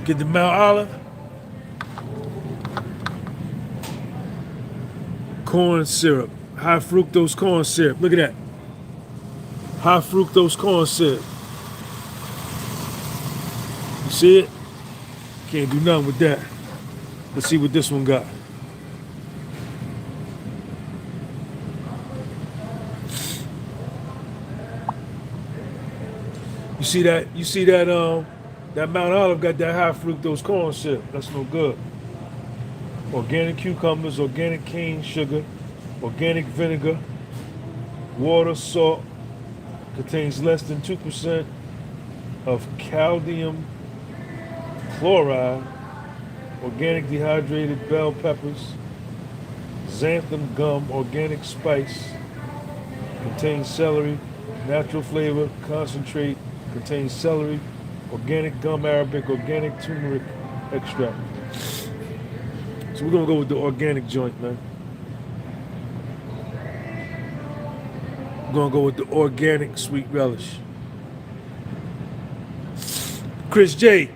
Get the Mount Olive. Corn syrup. High fructose corn syrup. Look at that. High fructose corn syrup. You see it? Can't do nothing with that. Let's see what this one got. You see that? You see that? That Mount Olive got that high fructose corn syrup. That's no good. Organic cucumbers, organic cane sugar, organic vinegar, water, salt, contains less than 2% of calcium chloride, organic dehydrated bell peppers, xanthan gum, organic spice, contains celery, natural flavor, concentrate, contains celery, organic gum arabic, organic turmeric extract. So we're gonna go with the organic joint, man. We're gonna go with the organic sweet relish. Chris J,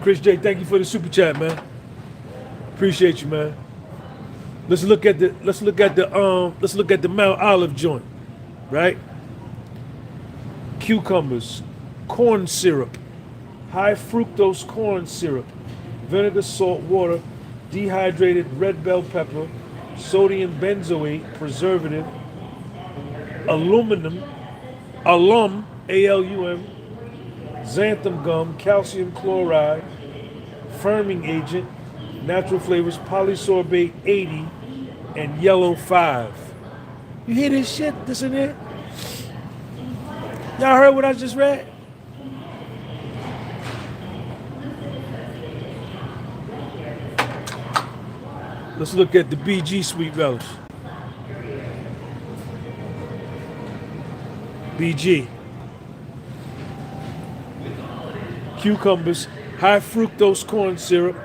thank you for the super chat, man. Appreciate you, man. Let's look at the Mount Olive joint, right? Cucumbers, corn syrup, high fructose corn syrup, vinegar, salt, water, dehydrated red bell pepper, sodium benzoate, preservative, alum, alum, xanthan gum, calcium chloride, firming agent, natural flavors, polysorbate 80, and yellow 5. You hear this shit? This in there? Y'all heard what I just read? Let's look at the BG sweet relish. BG. Cucumbers, high fructose corn syrup,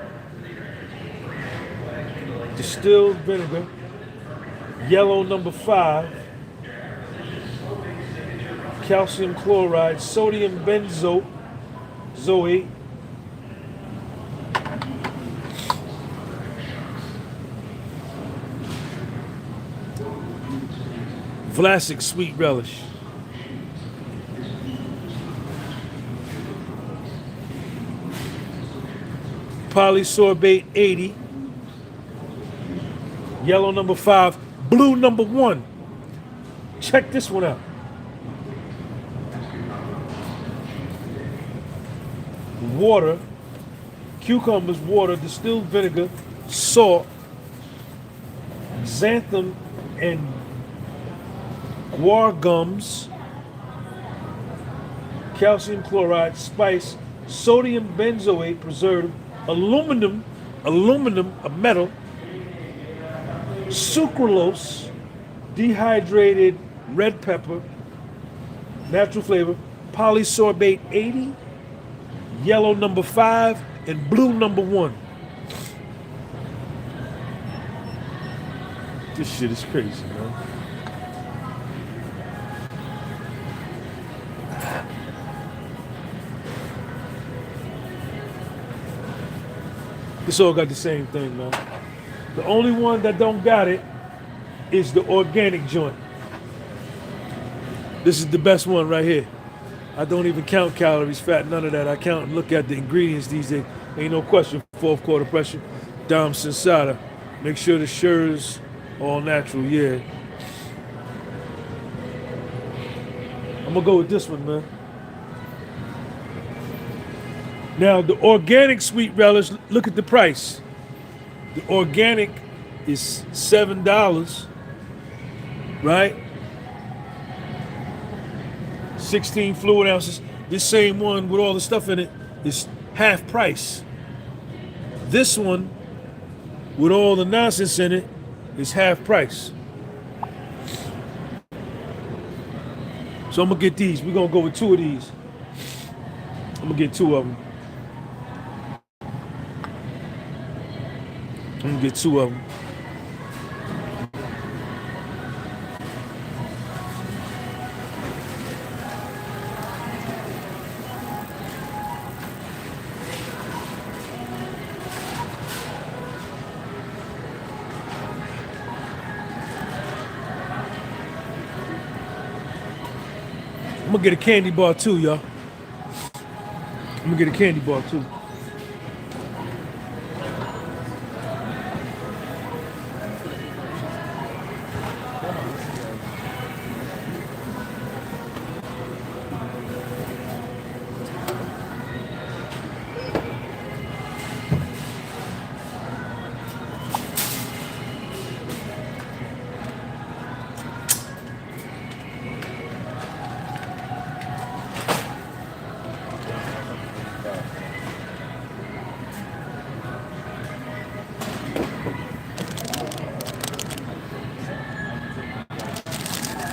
distilled vinegar, yellow number 5, calcium chloride, sodium benzoate, Vlasic sweet relish. Polysorbate 80, yellow number 5, blue number 1. Check this one out. Water, cucumbers, water, distilled vinegar, salt, xanthan and guar gums, calcium chloride, spice, sodium benzoate, preservative, aluminum, a metal, sucralose, dehydrated red pepper, natural flavor, polysorbate 80, yellow number 5, and blue number 1. This shit is crazy, man. This all got the same thing, man. The only one that don't got it is the organic joint. This is the best one right here. I don't even count calories, fat, none of that. I count and look at the ingredients these days. Ain't no question. Fourth quarter pressure, Dom Sensata. Make sure the sure's all natural, yeah. I'm gonna go with this one, man. Now, the organic sweet relish, look at the price. The organic is $7, right? 16 fluid ounces. This same one with all the stuff in it is half price. This one with all the nonsense in it is half price. So I'm gonna get these. We're gonna go with 2 of these. I'm gonna get 2 of them. I'm gonna get 2 of them. I'm gonna get a candy bar too, y'all. I'm gonna get a candy bar too.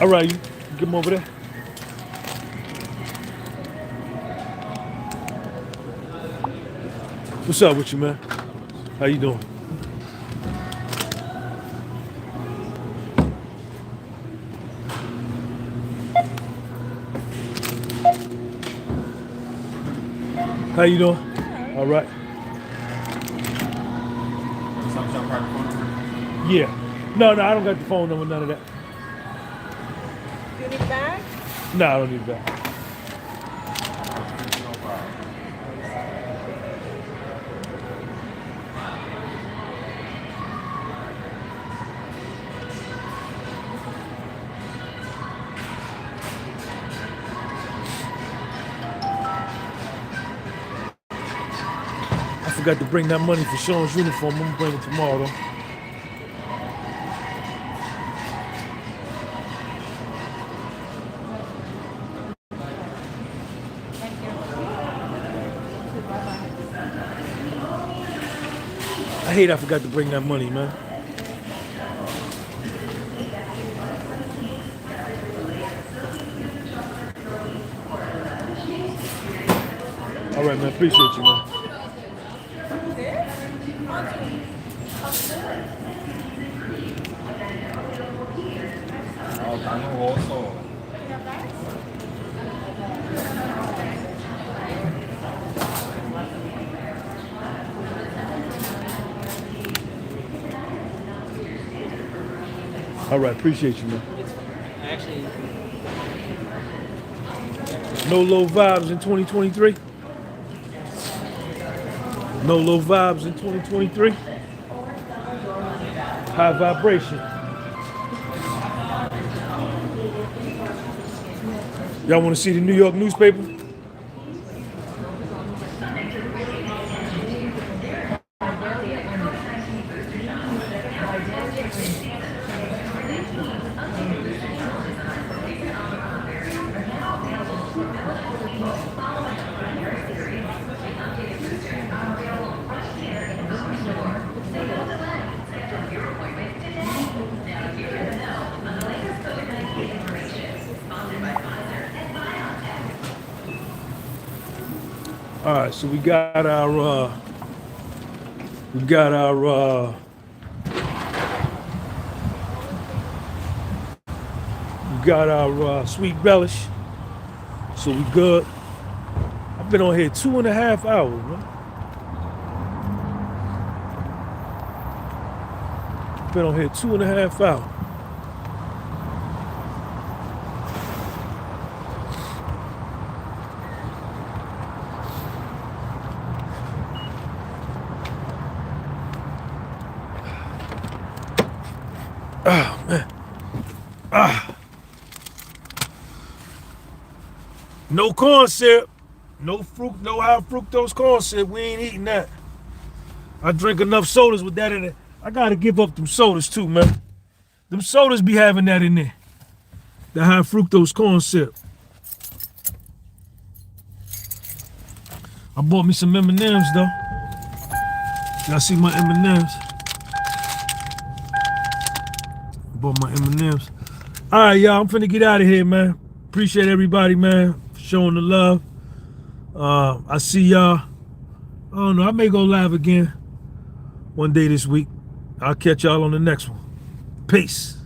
All right, you get him over there. What's up with you, man? How you doing? How you doing? All right. Yeah. No, I don't got the phone number, none of that. You need that? No, I don't need that. I forgot to bring that money for Sean's uniform. I'm gonna bring it tomorrow, though. I hate I forgot to bring that money, man. All right, man. Appreciate you, man. All right, appreciate you, man. No low vibes in 2023? No low vibes in 2023? High vibration. Y'all want to see the New York newspaper? All right, so we got our got our sweet relish, so we good. I've been on here 2.5 hours, man. Been on here 2.5 hours. Oh man. No corn syrup. No fruit, no high fructose corn syrup. We ain't eating that. I drink enough sodas with that in it. I gotta give up them sodas too, man. Them sodas be having that in there. The high fructose corn syrup. I bought me some M&Ms though. Y'all see my M&Ms? Bought my M&Ms. All right, y'all. I'm finna get out of here, man. Appreciate everybody, man, for showing the love. I see y'all. I don't know. I may go live again one day this week. I'll catch y'all on the next one. Peace.